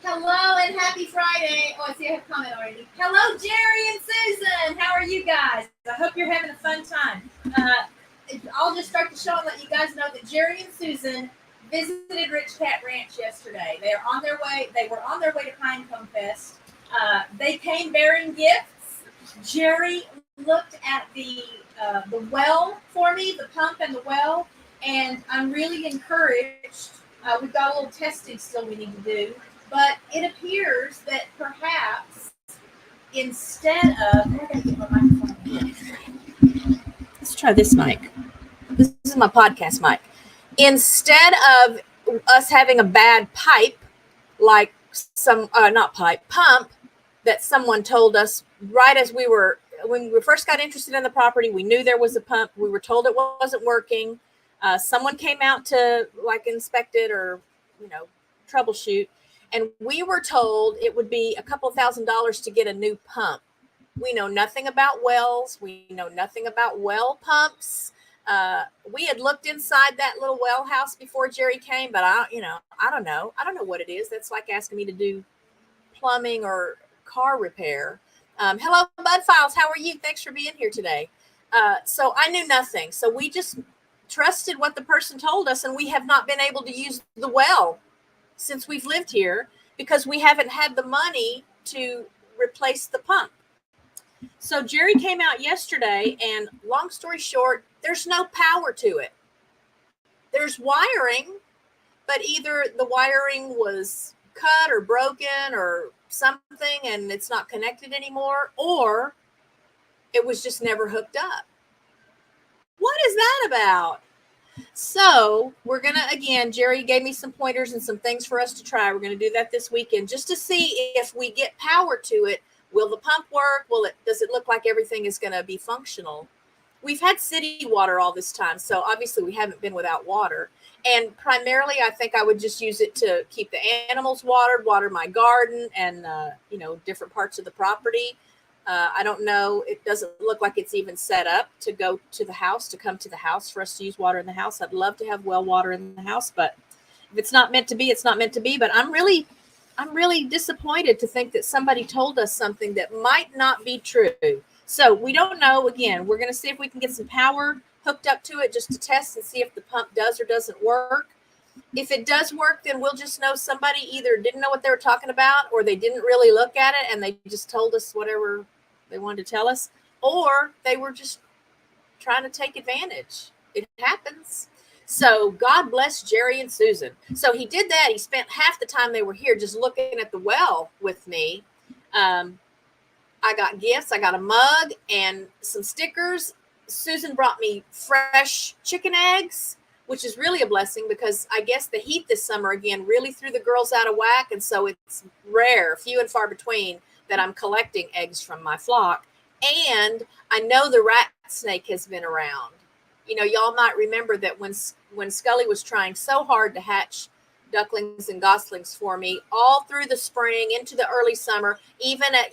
Hello and happy Friday. Oh, I see I have a comment already. Hello, Jerry and Susan. How are you guys? I hope you're having a fun time. I'll just start the show and let you guys know that Jerry and Susan visited Rich Cat Ranch yesterday. They are on their way. They were on their way to Pinecone Fest. They came bearing gifts. Jerry looked at the well for me, the pump and the well, and I'm really encouraged. We've got a little testing still we need to do, but it appears that perhaps instead of, I gotta get my microphone. Let's try this mic. This is my podcast mic. Instead of us having a bad pipe, like not pipe, pump that someone told us right as when we first got interested in the property, we knew there was a pump. We were told it wasn't working. Someone came out to inspect it or, troubleshoot. And we were told it would be a couple $1,000s to get a new pump. We know nothing about wells. We know nothing about well pumps. We had looked inside that little well house before Jerry came, but I don't know. I don't know what it is. That's like asking me to do plumbing or car repair. Hello, Bud Files. How are you? Thanks for being here today. So I knew nothing. So we just trusted what the person told us, and we have not been able to use the well since we've lived here because we haven't had the money to replace the pump. So Jerry came out yesterday, and long story short, there's no power to it. There's wiring, but either the wiring was cut or broken or something and it's not connected anymore, or it was just never hooked up. What is that about? So we're going to, again, Jerry gave me some pointers and some things for us to try. We're going to do that this weekend just to see if we get power to it. Will the pump work? Does it look like everything is going to be functional? We've had city water all this time, so obviously we haven't been without water. And primarily, I think I would just use it to keep the animals watered, water my garden, and different parts of the property. I don't know. It doesn't look like it's even set up to go to the house, to come to the house for us to use water in the house. I'd love to have well water in the house, but if it's not meant to be, it's not meant to be. But I'm really disappointed to think that somebody told us something that might not be true. So we don't know. Again, we're going to see if we can get some power hooked up to it just to test and see if the pump does or doesn't work. If it does work, then we'll just know somebody either didn't know what they were talking about, or they didn't really look at it and they just told us whatever they wanted to tell us, or they were just trying to take advantage. It happens. So God bless Jerry and Susan. So he did that. He spent half the time they were here just looking at the well with me. I got gifts. I got a mug and some stickers. Susan brought me fresh chicken eggs, which is really a blessing because I guess the heat this summer again really threw the girls out of whack. And so it's rare, few and far between, that I'm collecting eggs from my flock. And I know the rat snake has been around. Y'all might remember that when Scully was trying so hard to hatch ducklings and goslings for me all through the spring into the early summer, even at,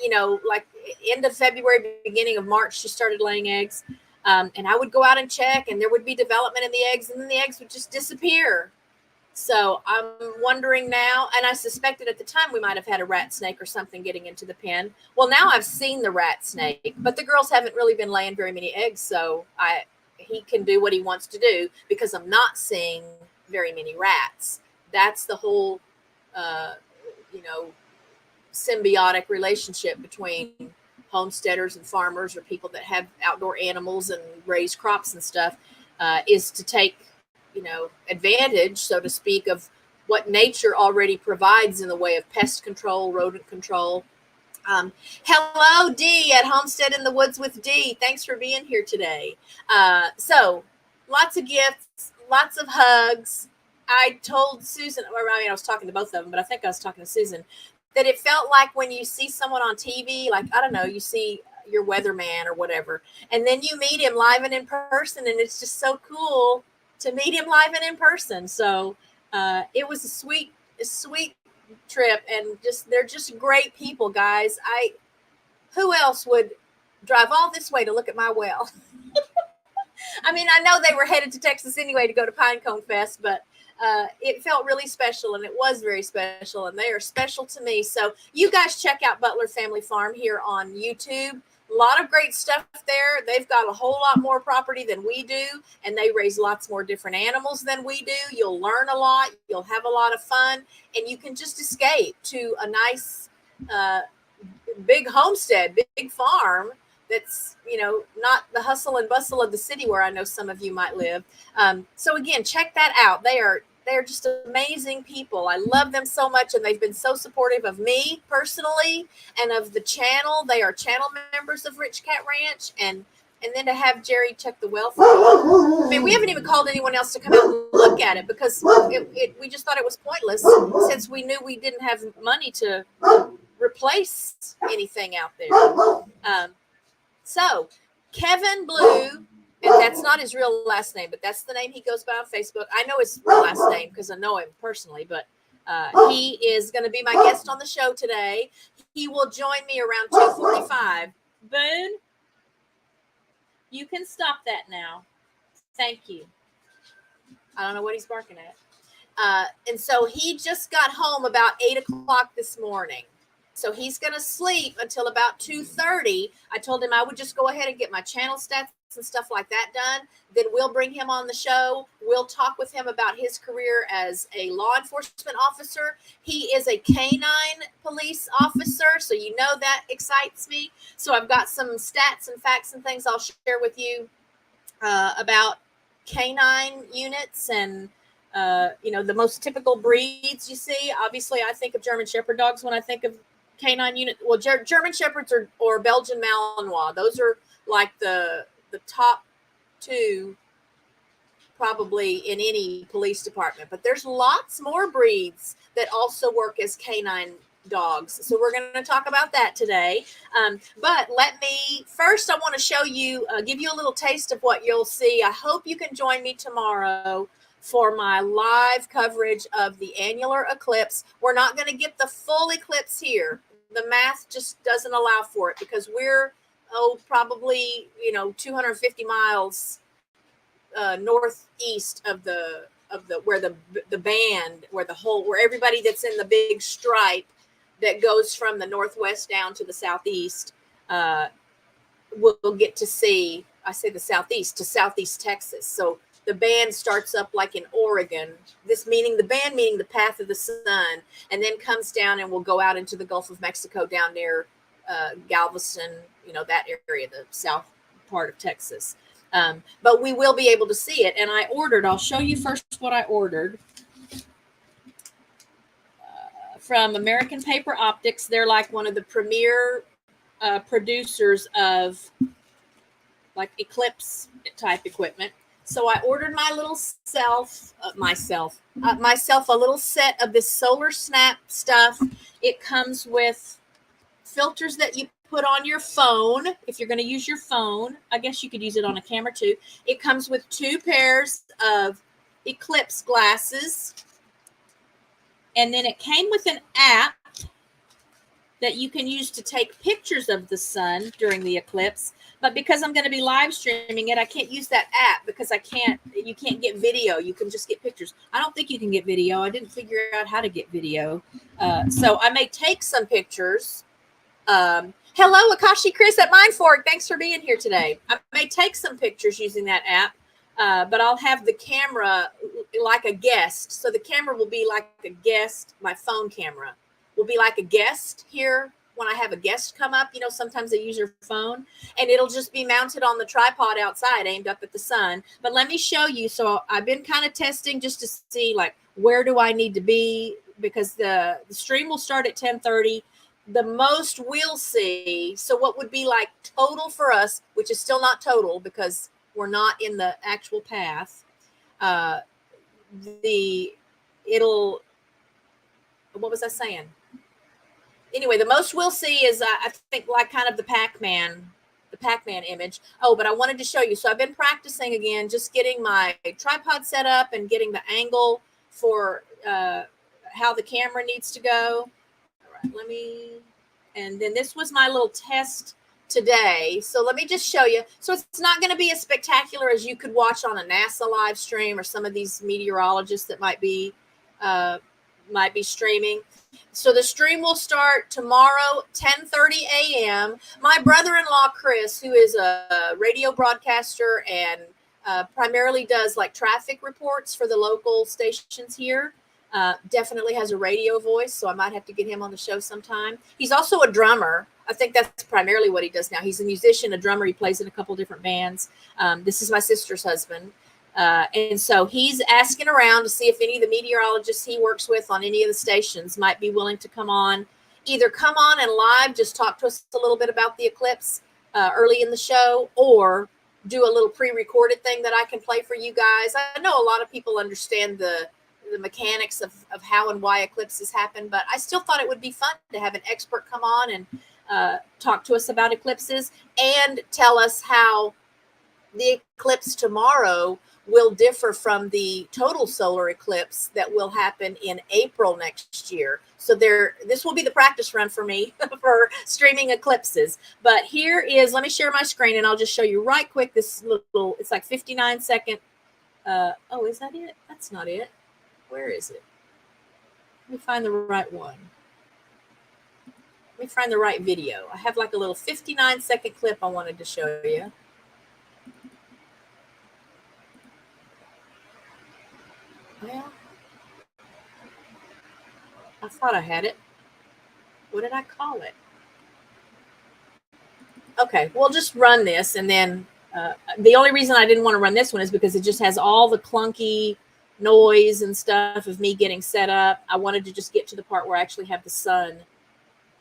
like end of February, beginning of March, she started laying eggs. And I would go out and check, and there would be development in the eggs, and then the eggs would just disappear. So I'm wondering now, and I suspected at the time we might have had a rat snake or something getting into the pen. Well, now I've seen the rat snake, but the girls haven't really been laying very many eggs, so he can do what he wants to do because I'm not seeing very many rats. That's the whole, symbiotic relationship between homesteaders and farmers or people that have outdoor animals and raise crops and stuff, is to take, advantage, so to speak, of what nature already provides in the way of pest control, rodent control. Hello, Dee at Homestead in the Woods with Dee. Thanks for being here today. So lots of gifts, lots of hugs. I told Susan, I was talking to both of them, but I think I was talking to Susan, that it felt like when you see someone on TV, like, I don't know, you see your weatherman or whatever, and then you meet him live and in person, and it's just so cool to meet him live and in person. So it was a sweet trip, and they're just great people, guys. Who else would drive all this way to look at my well? I mean, I know they were headed to Texas anyway to go to Pinecone Fest, but it felt really special, and it was very special, and they are special to me. So you guys check out Butler Family Farm here on YouTube. A lot of great stuff there. They've got a whole lot more property than we do, and they raise lots more different animals than we do. You'll learn a lot. You'll have a lot of fun, and you can just escape to a nice big homestead, big farm that's, not the hustle and bustle of the city where I know some of you might live. So again, check that out. They're just amazing people. I love them so much, and they've been so supportive of me personally and of the channel. They are channel members of Rich Cat Ranch, and then to have Jerry check the welfare. I mean, we haven't even called anyone else to come out and look at it because we just thought it was pointless since we knew we didn't have money to replace anything out there. So Kevin Blue, and that's not his real last name, but that's the name he goes by on Facebook. I know his real last name because I know him personally, but he is going to be my guest on the show today. He will join me around 2:45. Boone, you can stop that now. Thank you. I don't know what he's barking at. And so he just got home about 8 o'clock this morning. So he's going to sleep until about 2:30. I told him I would just go ahead and get my channel stats and stuff like that done. Then we'll bring him on the show. We'll talk with him about his career as a law enforcement officer. He is a canine police officer, so that excites me. So I've got some stats and facts and things I'll share with you about canine units and the most typical breeds you see. Obviously, I think of German Shepherd dogs when I think of canine unit. Well, German Shepherds or Belgian Malinois. Those are like the top two probably in any police department. But there's lots more breeds that also work as canine dogs. So we're going to talk about that today. But first, I want to show you, give you a little taste of what you'll see. I hope you can join me tomorrow for my live coverage of the annular eclipse. We're not going to get the full eclipse here. The math just doesn't allow for it because we're probably 250 miles northeast of the where the band, where everybody that's in the big stripe that goes from the northwest down to the southeast will get to see. I say the southeast to southeast Texas. So the band starts up like in Oregon, the band meaning the path of the sun, and then comes down and will go out into the Gulf of Mexico down near Galveston, that area, the south part of Texas. But we will be able to see it. And I'll show you first what I ordered from American Paper Optics. They're like one of the premier producers of like eclipse type equipment. So I ordered myself a little set of this Solar Snap stuff. It comes with filters that you put on your phone. If you're going to use your phone, I guess you could use it on a camera too. It comes with 2 pairs of eclipse glasses. And then it came with an app that you can use to take pictures of the sun during the eclipse. But because I'm going to be live streaming it, I can't use that app because you can't get video. You can just get pictures. I don't think you can get video. I didn't figure out how to get video. So I may take some pictures. Hello, Akashi Chris at Mindfork. Thanks for being here today. I may take some pictures using that app, but I'll have the camera like a guest. So the camera will be like a guest. My phone camera will be like a guest here when I have a guest come up. Sometimes they use your phone, and it'll just be mounted on the tripod outside, aimed up at the sun. But let me show you. So I've been kind of testing just to see like where do I need to be, because the stream will start at 10:30. The most we'll see. So what would be like total for us, which is still not total because we're not in the actual path. What was I saying? Anyway, the most we'll see is I think like kind of the Pac-Man image. Oh, but I wanted to show you. So I've been practicing again, just getting my tripod set up and getting the angle for how the camera needs to go. All right, and then this was my little test today. So let me just show you. So it's not going to be as spectacular as you could watch on a NASA live stream or some of these meteorologists that might be streaming. So the stream will start tomorrow, 10:30 a.m. My brother-in-law, Chris, who is a radio broadcaster and primarily does like traffic reports for the local stations here, definitely has a radio voice. So I might have to get him on the show sometime. He's also a drummer. I think that's primarily what he does now. He's a musician, a drummer. He plays in a couple different bands. This is my sister's husband. And so he's asking around to see if any of the meteorologists he works with on any of the stations might be willing to come on, either come on and live, just talk to us a little bit about the eclipse early in the show, or do a little pre-recorded thing that I can play for you guys. I know a lot of people understand the mechanics of how and why eclipses happen, but I still thought it would be fun to have an expert come on and talk to us about eclipses and tell us how the eclipse tomorrow will differ from the total solar eclipse that will happen in April next year. So this will be the practice run for me for streaming eclipses. But here is, let me share my screen and I'll just show you right quick this little, it's like 59-second. Oh, is that it? That's not it. Where is it? Let me find the right one. Let me find the right video. I have like a little 59-second clip I wanted to show you. Well, I thought I had it. What did I call it? Okay, we'll just run this. And then the only reason I didn't want to run this one is because it just has all the clunky noise and stuff of me getting set up. I wanted to just get to the part where I actually have the sun,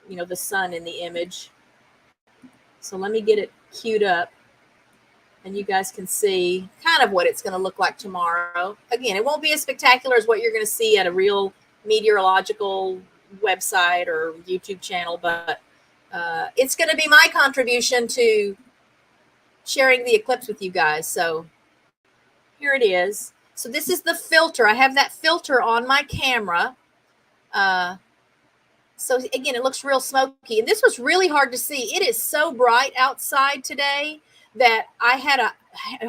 the sun in the image. So let me get it queued up. And you guys can see kind of what it's going to look like tomorrow. Again, it won't be as spectacular as what you're going to see at a real meteorological website or YouTube channel, but it's going to be my contribution to sharing the eclipse with you guys. So here it is. So this is the filter. I have that filter on my camera. So again, it looks real smoky. And this was really hard to see. It is so bright outside today that I had a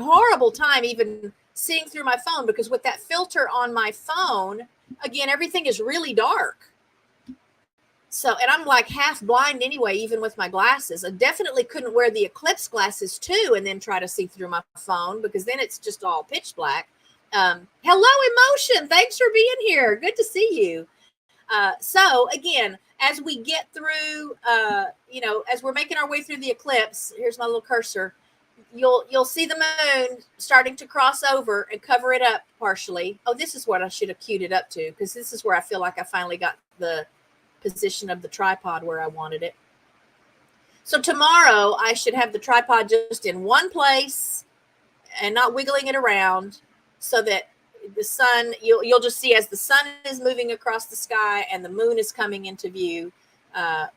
horrible time even seeing through my phone, because with that filter on my phone, again, everything is really dark. So, and I'm like half blind anyway, even with my glasses. I definitely couldn't wear the eclipse glasses too and then try to see through my phone, because then it's just all pitch black. Hello, Emotion. Thanks for being here. Good to see you. So again, as we get through, as we're making our way through the eclipse, here's my little cursor. You'll see the moon starting to cross over and cover it up partially. Oh, this is what I should have queued it up to, because this is where I feel like I finally got the position of the tripod where I wanted it. So tomorrow I should have the tripod just in one place and not wiggling it around, so that the sun, you'll just see as the sun is moving across the sky and the moon is coming into view,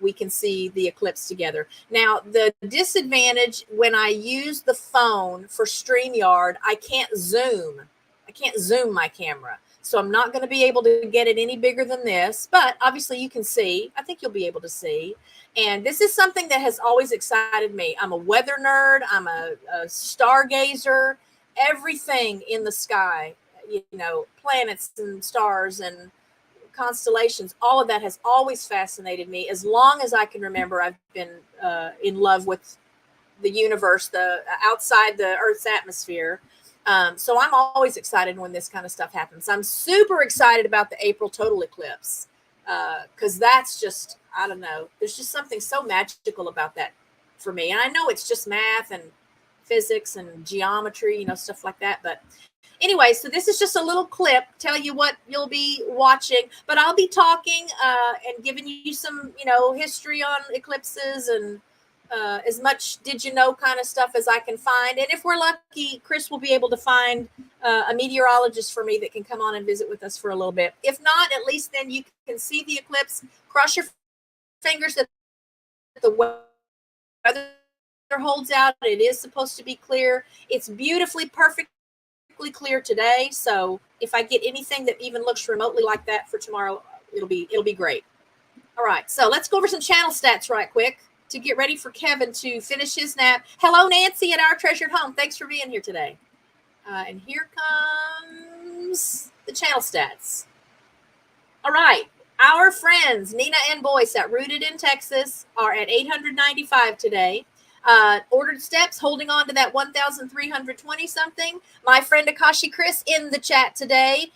we can see the eclipse together. Now, the disadvantage when I use the phone for StreamYard, I can't zoom. I can't zoom my camera. So I'm not going to be able to get it any bigger than this, but obviously you can see. I think you'll be able to see. And this is something that has always excited me. I'm a weather nerd. I'm a stargazer. Everything in the sky, planets and stars and constellations, all of that has always fascinated me. As long as I can remember, I've been in love with the universe, the outside the Earth's atmosphere. So I'm always excited when this kind of stuff happens. I'm super excited about the April total eclipse, because that's just, I don't know, there's just something so magical about that for me. And I know it's just math and physics and geometry, stuff like that. But anyway, so this is just a little clip, tell you what you'll be watching, but I'll be talking and giving you some, history on eclipses and as much did you know kind of stuff as I can find. And if we're lucky, Chris will be able to find a meteorologist for me that can come on and visit with us for a little bit. If not, at least then you can see the eclipse. Cross your fingers that the weather holds out. It is supposed to be clear. It's beautifully, perfectly clear today. So if I get anything that even looks remotely like that for tomorrow, it'll be great. All right, so let's go over some channel stats right quick. to get ready for Kevin to finish his nap. Hello, Nancy at Our Treasured Home. Thanks for being here today. And here comes the channel stats. All right. Our friends, Nina and Boyce at Rooted in Texas, are at 895 today. Ordered Steps holding on to that 1,320 something. My friend Akashi Chris in the chat today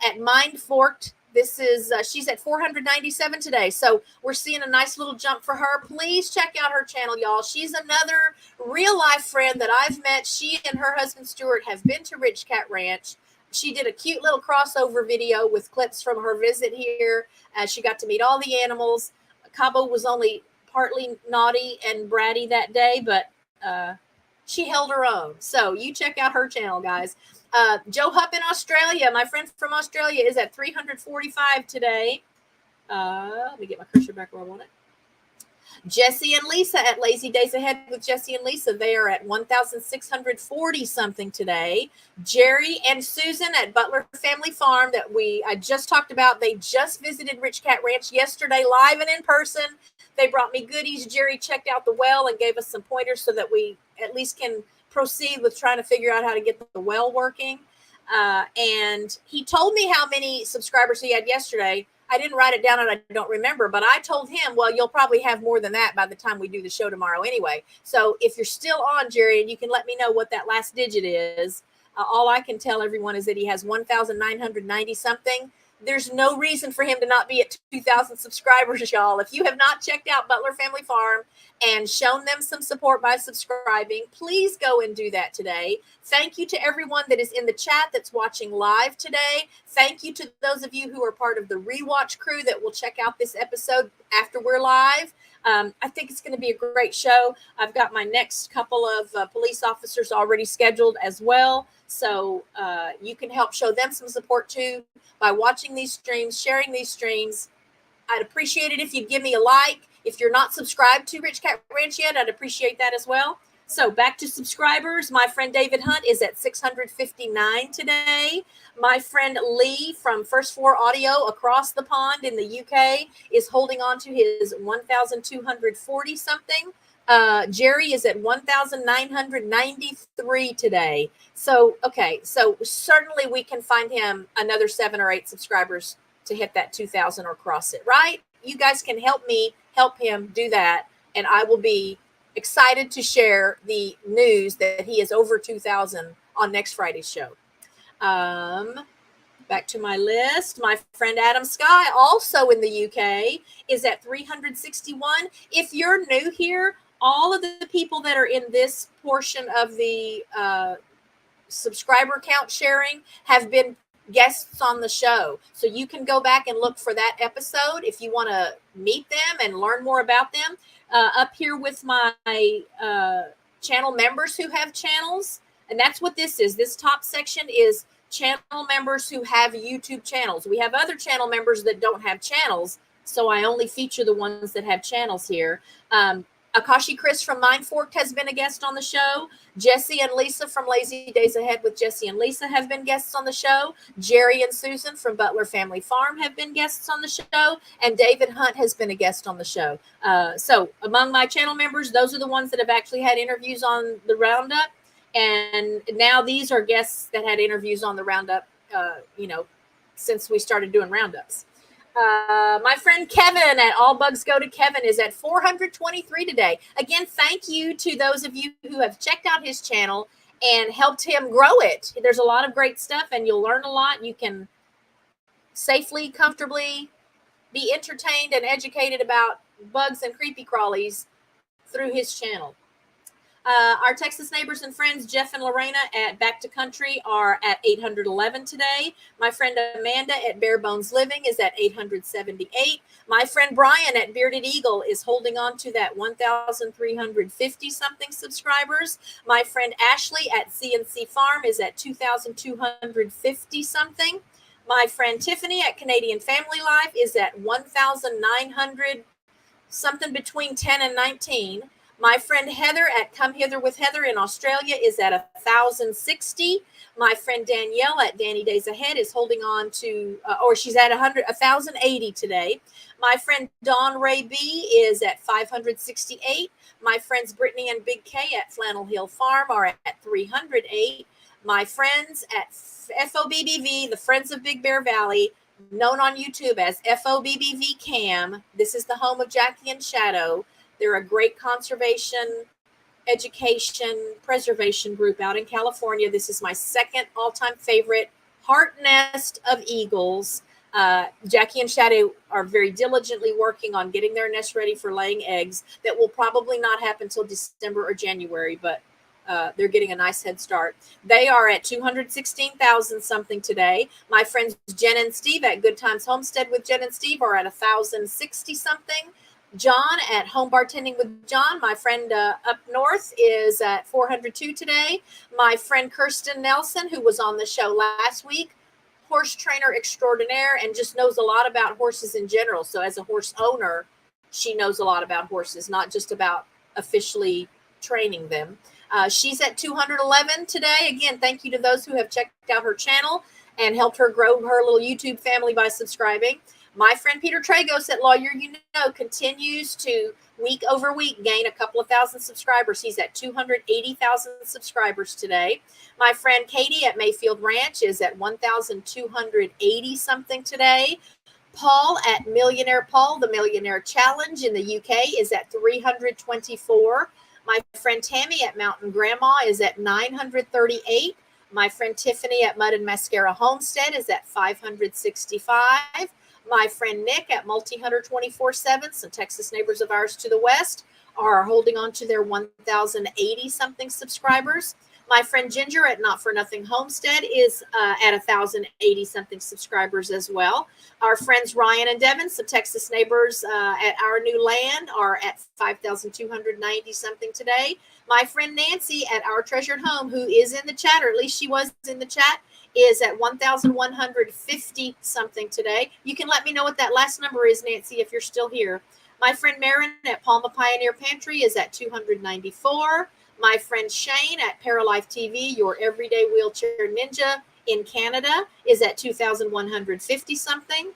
at Mind Forked. This is, she's at 497 today. So we're seeing a nice little jump for her. Please check out her channel, y'all. She's another real life friend that I've met. She and her husband, Stuart, have been to RichKatRanch. She did a cute little crossover video with clips from her visit here. She got to meet all the animals. Cabo was only partly naughty and bratty that day, but she held her own. So you check out her channel, guys. Joe Hupp in Australia, my friend from Australia, is at 345 today. Let me get my cursor back where I want it. Jesse and Lisa at Lazy Days Ahead with Jesse and Lisa, they are at 1,640 something today. Jerry and Susan at Butler Family Farm that I just talked about. They just visited RichKatRanch yesterday, live and in person. They brought me goodies. Jerry checked out the well and gave us some pointers so that we at least can proceed with trying to figure out how to get the well working. And he told me how many subscribers he had yesterday. I didn't write it down and I don't remember, but I told him, well, you'll probably have more than that by the time we do the show tomorrow anyway. So if you're still on, Jerry, and you can let me know what that last digit is, all I can tell everyone is that he has 1,990 something. There's no reason for him to not be at 2,000 subscribers, y'all. If you have not checked out Butler Family Farm and shown them some support by subscribing, please go and do that today. Thank you to everyone that is in the chat that's watching live today. Thank you to those of you who are part of the rewatch crew that will check out this episode after we're live. I think it's going to be a great show. I've got my next couple of police officers already scheduled as well. So you can help show them some support too by watching these streams, sharing these streams. I'd appreciate it if you'd give me a like. If you're not subscribed to RichKatRanch yet, I'd appreciate that as well. So back to subscribers. My friend David Hunt is at 659 today. My friend Lee from First Floor Audio across the pond in the UK is holding on to his 1,240 something. Jerry is at 1,993 today. So, okay. So certainly we can find him another 7 or 8 subscribers to hit that 2,000 or cross it, right? You guys can help me help him do that. And I will be excited to share the news that he is over 2,000 on next Friday's show. Back to my list. My friend Adam Sky, also in the UK, is at 361. If you're new here, all of the people that are in this portion of the subscriber count sharing have been guests on the show. So you can go back and look for that episode if you want to meet them and learn more about them. Up here with my channel members who have channels. And that's what this is. This top section is channel members who have YouTube channels. We have other channel members that don't have channels. So I only feature the ones that have channels here. Akashi Chris from Mind Forked has been a guest on the show. Jesse and Lisa from Lazy Days Ahead with Jesse and Lisa have been guests on the show. Jerry and Susan from Butler Family Farm have been guests on the show. And David Hunt has been a guest on the show. So among my channel members, those are the ones that have actually had interviews on the Roundup. And now these are guests that had interviews on the Roundup, since we started doing Roundups. My friend Kevin at All Bugs Go to Kevin is at 423 today. Again, thank you to those of you who have checked out his channel and helped him grow it. There's a lot of great stuff and you'll learn a lot. You can safely, comfortably be entertained and educated about bugs and creepy crawlies through his channel. Our Texas neighbors and friends, Jeff and Lorena at Back to Country, are at 811 today. My friend Amanda at Bare Bones Living is at 878. My friend Brian at Bearded Eagle is holding on to that 1,350 something subscribers. My friend Ashley at CNC Farm is at 2,250 something. My friend Tiffany at Canadian Family Life is at 1,900 something between 10 and 19. My friend Heather at Come Hither with Heather in Australia is at 1,060. My friend Danielle at Danny Days Ahead is holding on to, or she's at 1,080 today. My friend Dawn Ray B is at 568. My friends Brittany and Big K at Flannel Hill Farm are at 308. My friends at FOBBV, the Friends of Big Bear Valley, known on YouTube as FOBBV Cam. This is the home of Jackie and Shadow. They're a great conservation, education, preservation group out in California. This is my second all-time favorite heart nest of eagles. Jackie and Shadow are very diligently working on getting their nest ready for laying eggs. That will probably not happen until December or January, but they're getting a nice head start. They are at 216,000 something today. My friends Jen and Steve at Good Times Homestead with Jen and Steve are at 1,060 something. John at Home Bartending with John, my friend up north, is at 402 today. My friend Kirsten Nelson, who was on the show last week, horse trainer extraordinaire and just knows a lot about horses in general. So as a horse owner, she knows a lot about horses, not just about officially training them. She's at 211 today. Again, thank you to those who have checked out her channel and helped her grow her little YouTube family by subscribing. My friend Peter Tragos at Lawyer You Know continues to week over week gain a couple of thousand subscribers. He's at 280,000 subscribers today. My friend Katie at Mayfield Ranch is at 1,280 something today. Paul at Millionaire Paul, the Millionaire Challenge in the UK, is at 324. My friend Tammy at Mountain Grandma is at 938. My friend Tiffany at Mud and Mascara Homestead is at 565. My friend Nick at Multi-Hunter 24/7, some Texas neighbors of ours to the west, are holding on to their 1,080 something subscribers. My friend Ginger at Not For Nothing Homestead is at 1,080 something subscribers as well. Our friends Ryan and Devin, some Texas neighbors at Our New Land, are at 5,290 something today. My friend Nancy at Our Treasured Home, who is in the chat, or at least she was in the chat, is at 1,150 something today. You can let me know what that last number is, Nancy, if you're still here. My friend Marin at Palma Pioneer Pantry is at 294. My friend Shane at Paralife TV, your everyday wheelchair ninja in Canada, is at 2,150 something.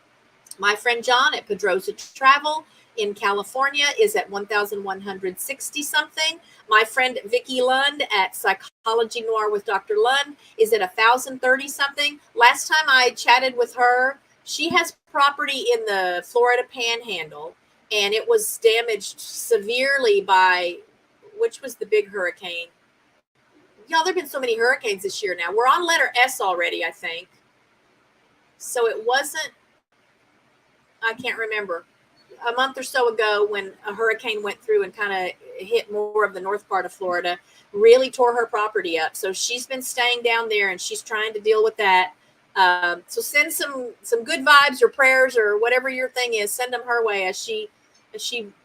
My friend John at Pedrosa Travel in California is at 1,160 something. My friend Vicki Lund at Psychology Noir with Dr. Lund is at 1,030 something. Last time I chatted with her, she has property in the Florida Panhandle, and it was damaged severely by, which was the big hurricane? Y'all, there have been so many hurricanes this year now. We're on letter S already, I think. So it wasn't, I can't remember, a month or so ago when a hurricane went through and kind of hit more of the north part of Florida, really tore her property up. So she's been staying down there and she's trying to deal with that. So send some good vibes or prayers or whatever your thing is, send them her way as she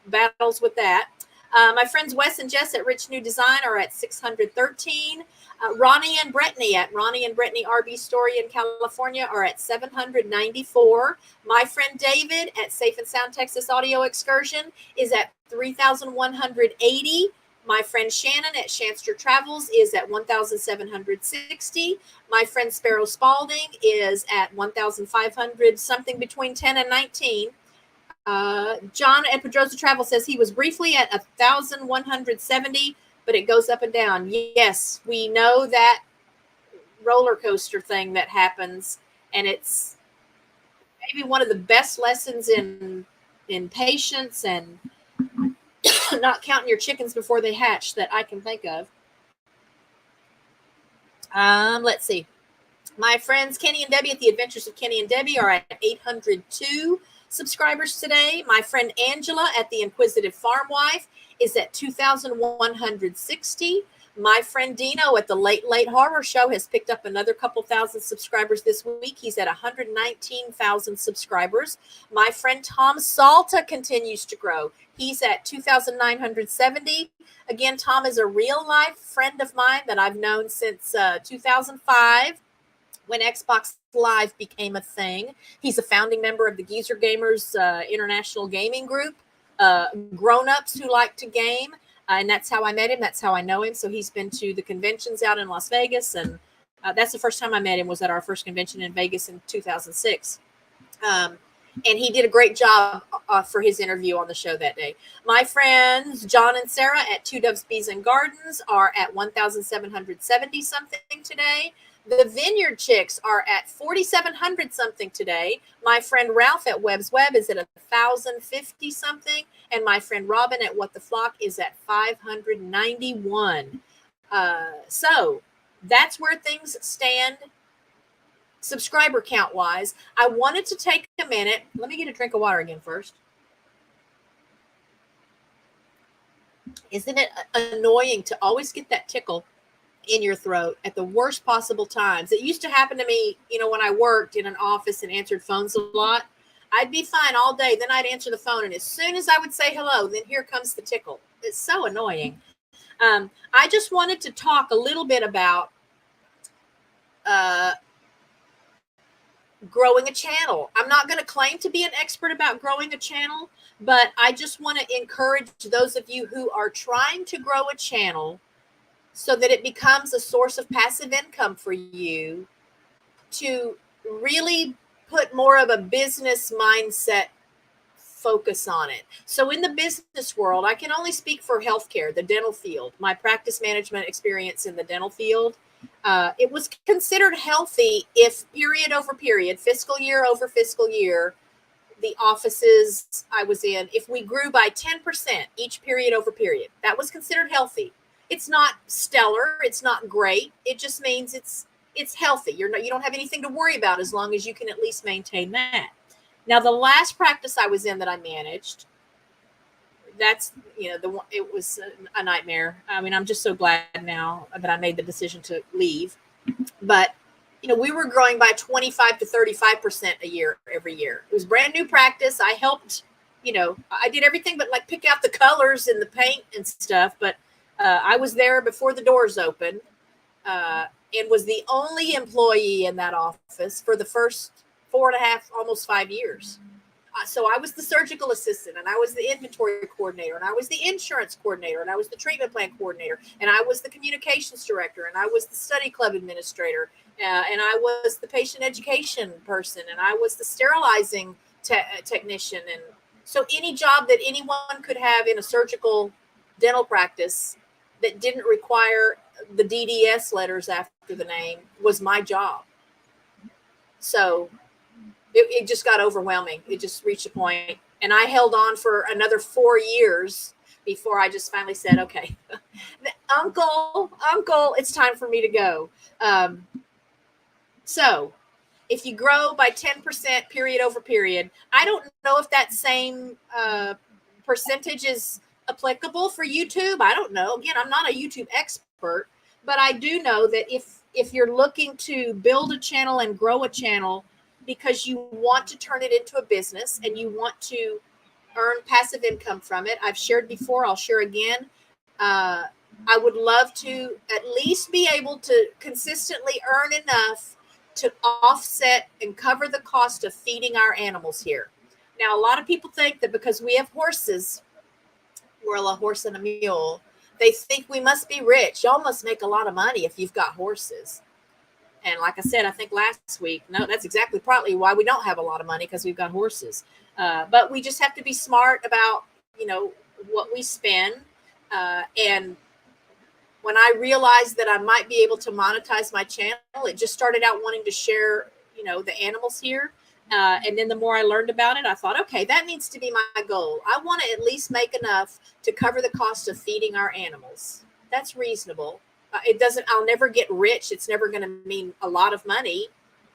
battles with that. My friends Wes and Jess at Rich New Design are at 613. Ronnie and Brittany at Ronnie and Brittany RB Story in California are at 794. My friend David at Safe and Sound Texas Audio Excursion is at 3,180. My friend Shannon at Shanster Travels is at 1,760. My friend Sparrow Spalding is at 1,500, something between 10 and 19. John at Pedrosa Travel says he was briefly at 1,170, but it goes up and down. Yes, we know that roller coaster thing that happens, and it's maybe one of the best lessons in patience and not counting your chickens before they hatch that I can think of. Let's see. My friends Kenny and Debbie at The Adventures of Kenny and Debbie are at 802 subscribers today. My friend Angela at The Inquisitive Farm Wife is at 2,160. My friend Dino at the Late Late Horror Show has picked up another couple thousand subscribers this week. He's at 119,000 subscribers. My friend Tom Salta continues to grow. He's at 2,970. Again, Tom is a real life friend of mine that I've known since 2005. When Xbox Live became a thing. He's a founding member of the Geezer Gamers International Gaming Group, grown-ups who like to game. And that's how I met him. That's how I know him. So he's been to the conventions out in Las Vegas. And that's the first time I met him, was at our first convention in Vegas in 2006. And he did a great job for his interview on the show that day. My friends John and Sarah at Two Doves, Bees, and Gardens are at 1,770 something today. The Vineyard Chicks are at 4,700 something today. My friend Ralph at Webb's Web is at 1,050 something. And my friend Robin at What the Flock is at 591. So that's where things stand subscriber count wise. I wanted to take a minute. Let me get a drink of water again first. Isn't it annoying to always get that tickle in your throat at the worst possible times? It used to happen to me, when I worked in an office and answered phones a lot. I'd be fine all day. Then I'd answer the phone. And as soon as I would say hello, then here comes the tickle. It's so annoying. I just wanted to talk a little bit about growing a channel. I'm not going to claim to be an expert about growing a channel, but I just want to encourage those of you who are trying to grow a channel so that it becomes a source of passive income for you, to really put more of a business mindset focus on it. So in the business world, I can only speak for healthcare, the dental field, my practice management experience in the dental field. It was considered healthy if period over period, fiscal year over fiscal year, the offices I was in, if we grew by 10% each period over period, that was considered healthy. It's not stellar. It's not great. It just means it's healthy. You don't have anything to worry about as long as you can at least maintain that. Now, the last practice I was in that I managed, it was a nightmare. I mean, I'm just so glad now that I made the decision to leave. But, we were growing by 25 to 35% a year, every year. It was brand new practice. I helped, I did everything but like pick out the colors and the paint and stuff. But I was there before the doors opened and was the only employee in that office for the first 4.5, almost 5 years. So I was the surgical assistant, and I was the inventory coordinator, and I was the insurance coordinator, and I was the treatment plan coordinator, and I was the communications director, and I was the study club administrator, and I was the patient education person, and I was the sterilizing technician. And so any job that anyone could have in a surgical dental practice that didn't require the DDS letters after the name was my job. So it just got overwhelming. It just reached a point. And I held on for another 4 years before I just finally said, okay, uncle, it's time for me to go. So if you grow by 10% period over period, I don't know if that same percentage is applicable for YouTube. I don't know. Again, I'm not a YouTube expert, but I do know that if you're looking to build a channel and grow a channel because you want to turn it into a business and you want to earn passive income from it, I've shared before, I'll share again. I would love to at least be able to consistently earn enough to offset and cover the cost of feeding our animals here. Now, a lot of people think that because we have horses, we're a horse and a mule, they think we must be rich. Y'all must make a lot of money if you've got horses. And like I said, I think last week, no, that's exactly probably why we don't have a lot of money, because we've got horses. But we just have to be smart about, what we spend. And when I realized that I might be able to monetize my channel, it just started out wanting to share, the animals here. And then the more I learned about it, I thought, okay, that needs to be my goal. I want to at least make enough to cover the cost of feeding our animals. That's reasonable. I'll never get rich. It's never going to mean a lot of money.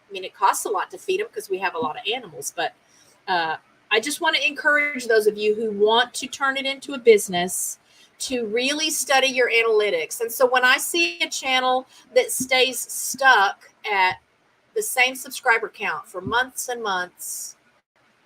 I mean, it costs a lot to feed them because we have a lot of animals, but I just want to encourage those of you who want to turn it into a business to really study your analytics. And so when I see a channel that stays stuck at the same subscriber count for months and months,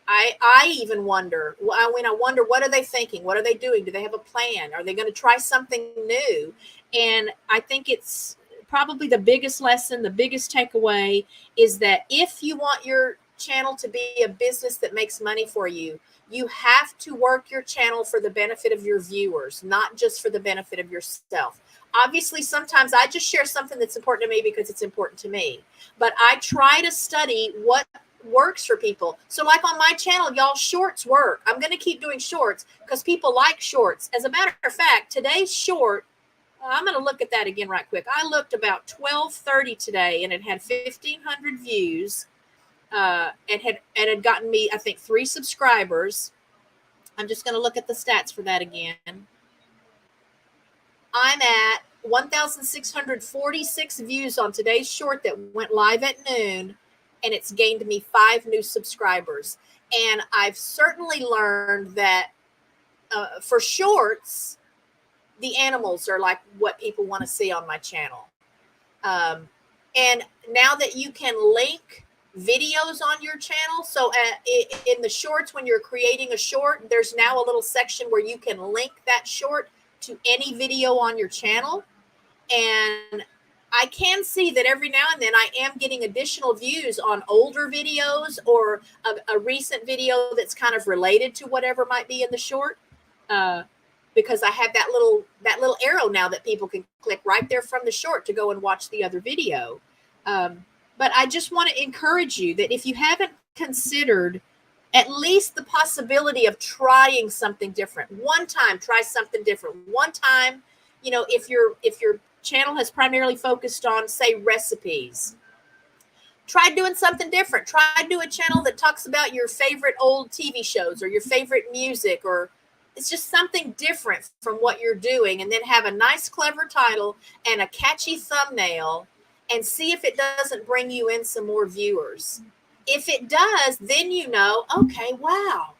I even wonder, I wonder, what are they thinking? What are they doing? Do they have a plan? Are they going to try something new? And I think it's probably the biggest lesson, the biggest takeaway is that if you want your channel to be a business that makes money for you, you have to work your channel for the benefit of your viewers, not just for the benefit of yourself. Obviously, sometimes I just share something that's important to me because it's important to me. But I try to study what works for people. So like on my channel, y'all, shorts work. I'm going to keep doing shorts because people like shorts. As a matter of fact, today's short, I'm going to look at that again right quick. I looked about 12:30 today, and it had 1,500 views. And had gotten me, I think, 3 subscribers. I'm just going to look at the stats for that again. I'm at 1,646 views on today's short that went live at noon, and it's gained me 5 new subscribers. And I've certainly learned that for shorts, the animals are like what people want to see on my channel. And now that you can link videos on your channel, so in the shorts, when you're creating a short, there's now a little section where you can link that short to any video on your channel. And I can see that every now and then I am getting additional views on older videos or a recent video that's kind of related to whatever might be in the short, because I have that little arrow now that people can click right there from the short to go and watch the other video. But I just want to encourage you that if you haven't considered at least the possibility of trying something different, one time, try something different. One time, if your channel has primarily focused on, say, recipes, try doing something different. Try do a channel that talks about your favorite old TV shows or your favorite music, or it's just something different from what you're doing, and then have a nice, clever title and a catchy thumbnail, and see if it doesn't bring you in some more viewers. If it does, then okay, wow,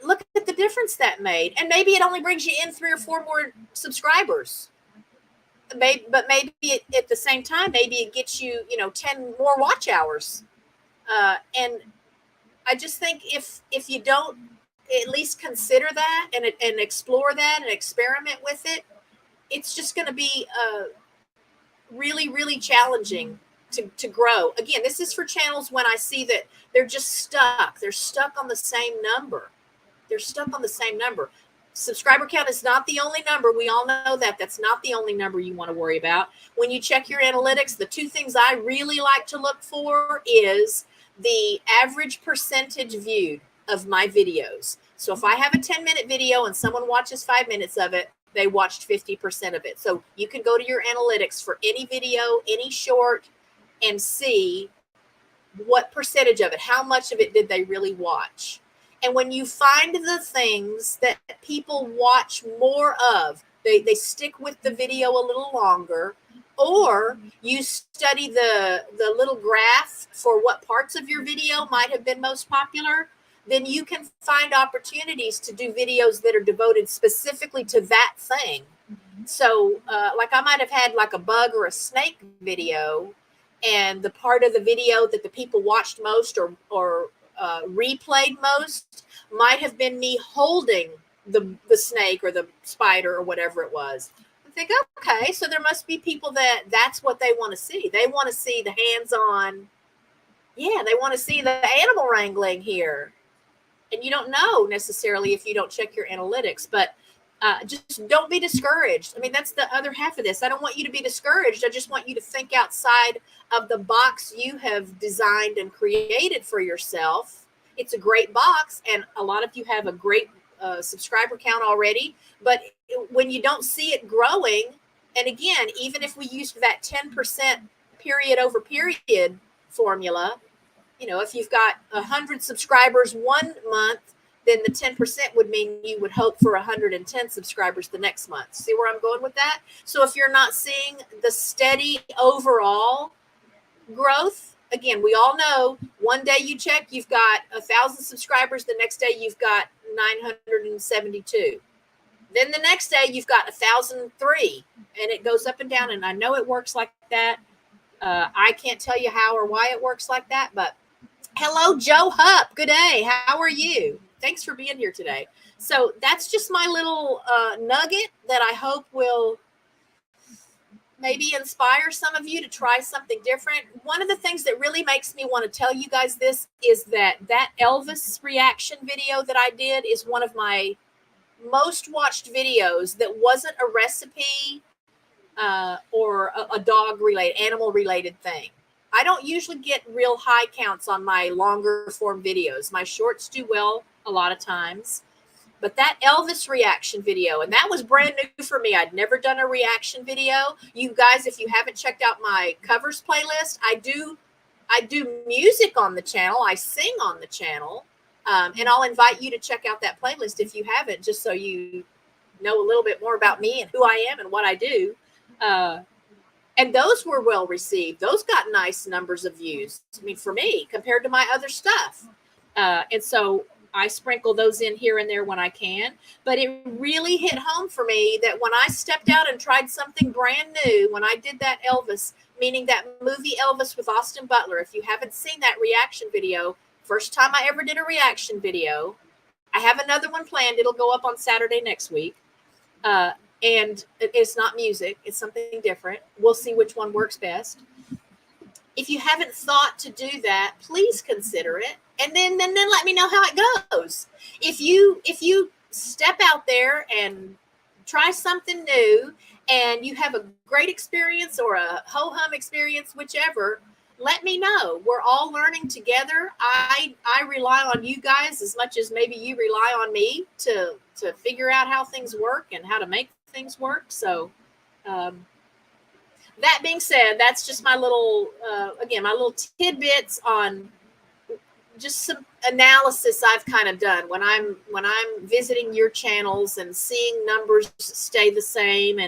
look at the difference that made. And maybe it only brings you in 3 or 4 more subscribers. But maybe at the same time, maybe it gets you, 10 more watch hours. And I just think if you don't at least consider that and explore that and experiment with it, it's just going to be really, really challenging to grow. Again, this is for channels when I see that they're just stuck. They're stuck on the same number. Subscriber count is not the only number. We all know that. That's not the only number you want to worry about. When you check your analytics, the 2 things I really like to look for is the average percentage viewed of my videos. So if I have a 10-minute video and someone watches 5 minutes of it, they watched 50% of it. So you can go to your analytics for any video, any short, and see what percentage of it, how much of it did they really watch. And when you find the things that people watch more of, they stick with the video a little longer, or you study the little graph for what parts of your video might have been most popular, then you can find opportunities to do videos that are devoted specifically to that thing. So like I might have had like a bug or a snake video, and the part of the video that the people watched most or replayed most might have been me holding the snake or the spider or whatever it was. I think, okay, so there must be people that's what they want to see. They want to see the hands-on. Yeah, they want to see the animal wrangling here. And you don't know necessarily if you don't check your analytics, but just don't be discouraged. I mean, that's the other half of this. I don't want you to be discouraged. I just want you to think outside of the box you have designed and created for yourself. It's a great box, and a lot of you have a great subscriber count already. But when you don't see it growing, and again, even if we used that 10% period over period formula, if you've got 100 subscribers one month, then the 10% would mean you would hope for 110 subscribers the next month. See where I'm going with that? So if you're not seeing the steady overall growth, again, we all know one day you check, you've got 1,000 subscribers. The next day you've got 972. Then the next day you've got 1,003, and it goes up and down. And I know it works like that. I can't tell you how or why it works like that, but hello, Joe Hupp. Good day. How are you? Thanks for being here today. So that's just my little nugget that I hope will maybe inspire some of you to try something different. One of the things that really makes me want to tell you guys this is that Elvis reaction video that I did is one of my most watched videos that wasn't a recipe or a dog related, animal related thing. I don't usually get real high counts on my longer form videos. My shorts do well a lot of times. But that Elvis reaction video, and that was brand new for me. I'd never done a reaction video. You guys, if you haven't checked out my covers playlist, I do music on the channel. I sing on the channel. And I'll invite you to check out that playlist if you haven't, just so you know a little bit more about me and who I am and what I do. And those were well received. Those got nice numbers of views. I mean, for me, compared to my other stuff. And so I sprinkle those in here and there when I can. But it really hit home for me that when I stepped out and tried something brand new, when I did that Elvis, meaning that movie Elvis with Austin Butler, if you haven't seen that reaction video, first time I ever did a reaction video. I have another one planned. It'll go up on Saturday next week. And it's not music. It's something different. We'll see which one works best. If you haven't thought to do that, please consider it. And then let me know how it goes. If you step out there and try something new and you have a great experience or a ho-hum experience, whichever, let me know. We're all learning together. I rely on you guys as much as maybe you rely on me to figure out how things work and how to make things work. So that being said, that's just my little, my little tidbits on just some analysis I've kind of done when I'm visiting your channels and seeing numbers stay the same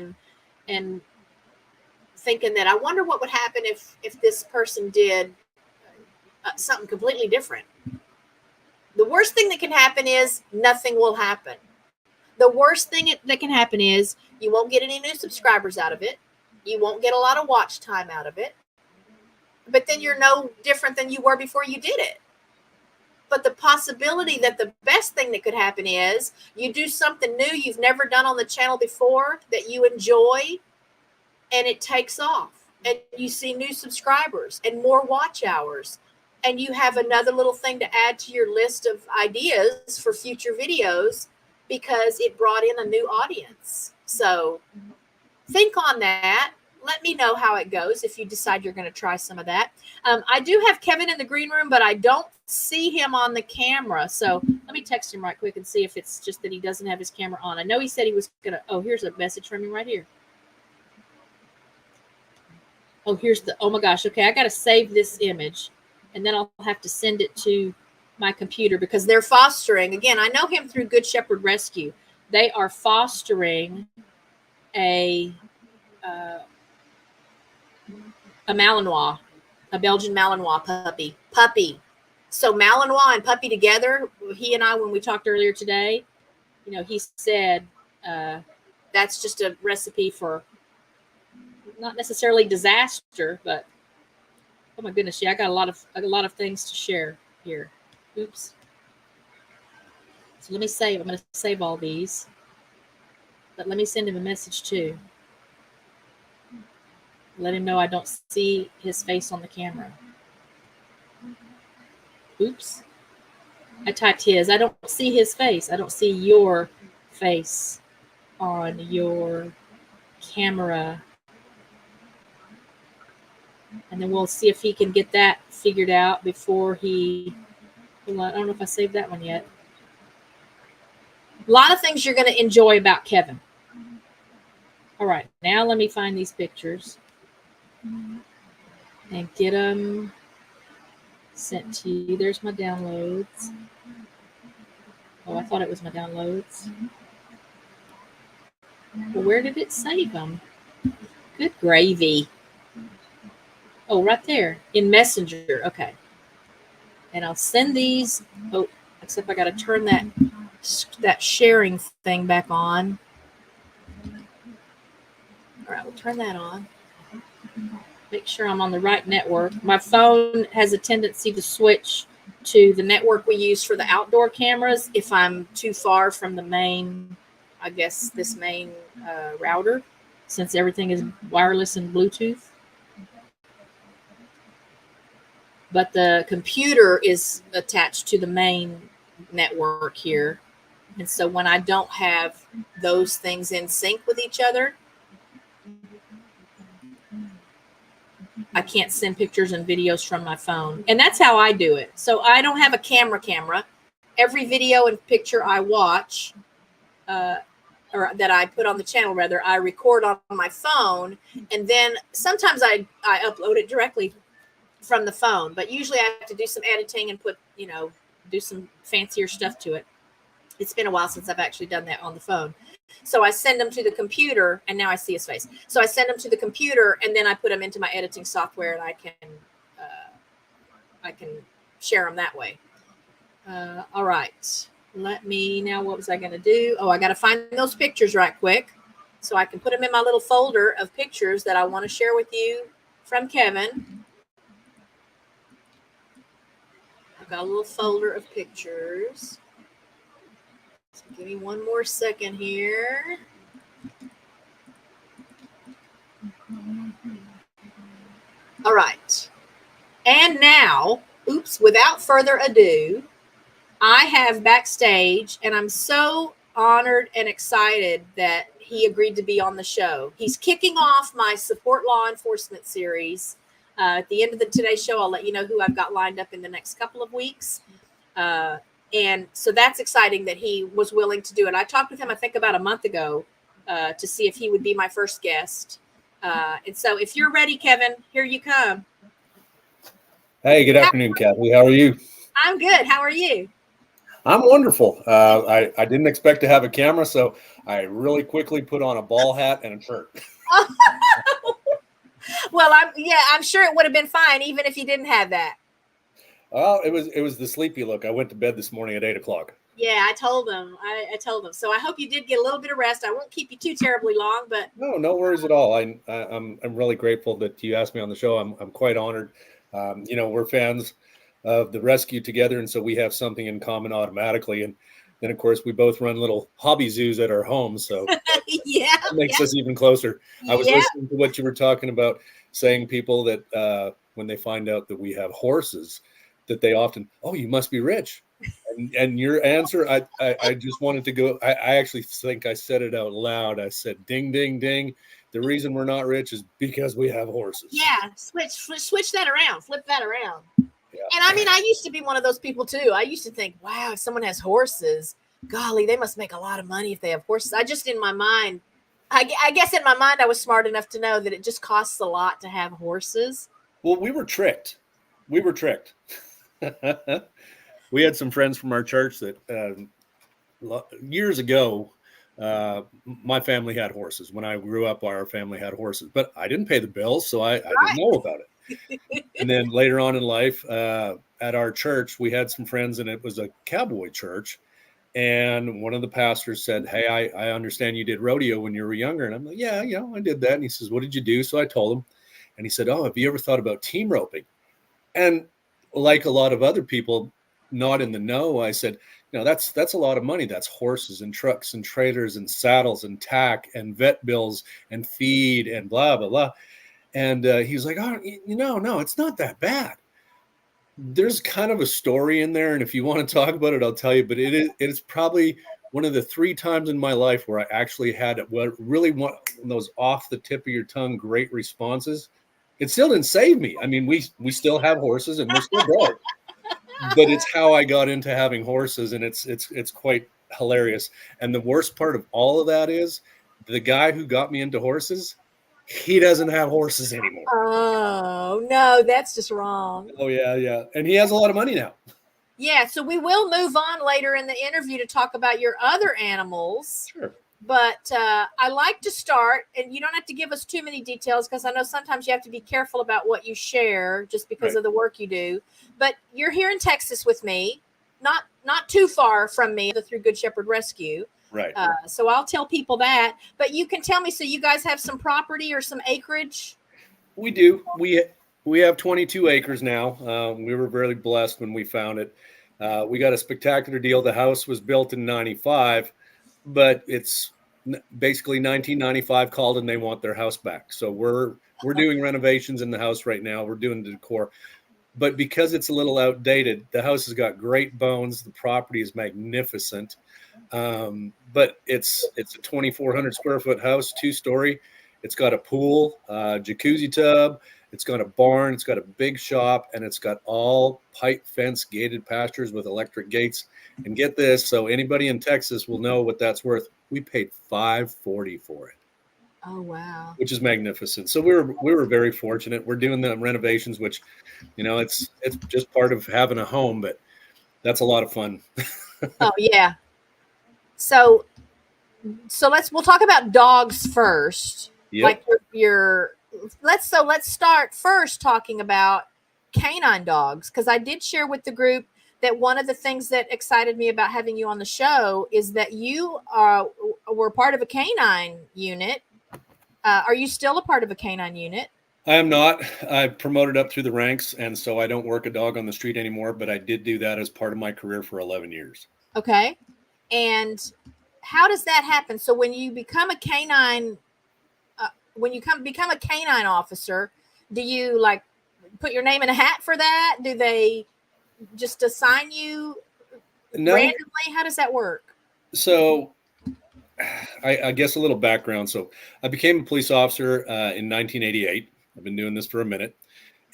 and thinking that I wonder what would happen if this person did something completely different. The worst thing that can happen is nothing will happen. The worst thing that can happen is you won't get any new subscribers out of it. You won't get a lot of watch time out of it. But then you're no different than you were before you did it. But the possibility that the best thing that could happen is you do something new you've never done on the channel before that you enjoy, and it takes off. And you see new subscribers and more watch hours. And you have another little thing to add to your list of ideas for future videos because it brought in a new audience. So think on that. Let me know how it goes if you decide you're going to try some of that. I do have Kevin in the green room, but I don't see him on the camera. So let me text him right quick and see if it's just that he doesn't have his camera on. I know he said he was going to. Oh, here's a message from him right here. Oh, here's the. Oh, my gosh. Okay, I got to save this image, and then I'll have to send it to my computer because they're fostering. Again, I know him through Good Shepherd Rescue. They are fostering a Malinois, a Belgian Malinois puppy. So Malinois and puppy together, he and I, when we talked earlier today, he said that's just a recipe for not necessarily disaster, but oh my goodness, yeah, I got a lot of things to share here. Oops. So let me save. I'm going to save all these, but let me send him a message too. Let him know I don't see his face on the camera. Oops. I typed his. I don't see his face. I don't see your face on your camera. And then we'll see if he can get that figured out before he... Hold on, I don't know if I saved that one yet. A lot of things you're going to enjoy about Kevin. All right. Now let me find these pictures and get them sent to you. There's my downloads. Oh, I thought it was my downloads. Well, where did it save them? Good gravy. Oh, right there in Messenger. Okay. And I'll send these. Oh, except I got to turn that sharing thing back on. All right, we'll turn that on. Make sure I'm on the right network. My phone has a tendency to switch to the network we use for the outdoor cameras if I'm too far from the main, I guess, this main router. since everything is wireless and Bluetooth. But the computer is attached to the main network here. And so when I don't have those things in sync with each other, I can't send pictures and videos from my phone. And that's how I do it. So I don't have a camera. Every video and picture I watch, or that I put on the channel, rather, I record on my phone. And then sometimes I upload it directly from the phone. But usually I have to do some editing and do some fancier stuff to it. It's been a while since I've actually done that on the phone. So I send them to the computer, and now I see his face. So I send them to the computer, and then I put them into my editing software, and I can share them that way. All right. What was I going to do? Oh, I got to find those pictures right quick so I can put them in my little folder of pictures that I want to share with you from Kevin. I've got a little folder of pictures. So give me one more second here. All right. And now, without further ado, I have backstage, and I'm so honored and excited that he agreed to be on the show. He's kicking off my support law enforcement series. At the end of the Today Show, I'll let you know who I've got lined up in the next couple of weeks. And so that's exciting that he was willing to do it. I talked with him, I think, about a month ago to see if he would be my first guest. And so if you're ready, Kevin, here you come. Hey, good afternoon, Kathy. How are you? I'm good. How are you? I'm wonderful. I didn't expect to have a camera, so I really quickly put on a ball hat and a shirt. Well, I'm sure it would have been fine even if you didn't have that. Well, it was the sleepy look. I went to bed this morning at 8:00. Yeah, I told him. I told him. So I hope you did get a little bit of rest. I won't keep you too terribly long, but no worries at all. I'm really grateful that you asked me on the show. I'm quite honored. We're fans of the rescue together, and so we have something in common automatically. And then, of course, we both run little hobby zoos at our homes, so it makes us even closer. I was listening to what you were talking about, saying people that when they find out that we have horses, that they often, oh, you must be rich. And your answer, I just wanted to go, I actually think I said it out loud. I said, ding, ding, ding. The reason we're not rich is because we have horses. Yeah, switch that around, flip that around. Yeah. And I mean, I used to be one of those people too. I used to think, wow, if someone has horses, golly, they must make a lot of money if they have horses. I just, in my mind, I guess in my mind, I was smart enough to know that it just costs a lot to have horses. Well, we were tricked. We had some friends from our church that years ago, my family had horses. When I grew up, our family had horses, but I didn't pay the bills, so I didn't know about it. And then later on in life, at our church, we had some friends, and it was a cowboy church. And one of the pastors said, hey, I understand you did rodeo when you were younger. And I'm like, yeah, I did that. And he says, what did you do? So I told him, and he said, oh, have you ever thought about team roping? And like a lot of other people not in the know, I said, that's a lot of money. That's horses and trucks and trailers and saddles and tack and vet bills and feed and blah, blah, blah. And he was like, oh, no, it's not that bad. There's kind of a story in there. And if you want to talk about it, I'll tell you. But it's probably one of the 3 times in my life where I actually had really one of those off the tip of your tongue great responses. It still didn't save me. I mean, we still have horses and we're still broke. But it's how I got into having horses, and it's quite hilarious. And the worst part of all of that is the guy who got me into horses, he doesn't have horses anymore. Oh, no, that's just wrong. Oh, yeah. And he has a lot of money now. Yeah, so we will move on later in the interview to talk about your other animals. Sure. But I like to start, and you don't have to give us too many details because I know sometimes you have to be careful about what you share just because of the work you do. But you're here in Texas with me, not too far from me through Good Shepherd Rescue. Right. So I'll tell people that. But you can tell me, so you guys have some property or some acreage? We do. We have 22 acres now. We were very blessed when we found it. We got a spectacular deal. The house was built in 95. But it's basically 1995 called and they want their house back. So we're doing renovations in the house right now. We're doing the decor. But because it's a little outdated, the house has got great bones. The property is magnificent. But it's a 2,400 square foot house, 2-story. It's got a pool, jacuzzi tub. It's got a barn. It's got a big shop, and it's got all pipe fence gated pastures with electric gates. And get this, so anybody in Texas will know what that's worth. We paid $540 for it. Oh, wow. Which is magnificent. So we were very fortunate. We're doing the renovations, which, it's just part of having a home, but that's a lot of fun. Oh, yeah. So we'll talk about dogs first. Yep. Like let's start first talking about canine dogs, because I did share with the group that one of the things that excited me about having you on the show is that you were part of a canine unit. Are you still a part of a canine unit? I am not. I promoted up through the ranks, and so I don't work a dog on the street anymore, but I did do that as part of my career for 11 years. Okay. And how does that happen? So when you become a canine, become a canine officer, do you like put your name in a hat for that? Do they just assign you randomly? How does that work? So I guess a little background. So I became a police officer in 1988. I've been doing this for a minute.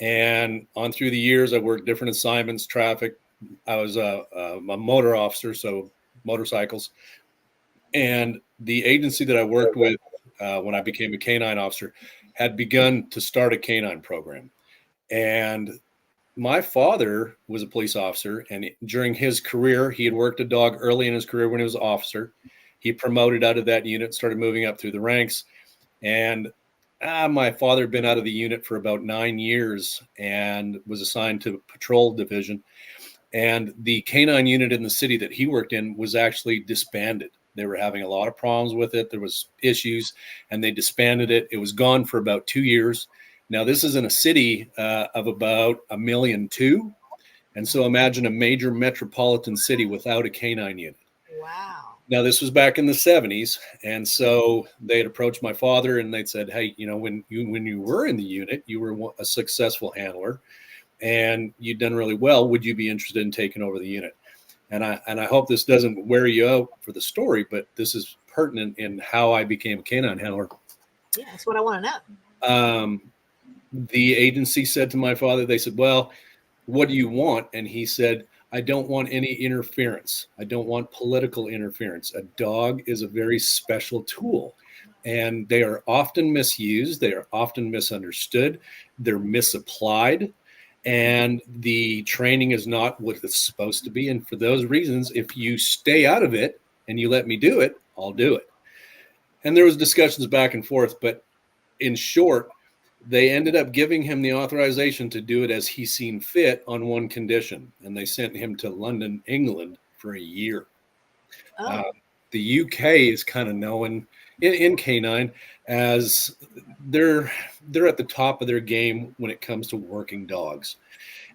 And on through the years, I worked different assignments, traffic. I was a motor officer, so motorcycles. And the agency that I worked with when I became a canine officer had begun to start a canine program. And my father was a police officer, and during his career, he had worked a dog early in his career when he was an officer. He promoted out of that unit, started moving up through the ranks. And my father had been out of the unit for about 9 years and was assigned to patrol division. And the canine unit in the city that he worked in was actually disbanded. They were having a lot of problems with it. There was issues, and they disbanded it. It was gone for about 2 years. Now, this is in a city of about 1.2 million. And so imagine a major metropolitan city without a canine unit. Wow. Now, this was back in the 70s. And so they had approached my father and they'd said, hey, when you were in the unit, you were a successful handler and you'd done really well. Would you be interested in taking over the unit? And I hope this doesn't wear you out for the story, but this is pertinent in how I became a canine handler. Yeah, that's what I want to know. The agency said to my father, they said, well, what do you want? And he said, I don't want any interference. I don't want political interference. A dog is a very special tool, and they are often misused. They are often misunderstood. They're misapplied, and the training is not what it's supposed to be. And for those reasons, if you stay out of it and you let me do it, I'll do it. And there was discussions back and forth, but in short, they ended up giving him the authorization to do it as he seen fit on one condition. And they sent him to London, England for a year. Oh. The UK is kind of known in canine as they're at the top of their game when it comes to working dogs.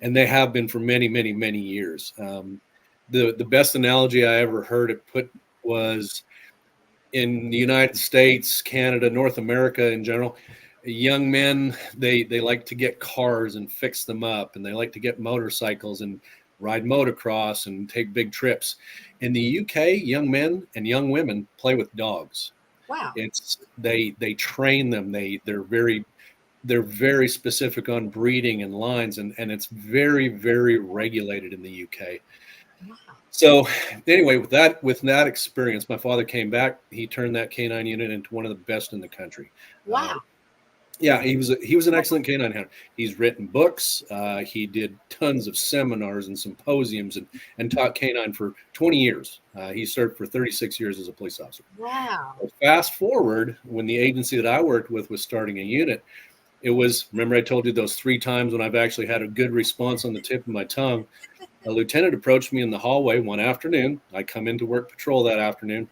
And they have been for many, many, many years. The best analogy I ever heard it put was in the United States, Canada, North America in general, young men, they like to get cars and fix them up, and they like to get motorcycles and ride motocross and take big trips. In the UK, young men and young women play with dogs. Wow. They train them. They're very specific on breeding and lines, and it's very, very regulated in the UK. Wow. So anyway, with that experience, my father came back. He turned that canine unit into one of the best in the country. Wow. Yeah, he was an excellent canine handler. He's written books. He did tons of seminars and symposiums and taught canine for 20 years. He served for 36 years as a police officer. Wow. So fast forward, when the agency that I worked with was starting a unit, it was, remember I told you those 3 times when I've actually had a good response on the tip of my tongue. A lieutenant approached me in the hallway one afternoon. I come into work patrol that afternoon.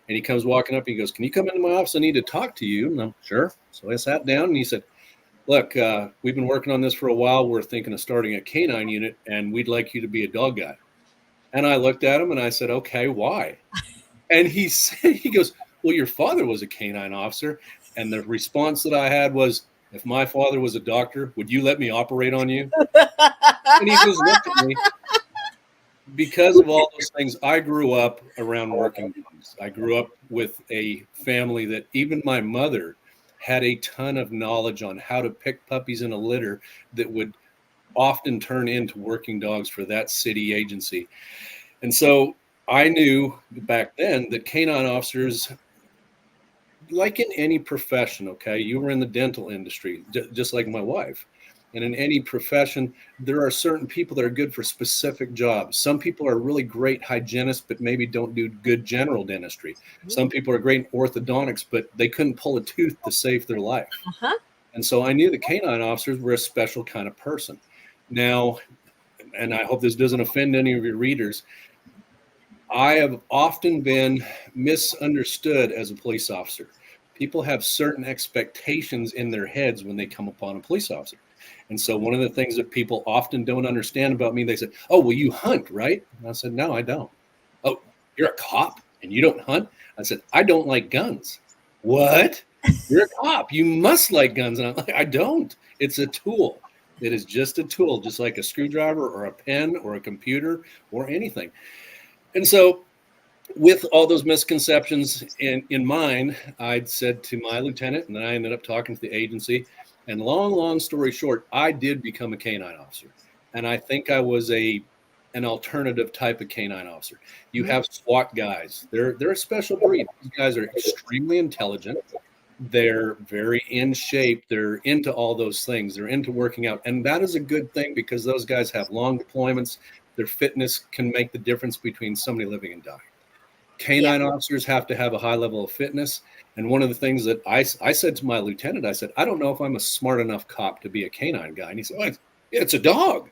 And he comes walking up. He goes, "Can you come into my office? I need to talk to you." And I'm sure. So I sat down and he said, "Look, we've been working on this for a while. We're thinking of starting a canine unit, and we'd like you to be a dog guy." And I looked at him and I said, "Okay, why?" And he goes, well, your father was a canine officer. And the response that I had was, if my father was a doctor, would you let me operate on you? And he just looked at me. Because of all those things, I grew up around working dogs. I grew up with a family that even my mother had a ton of knowledge on how to pick puppies in a litter that would often turn into working dogs for that city agency. And so I knew back then that canine officers, like in any profession, okay, you were in the dental industry, just like my wife. And in any profession, there are certain people that are good for specific jobs. Some people are really great hygienists, but maybe don't do good general dentistry. Some people are great in orthodontics, but they couldn't pull a tooth to save their life. Uh-huh. And so I knew the canine officers were a special kind of person. Now, and I hope this doesn't offend any of your readers, I have often been misunderstood as a police officer. People have certain expectations in their heads when they come upon a police officer. And so one of the things that people often don't understand about me, they say, oh, well, you hunt, right? And I said, no, I don't. Oh, you're a cop and you don't hunt? I said, I don't like guns. What? You're a cop. You must like guns. And I'm like, I don't. It's a tool. It is just a tool, just like a screwdriver or a pen or a computer or anything. And so with all those misconceptions in mind, I'd said to my lieutenant, and then I ended up talking to the agency. And long story short, I did become a canine officer. And I think I was an alternative type of canine officer. You have SWAT guys. They're a special breed. These guys are extremely intelligent. They're very in shape. They're into all those things. They're into working out. And that is a good thing because those guys have long deployments. Their fitness can make the difference between somebody living and dying. Canine officers have to have a high level of fitness. And one of the things that I said to my lieutenant, I said, I don't know if I'm a smart enough cop to be a canine guy. And he said, well, it's a dog.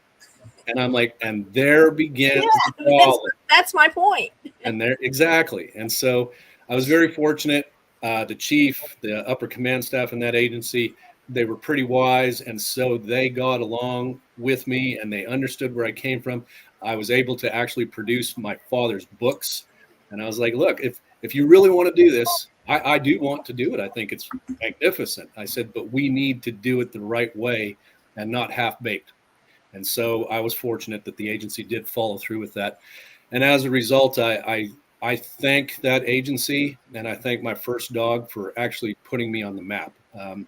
And I'm like, and there begins the problem. That's my point. And there, exactly. And so I was very fortunate. The chief, the upper command staff in that agency, they were pretty wise. And so they got along with me and they understood where I came from. I was able to actually produce my father's books. And I was like, look, if you really want to do this, I do want to do it. I think it's magnificent. I said, but we need to do it the right way and not half-baked. And so I was fortunate that the agency did follow through with that. And as a result, I thank that agency and I thank my first dog for actually putting me on the map.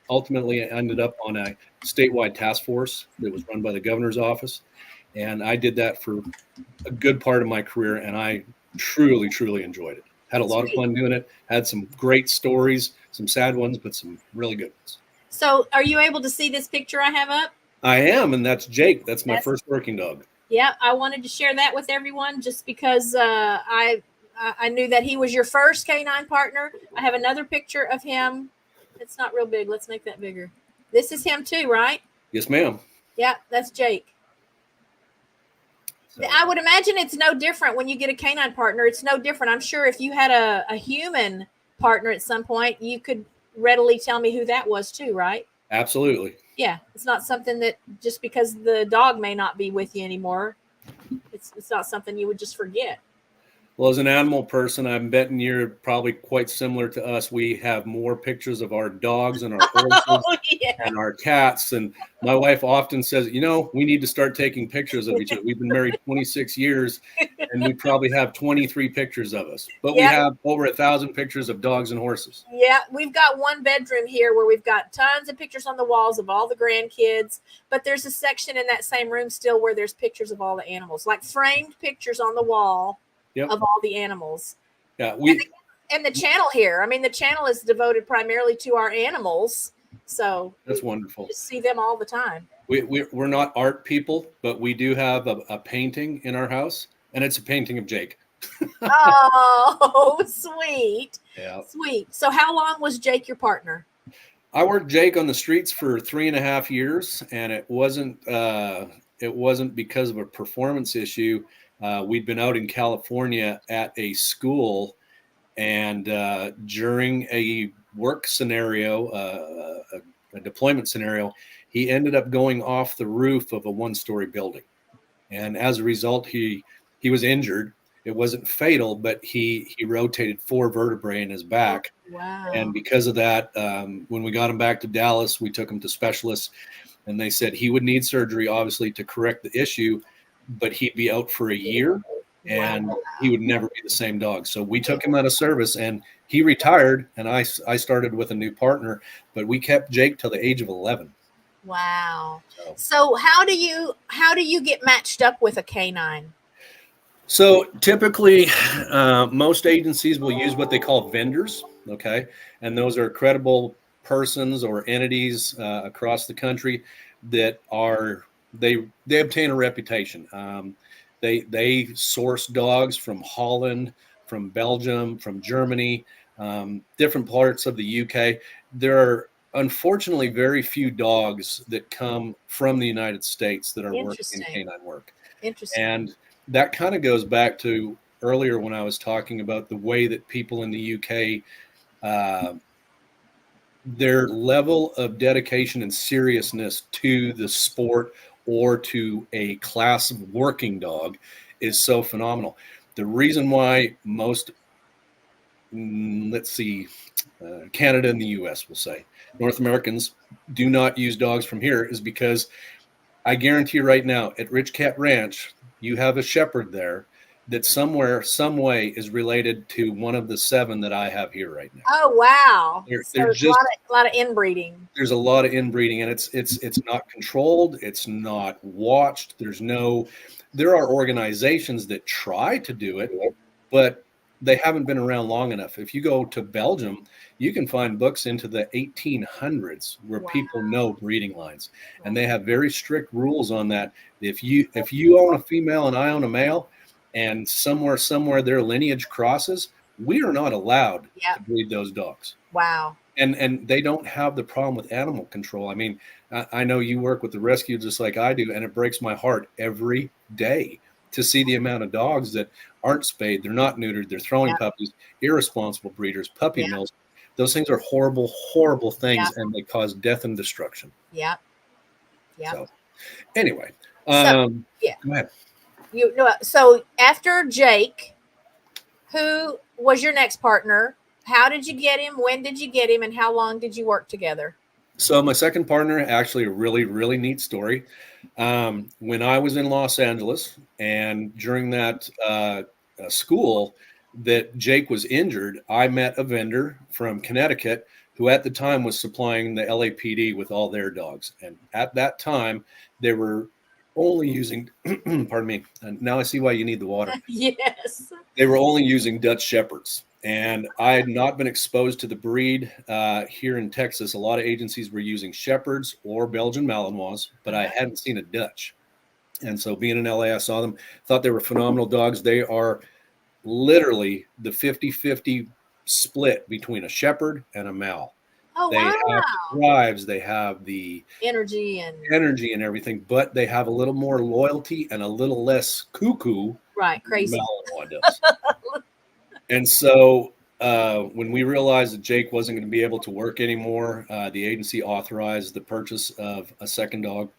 Ultimately, I ended up on a statewide task force that was run by the governor's office. And I did that for a good part of my career. And I truly enjoyed it. Had a lot of fun doing it. Had some great stories, some sad ones, but some really good ones. So are you able to see this picture I have up? I am, and that's Jake. That's my first working dog. Yeah, I wanted to share that with everyone just because I knew that he was your first canine partner. I have another picture of him. It's not real big. Let's make that bigger. This is him too, right? Yes, ma'am. Yeah, that's Jake. So I would imagine it's no different when you get a canine partner. It's no different. I'm sure if you had a human partner at some point, you could readily tell me who that was too, right? Absolutely. Yeah, it's not something that just because the dog may not be with you anymore, it's not something you would just forget. Well, as an animal person, I'm betting you're probably quite similar to us. We have more pictures of our dogs and our horses and our cats. And my wife often says, you know, we need to start taking pictures of each other. We've been married 26 years and we probably have 23 pictures of us. But we have over 1,000 pictures of dogs and horses. Yeah, we've got one bedroom here where we've got tons of pictures on the walls of all the grandkids. But there's a section in that same room still where there's pictures of all the animals, like framed pictures on the wall. Of all the animals. Yeah, and the channel here. I mean, the channel is devoted primarily to our animals. So that's wonderful. Just see them all the time. We're not art people, but we do have a painting in our house, and it's a painting of Jake. Oh, sweet. Yeah. Sweet. So how long was Jake your partner? I worked Jake on the streets for 3.5 years, and it wasn't because of a performance issue. We'd been out in California at a school, and during a work scenario, a deployment scenario, he ended up going off the roof of a one-story building. And as a result, he was injured. It wasn't fatal, but he rotated 4 vertebrae in his back. Wow. And because of that, when we got him back to Dallas, we took him to specialists, and they said he would need surgery, obviously, to correct the issue, but he'd be out for a year, and he would never be the same dog. So we took him out of service, and he retired, and I started with a new partner, but we kept Jake till the age of 11. Wow. So how do you get matched up with a canine? So typically, most agencies will use what they call vendors, okay? And those are credible persons or entities across the country that are they obtain a reputation. They source dogs from Holland, from Belgium, from Germany, different parts of the UK. There are unfortunately very few dogs that come from the United States that are working in canine work. Interesting. And that kind of goes back to earlier when I was talking about the way that people in the UK, their level of dedication and seriousness to the sport or to a class of working dog is so phenomenal. The reason why most, Canada and the US, we'll say, North Americans do not use dogs from here is because I guarantee you right now at RichKatRanch, you have a shepherd there that somewhere, some way is related to one of the 7 that I have here right now. Oh, wow. There's just a lot of inbreeding. There's a lot of inbreeding, and it's not controlled. It's not watched. There are organizations that try to do it, but they haven't been around long enough. If you go to Belgium, you can find books into the 1800s where people know breeding lines, and they have very strict rules on that. If you own a female and I own a male, and somewhere their lineage crosses, we are not allowed to breed those dogs. Wow. And they don't have the problem with animal control. I mean, I know you work with the rescue just like I do, and it breaks my heart every day to see the amount of dogs that aren't spayed, they're not neutered, they're throwing puppies, irresponsible breeders, puppy mills. Those things are horrible, horrible things, and they cause death and destruction. Yeah. So, anyway, go ahead. So after Jake, who was your next partner? How did you get him? When did you get him? And how long did you work together? So my second partner, actually a really, really neat story. When I was in Los Angeles and during that school that Jake was injured, I met a vendor from Connecticut who at the time was supplying the LAPD with all their dogs. And at that time, they were only using, pardon me, and now I see why you need the water. Yes. They were only using Dutch Shepherds. And I had not been exposed to the breed here in Texas. A lot of agencies were using Shepherds or Belgian Malinois, but I hadn't seen a Dutch. And so being in LA, I saw them, thought they were phenomenal dogs. They are literally the 50-50 split between a Shepherd and a Mal. Oh, they have the drives, they have the energy and everything, but they have a little more loyalty and a little less cuckoo. Right, crazy. Malinois does. And so when we realized that Jake wasn't going to be able to work anymore, the agency authorized the purchase of a second dog.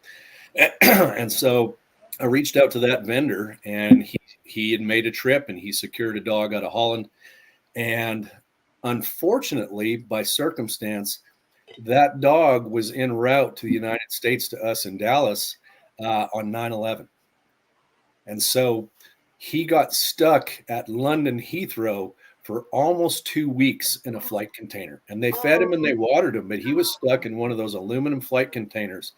And so I reached out to that vendor, and he had made a trip and he secured a dog out of Holland. And unfortunately, by circumstance, that dog was en route to the United States to us in Dallas on 9/11. And so he got stuck at London Heathrow for almost 2 weeks in a flight container. And they fed him and they watered him, but he was stuck in one of those aluminum flight containers.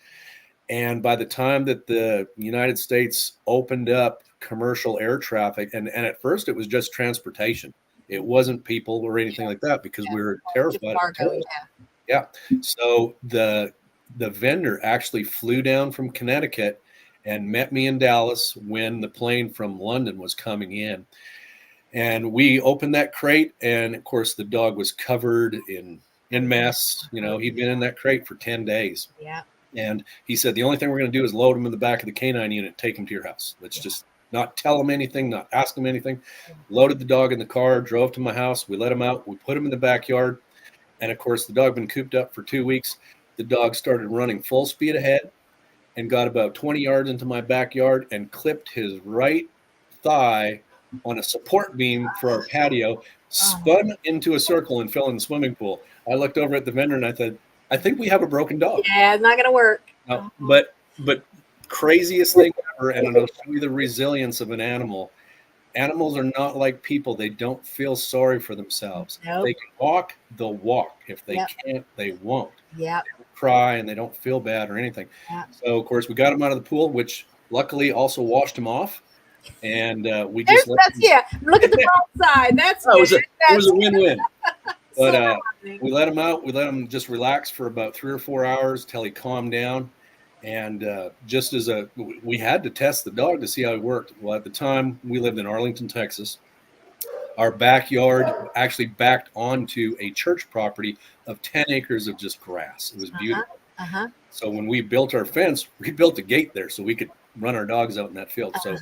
And by the time that the United States opened up commercial air traffic, and at first it was just transportation. It wasn't people or anything like that because we were terrified of terrorists. Yeah. So the vendor actually flew down from Connecticut and met me in Dallas when the plane from London was coming in. And we opened that crate, and of course the dog was covered in mess. You know, he'd been in that crate for 10 days. Yeah. And he said, the only thing we're going to do is load him in the back of the canine unit, take him to your house. Let's just not tell him anything, not ask him anything. Loaded the dog in the car, drove to my house. We let him out. We put him in the backyard. And of course, the dog had been cooped up for 2 weeks. The dog started running full speed ahead and got about 20 yards into my backyard and clipped his right thigh on a support beam for our patio, spun into a circle and fell in the swimming pool. I looked over at the vendor and I said, I think we have a broken dog. Yeah, it's not gonna work. But craziest thing ever, and it'll show you the resilience of an animal. Animals are not like people. They don't feel sorry for themselves. Nope. If they can walk, they'll walk. If they Yep. can't, they won't. Yeah. They don't cry and they don't feel bad or anything. Yep. So, of course, we got him out of the pool, which luckily also washed him off. And we just let him. Yeah. Look at the bright side. That's Oh, it was a win-win. But so we let him out. We let him just relax for about 3 or 4 hours till he calmed down. And just as we had to test the dog to see how he worked. Well, at the time, we lived in Arlington, Texas. Our backyard actually backed onto a church property of 10 acres of just grass. It was beautiful. So when we built our fence, we built a gate there so we could run our dogs out in that field. So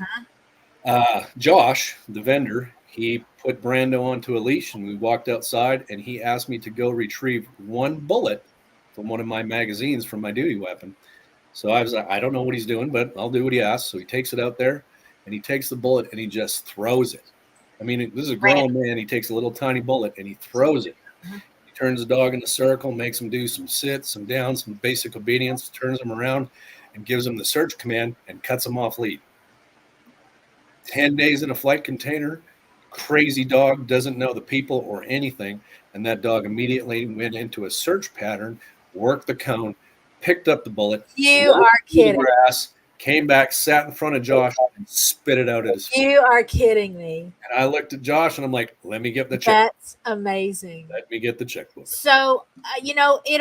Josh, the vendor, he put Brando onto a leash and we walked outside and he asked me to go retrieve one bullet from one of my magazines from my duty weapon. So I was like, I don't know what he's doing, but I'll do what he asks. So he takes it out there and he takes the bullet and he just throws it. I mean, this is a grown man. He takes a little tiny bullet and he throws it. He turns the dog in a circle, makes him do some sits, some downs, some basic obedience, turns him around and gives him the search command and cuts him off lead. 10 days in a flight container, crazy dog, doesn't know the people or anything. And that dog immediately went into a search pattern, worked the cone, picked up the bullet. You are kidding. Grass, came back, sat in front of Josh, and spit it out at his feet. You are kidding me. And I looked at Josh and I'm like, let me get the check. That's amazing. Let me get the checkbook. So, it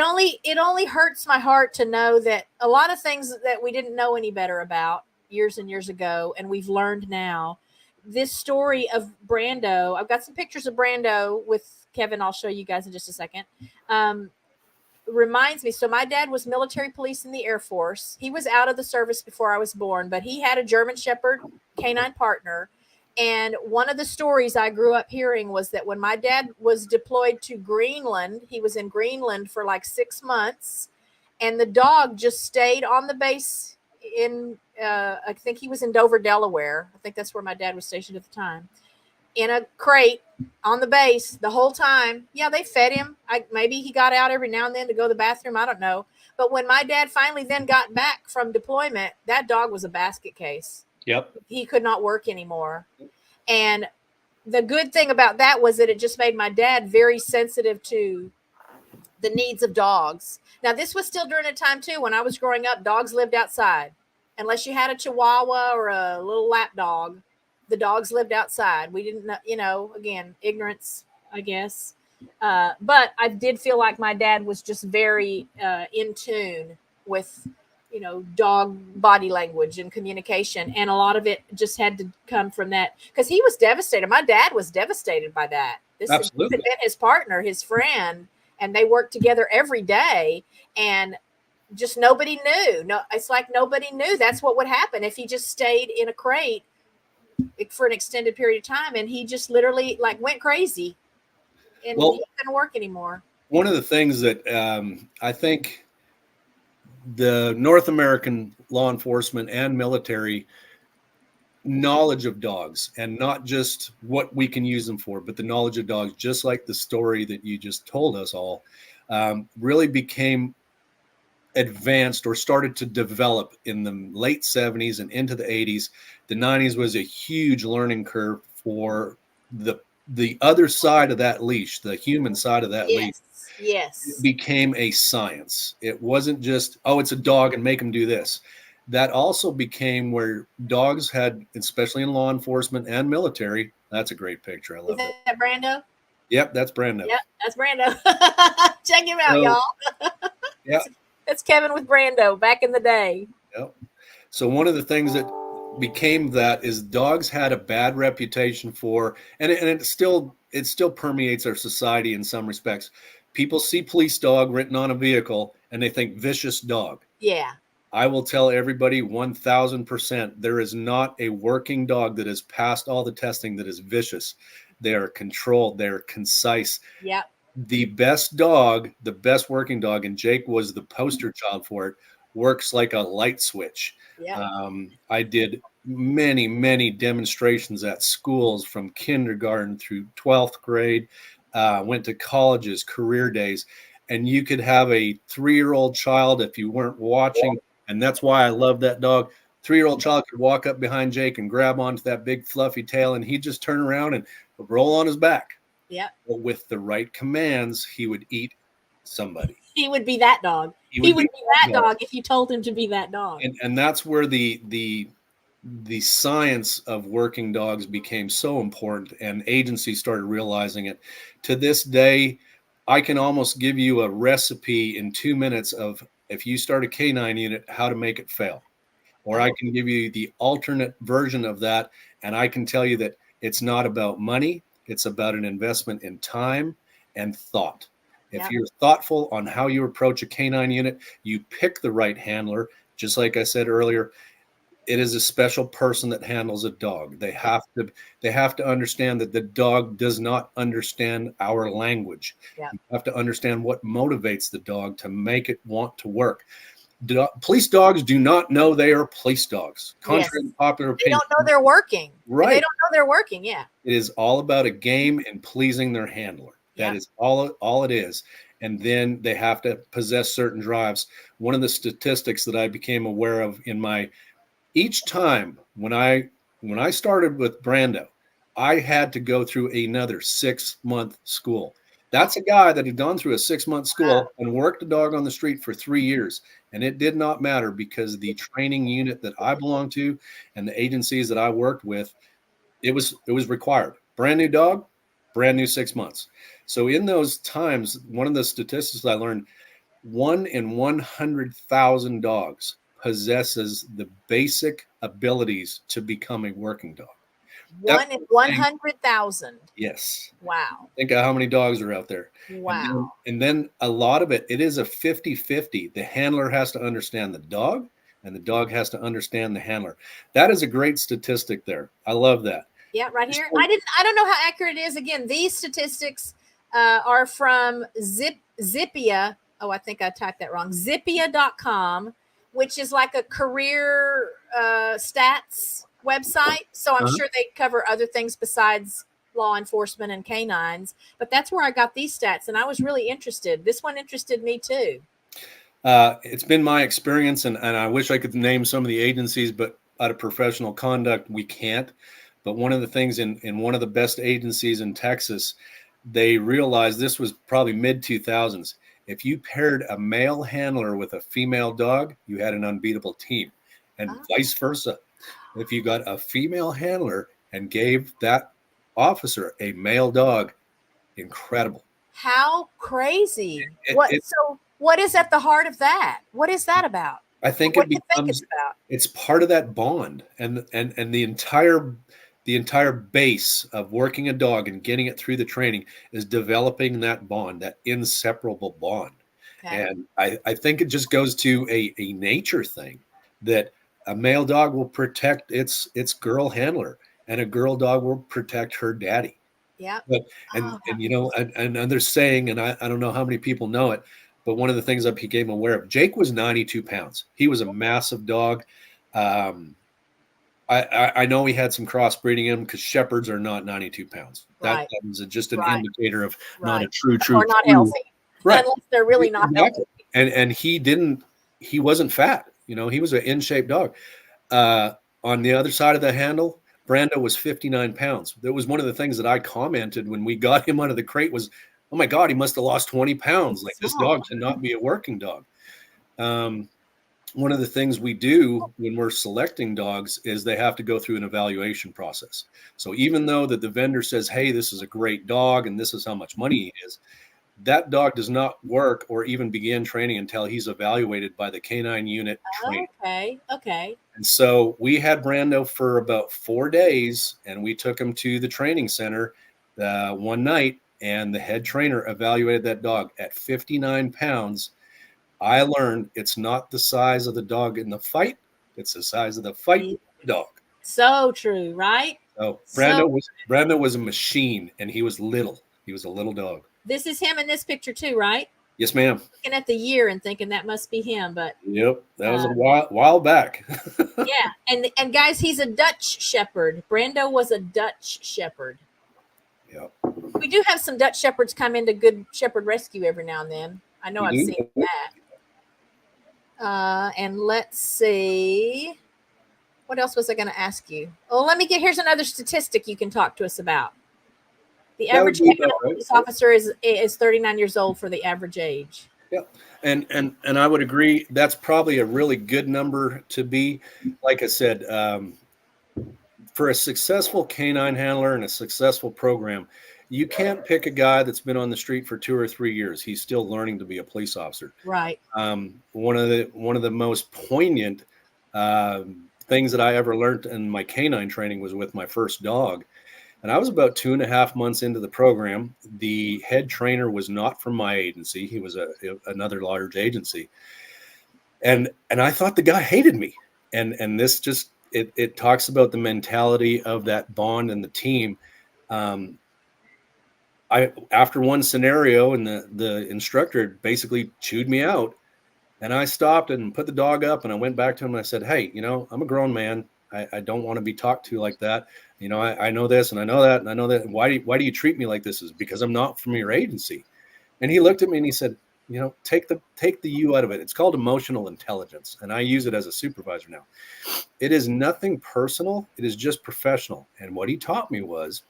only hurts my heart to know that a lot of things that we didn't know any better about years and years ago, and we've learned now. This story of Brando, I've got some pictures of Brando with Kevin. I'll show you guys in just a second. Reminds me, so my dad was military police in the Air Force. He was out of the service before I was born, but he had a German Shepherd canine partner. And one of the stories I grew up hearing was that when my dad was deployed to Greenland, he was in Greenland for like 6 months, and the dog just stayed on the base in, I think he was in Dover, Delaware. I think that's where my dad was stationed at the time. In a crate on the base the whole time. Yeah, they fed him. Maybe he got out every now and then to go to the bathroom. I don't know. But when my dad finally then got back from deployment, that dog was a basket case. Yep. He could not work anymore. And the good thing about that was that it just made my dad very sensitive to the needs of dogs. Now, this was still during a time, too, when I was growing up, dogs lived outside. Unless you had a Chihuahua or a little lap dog, the dogs lived outside. We didn't know, again, ignorance, I guess. But I did feel like my dad was just very in tune with, dog body language and communication. And a lot of it just had to come from that because he was devastated. My dad was devastated by that. This had been his partner, his friend, and they worked together every day. And just nobody knew. No, it's like nobody knew that's what would happen if he just stayed in a crate for an extended period of time, and he just literally went crazy and he couldn't work anymore. One of the things that I think the North American law enforcement and military knowledge of dogs, and not just what we can use them for, but the knowledge of dogs, just like the story that you just told us all, really became advanced or started to develop in the late 70s and into the 80s. The 90s was a huge learning curve for the other side of that leash, the human side of that leash. Yes. It became a science. It wasn't just, it's a dog and make them do this. That also became where dogs had, especially in law enforcement and military. That's a great picture. I love it. Is that Brando? Yep, that's Brando. Yep, that's Brando. Check him out, y'all. Yeah. That's Kevin with Brando back in the day. Yep. So one of the things that became that is dogs had a bad reputation for, and it still permeates our society in some respects. People see police dog written on a vehicle and they think vicious dog. Yeah. I will tell everybody 1000%, there is not a working dog that has passed all the testing that is vicious. They are controlled. They're concise. Yep. The best dog, the best working dog, and Jake was the poster child for it, works like a light switch. Yeah. I did many, many demonstrations at schools from kindergarten through 12th grade, went to colleges, career days, and you could have a 3-year-old child if you weren't watching. And that's why I love that dog. 3-year-old child could walk up behind Jake and grab onto that big fluffy tail, and he'd just turn around and roll on his back. Yeah. But with the right commands, he would eat somebody. He would be that dog. He would be that dog if you told him to be that dog. And that's where the science of working dogs became so important, and agencies started realizing it. To this day, I can almost give you a recipe in 2 minutes of, if you start a canine unit, how to make it fail. Or I can give you the alternate version of that, and I can tell you that it's not about money. It's about an investment in time and thought. If you're thoughtful on how you approach a canine unit, you pick the right handler. Just like I said earlier, it is a special person that handles a dog. They have to understand that the dog does not understand our language. Yeah. You have to understand what motivates the dog to make it want to work. Police dogs do not know they are police dogs, contrary to popular opinion. They don't know they're working. Right. They don't know they're working. Yeah. It is all about a game and pleasing their handler. That is all it is. And then they have to possess certain drives. One of the statistics that I became aware of each time when I started with Brando, I had to go through another 6-month school. That's a guy that had gone through a 6-month school and worked a dog on the street for 3 years. And it did not matter, because the training unit that I belonged to and the agencies that I worked with, it was required. Brand new dog, brand new 6 months. So in those times, one of the statistics I learned, 1 in 100,000 dogs possesses the basic abilities to become a working dog. 1 in 100,000. Yes. Wow. Think of how many dogs are out there. Wow. And then a lot of it is a 50-50. The handler has to understand the dog, and the dog has to understand the handler. That is a great statistic there. I love that. Yeah, right here. I don't know how accurate it is. Again, these statistics are from Zippia. Oh, I think I typed that wrong. Zippia.com, which is like a career stats website. So I'm sure they cover other things besides law enforcement and canines. But that's where I got these stats, and I was really interested. This one interested me too. It's been my experience, and I wish I could name some of the agencies, but out of professional conduct, we can't. But one of the things in one of the best agencies in Texas, they realized, this was probably mid-2000s, if you paired a male handler with a female dog, you had an unbeatable team, and vice versa. If you got a female handler and gave that officer a male dog, incredible. How crazy. So what is at the heart of that? What is that about? I think it's part of that bond, and the entire base of working a dog and getting it through the training is developing that bond, that inseparable bond. Okay. And I think it just goes to a nature thing, that a male dog will protect its girl handler, and a girl dog will protect her daddy. Yeah. And you know, and they're saying, and I don't know how many people know it, but one of the things I became aware of, Jake was 92 pounds. He was a massive dog. I know he had some crossbreeding in him, because shepherds are not 92 pounds. That is just an indicator of not a true or not healthy. Right. Unless they're really not healthy. And he wasn't fat. You know, he was an in-shape dog. On the other side of the handle, Brando was 59 pounds. That was one of the things that I commented when we got him out of the crate was, oh my God, he must have lost 20 pounds. Like, this dog cannot be a working dog. One of the things we do when we're selecting dogs is they have to go through an evaluation process. So even though that the vendor says, hey, this is a great dog and this is how much money he is, that dog does not work or even begin training until he's evaluated by the canine unit trainer. Okay. And so we had Brando for about 4 days, and we took him to the training center one night, and the head trainer evaluated that dog at 59 pounds. I learned it's not the size of the dog in the fight. It's the size of the fight dog. So true, right? So Brando was a machine, and he was little. He was a little dog. This is him in this picture too, right? Yes, ma'am. Looking at the year and thinking that must be him, but Yep, that was a while back. yeah, and guys, he's a Dutch Shepherd. Brando was a Dutch Shepherd. Yep. We do have some Dutch Shepherds come into Good Shepherd Rescue every now and then. I know I've seen that. And let's see. What else was I going to ask you? Oh, let me get. Here's another statistic you can talk to us about. The That would average be about right. police officer is 39 years old for the average age. Yeah, and I would agree. That's probably a really good number to be. Like I said, for a successful canine handler and a successful program, you can't pick a guy that's been on the street for 2 or 3 years. He's still learning to be a police officer. Right. One of the most poignant things that I ever learned in my canine training was with my first dog. And I was about 2.5 months into the program. The head trainer was not from my agency. He was another large agency. And I thought the guy hated me. And this just, it talks about the mentality of that bond and the team. After one scenario, and the instructor basically chewed me out, and I stopped and put the dog up, and I went back to him and I said, "Hey, I'm a grown man. I don't want to be talked to like that. I know this and I know that and I know that. Why do you treat me like this? Is because I'm not from your agency." And he looked at me and he said, take the you out of it. It's called emotional intelligence. And I use it as a supervisor now. It is nothing personal. It is just professional. And what he taught me was,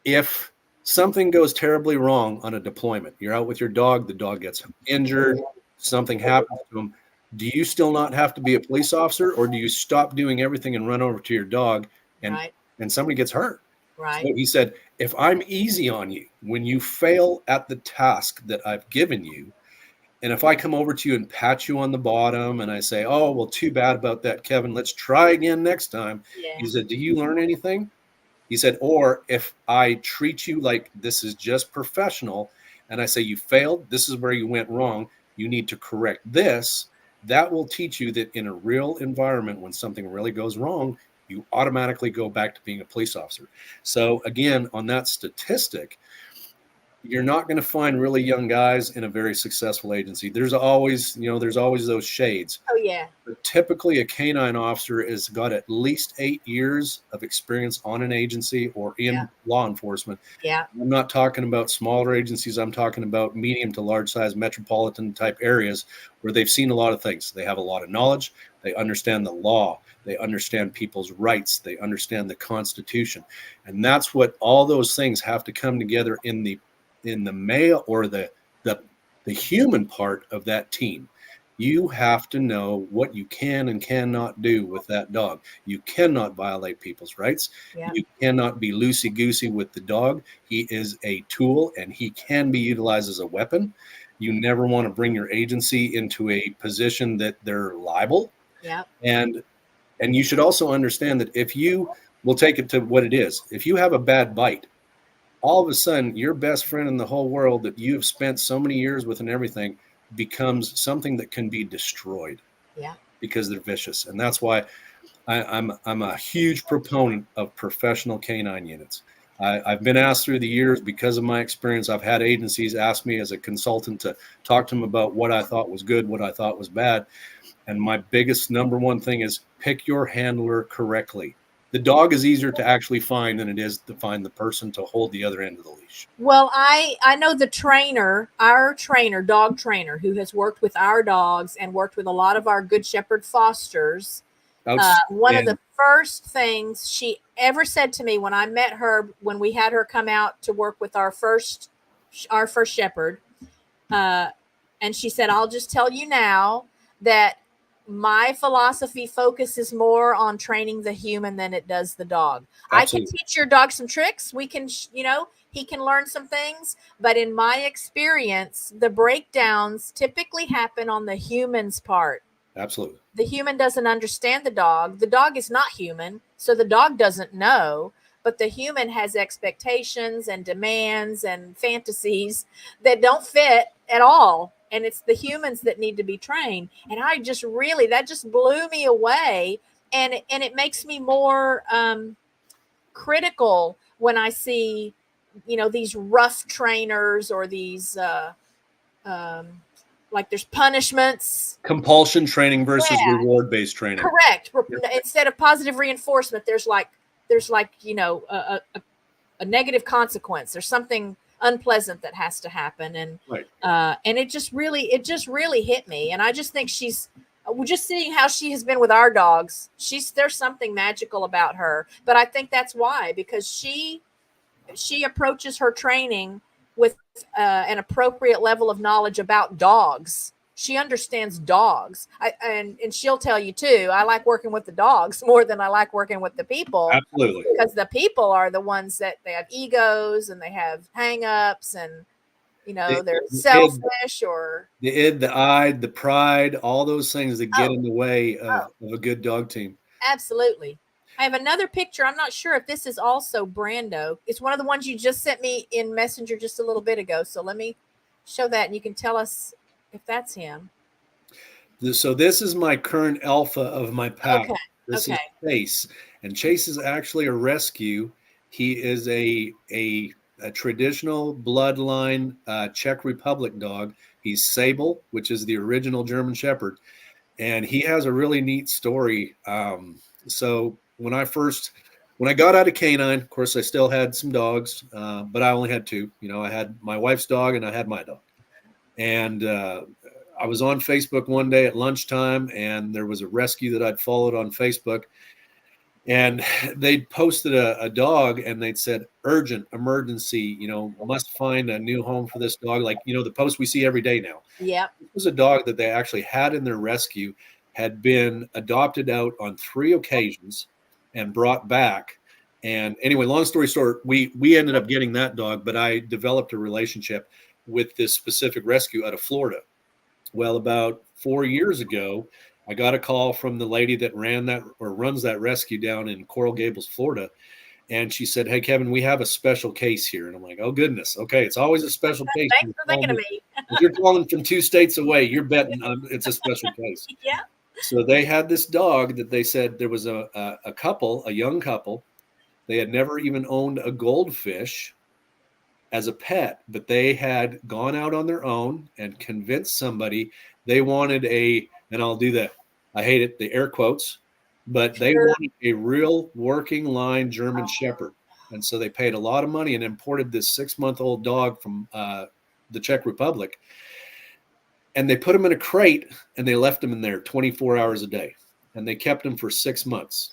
if something goes terribly wrong on a deployment, you're out with your dog, the dog gets injured, something happens to him, do you still not have to be a police officer, or do you stop doing everything and run over to your dog and somebody gets hurt? Right. So he said, if I'm easy on you when you fail at the task that I've given you, and if I come over to you and pat you on the bottom and I say, "Oh, well, too bad about that, Kevin. Let's try again next time." Yeah. He said, "Do you learn anything?" He said, "Or if I treat you like this is just professional and I say you failed, this is where you went wrong, you need to correct this, that will teach you that in a real environment, when something really goes wrong, you automatically go back to being a police officer." So again, on that statistic, you're not going to find really young guys in a very successful agency. There's always those shades. Oh yeah. But typically a canine officer has got at least 8 years of experience on an agency or in law enforcement. Yeah. I'm not talking about smaller agencies. I'm talking about medium to large size metropolitan type areas where they've seen a lot of things. They have a lot of knowledge. They understand the law. They understand people's rights. They understand the Constitution. And that's what all those things have to come together in the male or the human part of that team. You have to know what you can and cannot do with that dog. You cannot violate people's rights. Yeah. You cannot be loosey-goosey with the dog. He is a tool and he can be utilized as a weapon. You never want to bring your agency into a position that they're liable. Yeah. And you should also understand that if you will take it to what it is, if you have a bad bite, all of a sudden your best friend in the whole world that you have spent so many years with and everything becomes something that can be destroyed. Yeah. Because they're vicious. And that's why I'm a huge proponent of professional canine units. I've been asked through the years, because of my experience, I've had agencies ask me as a consultant to talk to them about what I thought was good, what I thought was bad. And my biggest number one thing is pick your handler correctly. The dog is easier to actually find than it is to find the person to hold the other end of the leash. Well, I know the trainer, our trainer, dog trainer, who has worked with our dogs and worked with a lot of our Good Shepherd fosters. One of the first things she ever said to me when I met her, when we had her come out to work with our first shepherd, and she said, "I'll just tell you now that my philosophy focuses more on training the human than it does the dog. Absolutely. I can teach your dog some tricks. We can, he can learn some things. But in my experience, the breakdowns typically happen on the human's part. Absolutely. The human doesn't understand the dog. The dog is not human, so the dog doesn't know. But the human has expectations and demands and fantasies that don't fit at all. And it's the humans that need to be trained." And I just that just blew me away. And it makes me more critical when I see, these rough trainers or these, like there's punishments. Compulsion training versus Yeah. reward-based training. Correct. Instead of positive reinforcement, there's like a negative consequence. There's something unpleasant that has to happen, and Right. And it just really hit me. And I just think we're just seeing how she has been with our dogs. There's something magical about her, but I think that's why, because she approaches her training with an appropriate level of knowledge about dogs. She understands dogs. And she'll tell you too, I like working with the dogs more than I like working with the people. Absolutely. Because the people are the ones that they have egos and they have hang-ups, and they're selfish, or the id, the I, the pride, all those things that get in the way of a good dog team. Absolutely. I have another picture. I'm not sure if this is also Brando. It's one of the ones you just sent me in Messenger just a little bit ago. So let me show that, and you can tell us if that's him. So this is my current alpha of my pack. Okay. This is Chase, and Chase is actually a rescue. He is a traditional bloodline Czech Republic dog. He's Sable, which is the original German Shepherd, and he has a really neat story. So when I got out of canine, of course, I still had some dogs, but I only had two. I had my wife's dog and I had my dog. And I was on Facebook one day at lunchtime, and there was a rescue that I'd followed on Facebook. And they'd posted a dog, and they'd said, urgent, emergency, must find a new home for this dog. Like, the post we see every day now. Yeah. It was a dog that they actually had in their rescue, had been adopted out on 3 occasions and brought back. And anyway, long story short, we ended up getting that dog, but I developed a relationship with this specific rescue out of Florida. Well, about 4 years ago, I got a call from the lady that runs that rescue down in Coral Gables, Florida. And she said, hey, Kevin, we have a special case here. And I'm like, oh, goodness. Okay. It's always a special case. Thanks for thinking of me. If you're calling from 2 states away, you're betting it's a special case. Yeah. So they had this dog that they said there was a young couple. They had never even owned a goldfish as a pet, but they had gone out on their own and convinced somebody they wanted and I'll do that. I hate it, the air quotes, but they wanted a real working line German Shepherd. And so they paid a lot of money and imported this 6-month-old dog from the Czech Republic. And they put him in a crate and they left him in there 24 hours a day. And they kept him for 6 months.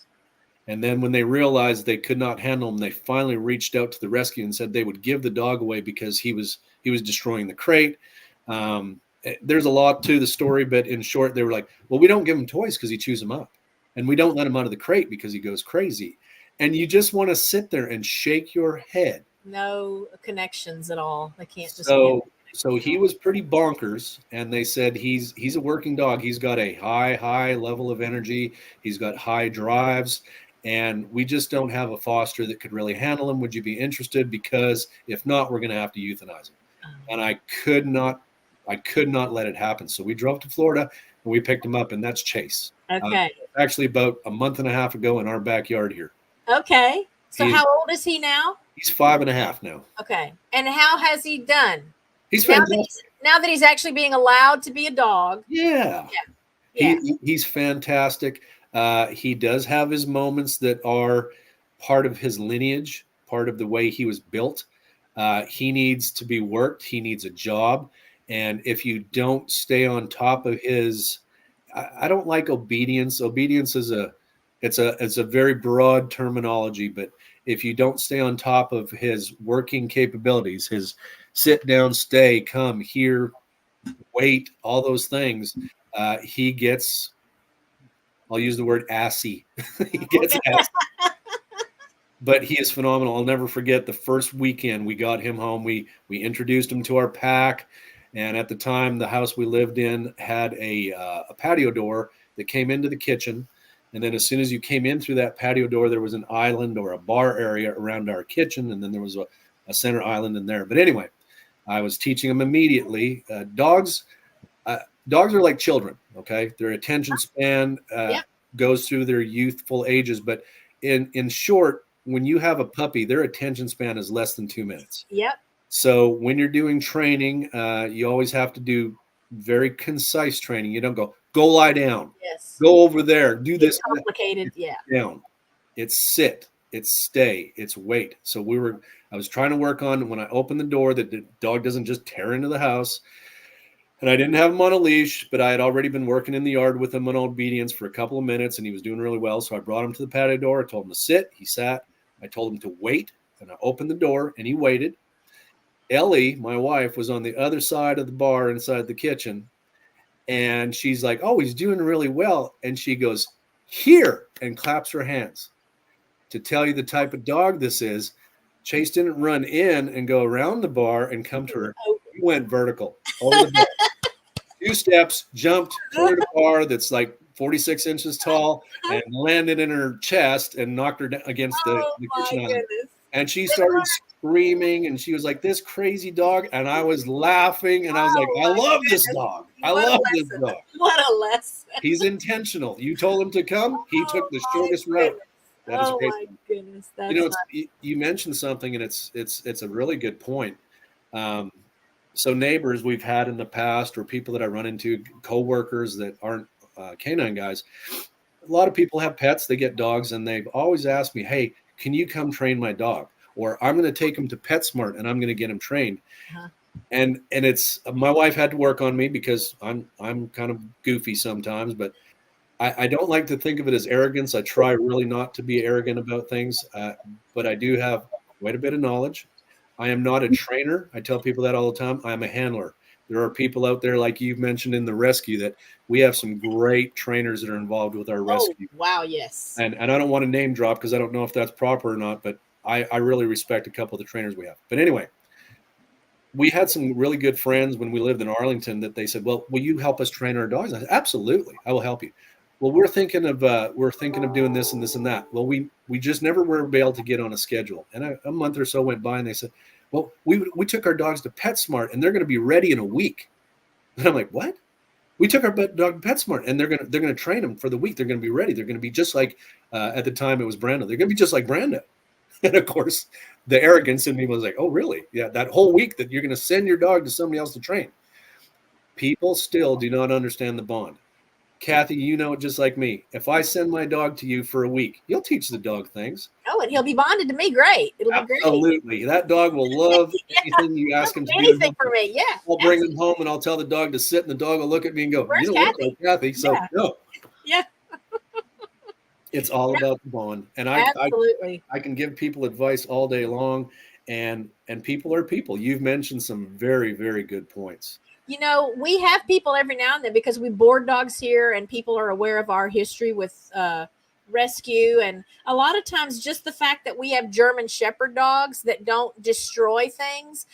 And then when they realized they could not handle him, they finally reached out to the rescue and said they would give the dog away because he was destroying the crate. There's a lot to the story, but in short, they were like, well, we don't give him toys because he chews them up. And we don't let him out of the crate because he goes crazy. And you just want to sit there and shake your head. No connections at all. They can't just. So he was pretty bonkers, and they said he's a working dog. He's got a high level of energy. He's got high drives, and we just don't have a foster that could really handle him. Would you be interested? Because if not, we're going to have to euthanize him. And I could not let it happen. So we drove to Florida and we picked him up, and that's Chase. Okay. Actually, about a month and a half ago in our backyard here. Okay. So how old is he now? He's 5.5 now. Okay. And how has he done? He's fantastic. Now that he's actually being allowed to be a dog. Yeah. He's fantastic. He does have his moments that are part of his lineage, part of the way he was built. He needs to be worked. He needs a job. And if you don't stay on top of I don't like obedience. Obedience is it's a very broad terminology, but if you don't stay on top of his working capabilities, his sit down, stay, come, here, wait, all those things, he gets, I'll use the word assy. He gets assy. But he is phenomenal. I'll never forget the first weekend we got him home. We introduced him to our pack. And at the time, the house we lived in had a patio door that came into the kitchen. And then as soon as you came in through that patio door, there was an island or a bar area around our kitchen. And then there was a center island in there. But anyway, I was teaching them immediately. Dogs are like children, okay? Their attention span goes through their youthful ages. But in short, when you have a puppy, their attention span is less than 2 minutes. Yep. So when you're doing training, you always have to do very concise training. You don't go lie down, Yes. go over there, do It's this. complicated. Yeah. Down. It's sit, it's stay, it's wait. So I was trying to work on when I opened the door that the dog doesn't just tear into the house. And I didn't have him on a leash, but I had already been working in the yard with him on obedience for a couple of minutes, and he was doing really well. So I brought him to the patio door. I told him to sit. He sat. I told him to wait, and I opened the door, and he waited. Ellie, my wife, was on the other side of the bar inside the kitchen, and she's like, "Oh, he's doing really well." And she goes, "Here," and claps her hands. To tell you the type of dog this is, Chase didn't run in and go around the bar and come to her. He went vertical over the bar. 2 steps, jumped toward a bar that's like 46 inches tall and landed in her chest and knocked her down against the kitchen island. And she started screaming and she was like, "This crazy dog." And I was laughing and I was like, "I love this dog. I love this dog." What a lesson. He's intentional. You told him to come. He took the shortest route. That is crazy. My goodness. That's you mentioned something and it's a really good point. So neighbors we've had in the past or people that I run into, coworkers that aren't canine guys, a lot of people have pets, they get dogs, and they've always asked me, "Hey, can you come train my dog?" Or "I'm going to take him to PetSmart and I'm going to get him trained." Uh-huh. And it's my wife had to work on me because I'm kind of goofy sometimes, but I don't like to think of it as arrogance. I try really not to be arrogant about things, but I do have quite a bit of knowledge. I am not a trainer. I tell people that all the time. I'm a handler. There are people out there, like you've mentioned in the rescue, that we have some great trainers that are involved with our rescue. Wow, yes. And I don't want to name drop because I don't know if that's proper or not, but I really respect a couple of the trainers we have. But anyway, we had some really good friends when we lived in Arlington that they said, "Well, will you help us train our dogs?" I said, "Absolutely, I will help you." "Well, we're thinking of doing this and this and that." Well, we just never were able to get on a schedule. And a month or so went by, and they said, "Well, we took our dogs to PetSmart, and they're going to be ready in a week." And I'm like, "What?" "We took our dog to PetSmart, and they're going to train them for the week. They're going to be ready. They're going to be just like at the time it was Brando. They're going to be just like Brando." And of course, the arrogance in me was like, "Oh, really? Yeah, that whole week that you're going to send your dog to somebody else to train." People still do not understand the bond. Kathy, you know it just like me. If I send my dog to you for a week, you'll teach the dog things. Oh, and he'll be bonded to me. Great. It'll be great. Absolutely. That dog will love anything you ask him to do. Anything for me. Yeah. I'll bring him home and I'll tell the dog to sit, and the dog will look at me and go, "Where's "You don't look Kathy?" like Kathy." So no. Yeah. It's all about the bond. And Absolutely. I can give people advice all day long, and people are people. You've mentioned some very, very good points. You know, we have people every now and then because we board dogs here and people are aware of our history with rescue. And a lot of times just the fact that we have German Shepherd dogs that don't destroy things.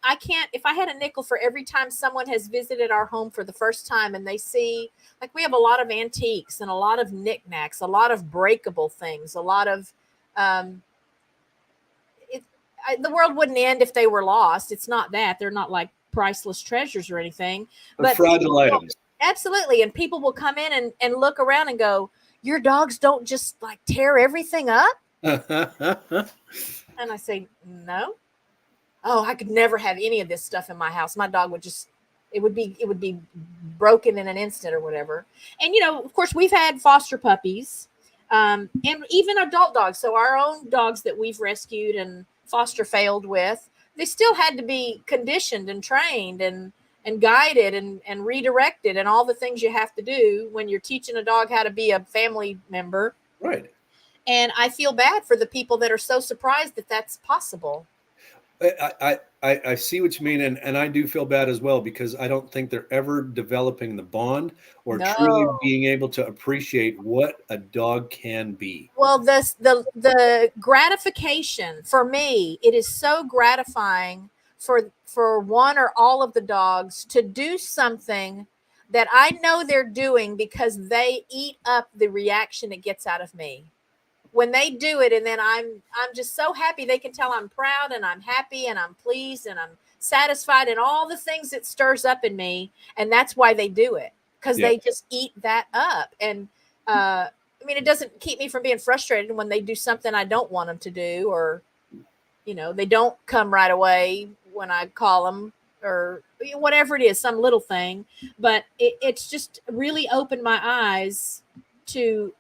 I can't, if I had a nickel for every time someone has visited our home for the first time and they see, like, we have a lot of antiques and a lot of knickknacks, a lot of breakable things, a lot of, the world wouldn't end if they were lost. It's not that. They're not like priceless treasures or anything, but fragile items. Absolutely. And people will come in and look around and go, "Your dogs don't just like tear everything up?" And I say, "No." "Oh, I could never have any of this stuff in my house. My dog would just, it would be broken in an instant or whatever." And, you know, of course we've had foster puppies, and even adult dogs. So our own dogs that we've rescued and foster failed with, they still had to be conditioned and trained and guided and redirected and all the things you have to do when you're teaching a dog how to be a family member. Right. And I feel bad for the people that are so surprised that that's possible. I see what you mean. And I do feel bad as well, because I don't think they're ever developing the bond or truly being able to appreciate what a dog can be. Well, the gratification for me, it is so gratifying for one or all of the dogs to do something that I know they're doing because they eat up the reaction it gets out of me. When they do it, and then I'm just so happy. They can tell I'm proud and I'm happy and I'm pleased and I'm satisfied and all the things it stirs up in me. And that's why they do it, because they just eat that up. And I mean, it doesn't keep me from being frustrated when they do something I don't want them to do, or, you know, they don't come right away when I call them, or whatever it is, some little thing. But it's just really opened my eyes to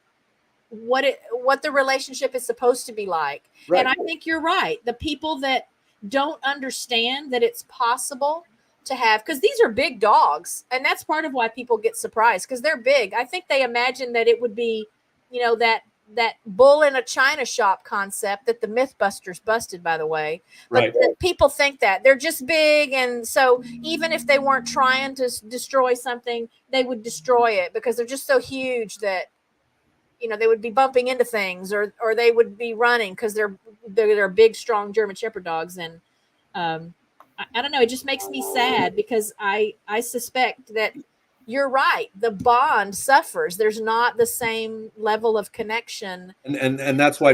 what the relationship is supposed to be like. Right. And I think you're right. The people that don't understand that it's possible to have, because these are big dogs, and that's part of why people get surprised, because they're big. I think they imagine that it would be, that bull in a china shop concept that the Mythbusters busted, by the way. But Right. people think that they're just big, and so even if they weren't trying to destroy something, they would destroy it because they're just so huge that they would be bumping into things, or they would be running because they're big, strong German Shepherd dogs. And I don't know. It just makes me sad because I suspect that you're right. The bond suffers. There's not the same level of connection. And that's why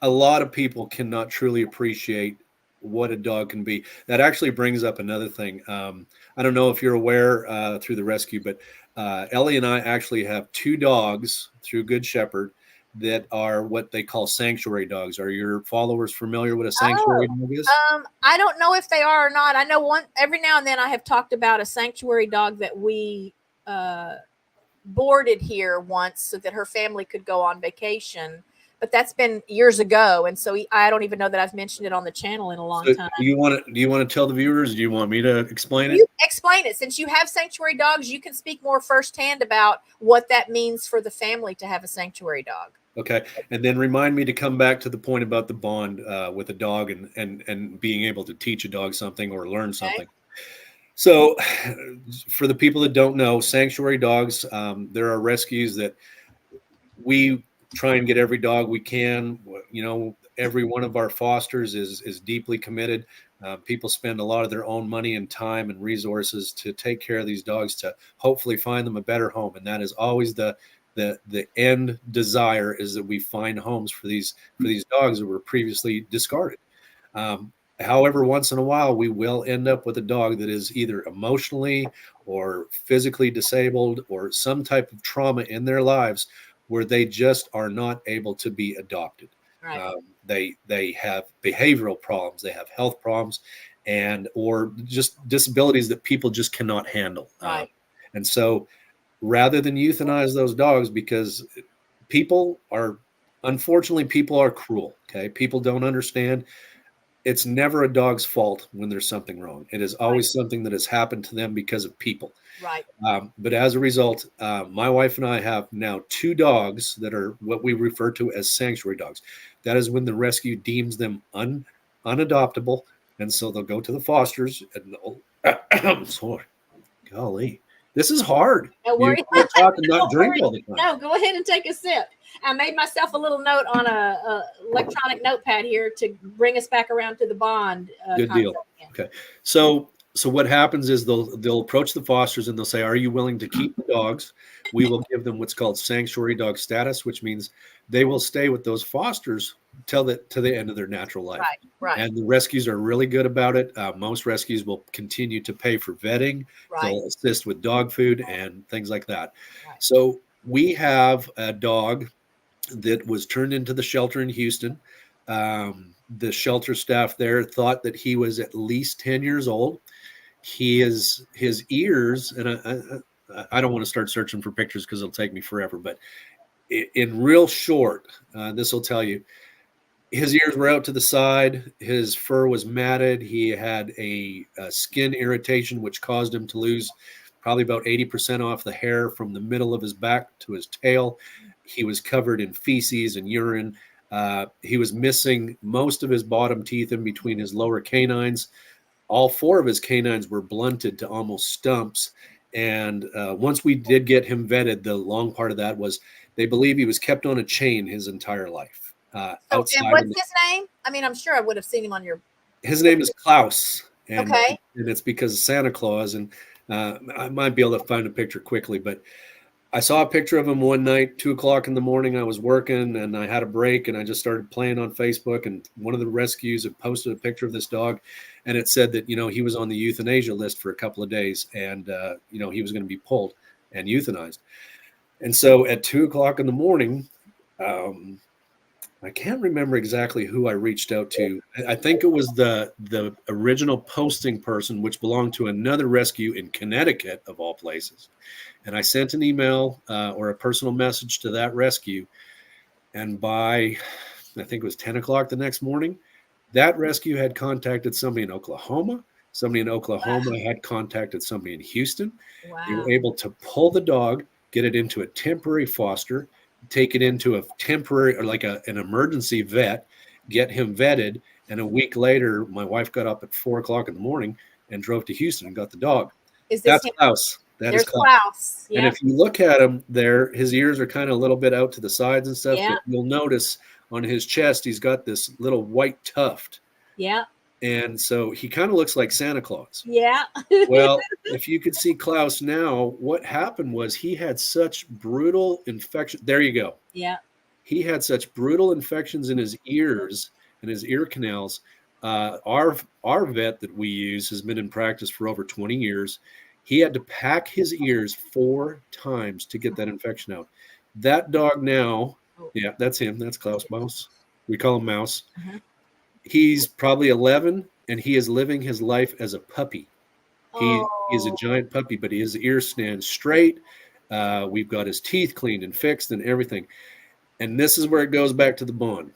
a lot of people cannot truly appreciate what a dog can be. That actually brings up another thing. I don't know if you're aware through the rescue, but Ellie and I actually have 2 dogs through Good Shepherd that are what they call sanctuary dogs. Are your followers familiar with a sanctuary dog is? I don't know if they are or not. I know every now and then I have talked about a sanctuary dog that we boarded here once so that her family could go on vacation. But that's been years ago, and so I don't even know that I've mentioned it on the channel in a long time. Do you want to tell the viewers? Do you want me to explain it? You explain it. Since you have sanctuary dogs, you can speak more firsthand about what that means for the family to have a sanctuary dog. Okay, and then remind me to come back to the point about the bond with a dog and being able to teach a dog something or learn something. So, for the people that don't know, sanctuary dogs, there are rescues that we try and get every dog we can. Every one of our fosters is deeply committed. People spend a lot of their own money and time and resources to take care of these dogs, to hopefully find them a better home. And that is always the end desire, is that we find homes for these dogs that were previously discarded. However, once in a while, we will end up with a dog that is either emotionally or physically disabled or some type of trauma in their lives where they just are not able to be adopted. Right. They have behavioral problems, they have health problems, or just disabilities that people just cannot handle. Right. And so rather than euthanize those dogs, because unfortunately, people are cruel. Okay. People don't understand. It's never a dog's fault when there's something wrong. It is always something that has happened to them because of people. Right. But as a result, my wife and I have now 2 dogs that are what we refer to as sanctuary dogs. That is when the rescue deems them unadoptable. And so they'll go to the fosters and sorry, golly, this is hard. Don't worry. You talk and not drink all the time. No, go ahead and take a sip. I made myself a little note on a electronic notepad here to bring us back around to the bond. Good deal. Okay. So what happens is they'll approach the fosters and they'll say, "Are you willing to keep the dogs?" We will give them what's called sanctuary dog status, which means they will stay with those fosters to the end of their natural life. Right. And the rescues are really good about it. Most rescues will continue to pay for vetting. Right. They'll assist with dog food and things like that. Right. So we have a dog that was turned into the shelter in Houston. The shelter staff there thought that he was at least 10 years old. His ears, and I don't want to start searching for pictures because it'll take me forever, but in real short, this will tell you, his ears were out to the side. His fur was matted. He had a skin irritation, which caused him to lose probably about 80% off the hair from the middle of his back to his tail. He was covered in feces and urine. He was missing most of his bottom teeth in between his lower canines. All 4 of his canines were blunted to almost stumps. And once we did get him vetted, the long part of that was they believe he was kept on a chain his entire life. And what's his name? I mean, I'm sure I would have seen him on your. His name is Klaus. And, okay. And it's because of Santa Claus. And I might be able to find a picture quickly, but I saw a picture of him one night, 2:00 in the morning. I was working and I had a break and I just started playing on Facebook. And one of the rescues had posted a picture of this dog. And it said that, he was on the euthanasia list for a couple of days and, he was going to be pulled and euthanized. And so at 2:00 in the morning, I can't remember exactly who I reached out to. I think it was the original posting person, which belonged to another rescue in Connecticut, of all places. And I sent an email or a personal message to that rescue. And by, I think it was 10 o'clock the next morning, that rescue had contacted somebody in Oklahoma. Somebody in Oklahoma had contacted somebody in Houston. They Wow. were able to pull the dog, get it into a temporary foster, take it into a temporary or like an emergency vet, get him vetted. And a week later, my wife got up at 4 o'clock in the morning and drove to Houston and got the dog. Is this That's him? Klaus. That is There's Klaus. Klaus. And Yep. if you look at him there, his ears are kind of a little bit out to the sides and stuff. Yeah. But you'll notice on his chest, he's got this little white tuft. Yeah. And so he kind of looks like Santa Claus. Yeah. Well, if you could see Klaus now, what happened was he had such brutal infection. There you go. Yeah. He had such brutal infections in his ears and his ear canals. Our vet that we use has been in practice for over 20 years. He had to pack his ears 4 times to get that infection out. That dog now, yeah, that's him. That's Klaus Mouse. We call him Mouse. Uh-huh. He's probably 11, and he is living his life as a puppy. He is a giant puppy, but his ears stand straight. We've got his teeth cleaned and fixed and everything. And this is where it goes back to the bond.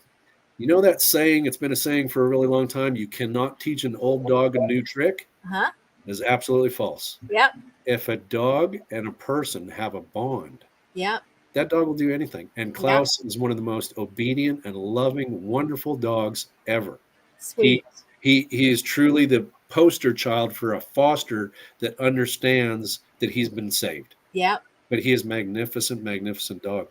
You know that saying, it's been a saying for a really long time, you cannot teach an old dog a new trick? Uh-huh. Is absolutely false. Yep. If a dog and a person have a bond, Yep. that dog will do anything. And Klaus is one of the most obedient and loving, wonderful dogs ever. Sweet. He is truly the poster child for a foster that understands that he's been saved. Yep. But he is magnificent, magnificent dog.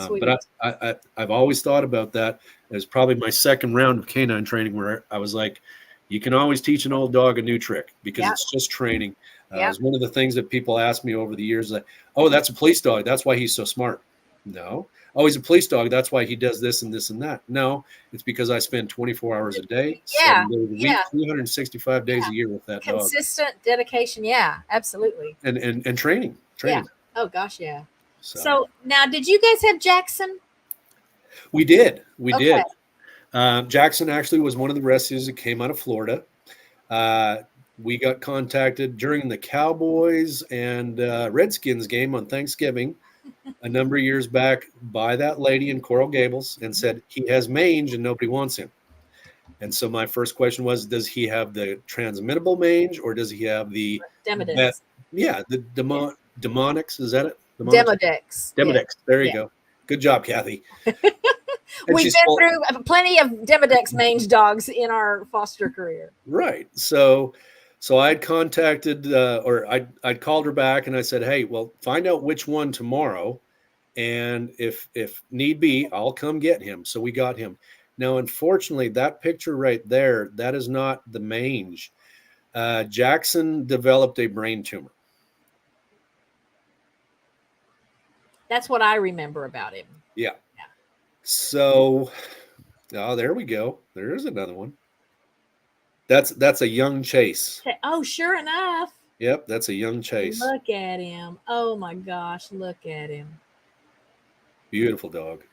Sweet. But I've always thought about that as probably my second round of canine training, where I was like, you can always teach an old dog a new trick because it's just training. It's one of the things that people ask me over the years, that, oh, that's a police dog, that's why he's so smart. No. Oh, he's a police dog, that's why he does this and this and that. No, it's because I spend 24 hours a day, 7 days a week, 365 days a year with that dog. Consistent dedication. Yeah, absolutely. And training. Yeah. Oh gosh, yeah. So now, did you guys have Jackson? We did. We did. Jackson actually was one of the rescues that came out of Florida. We got contacted during the Cowboys and Redskins game on Thanksgiving a number of years back by that lady in Coral Gables and said, he has mange and nobody wants him. And so my first question was, does he have the transmittable mange or does he have the Demodex? The demonics, is that it? Demodex. Demodex. There you go. Good job, Kathy. We've been through plenty of Demodex mange dogs in our foster career. Right. So I'd contacted or I'd called her back and I said, hey, well, find out which one tomorrow. And if need be, I'll come get him. So we got him. Now, unfortunately, that picture right there, that is not the mange. Jackson developed a brain tumor. That's what I remember about him. Yeah. So, there we go. There's another one. That's a young Chase. Oh, sure enough. Yep, that's a young Chase. Look at him. Oh my gosh, look at him. Beautiful dog.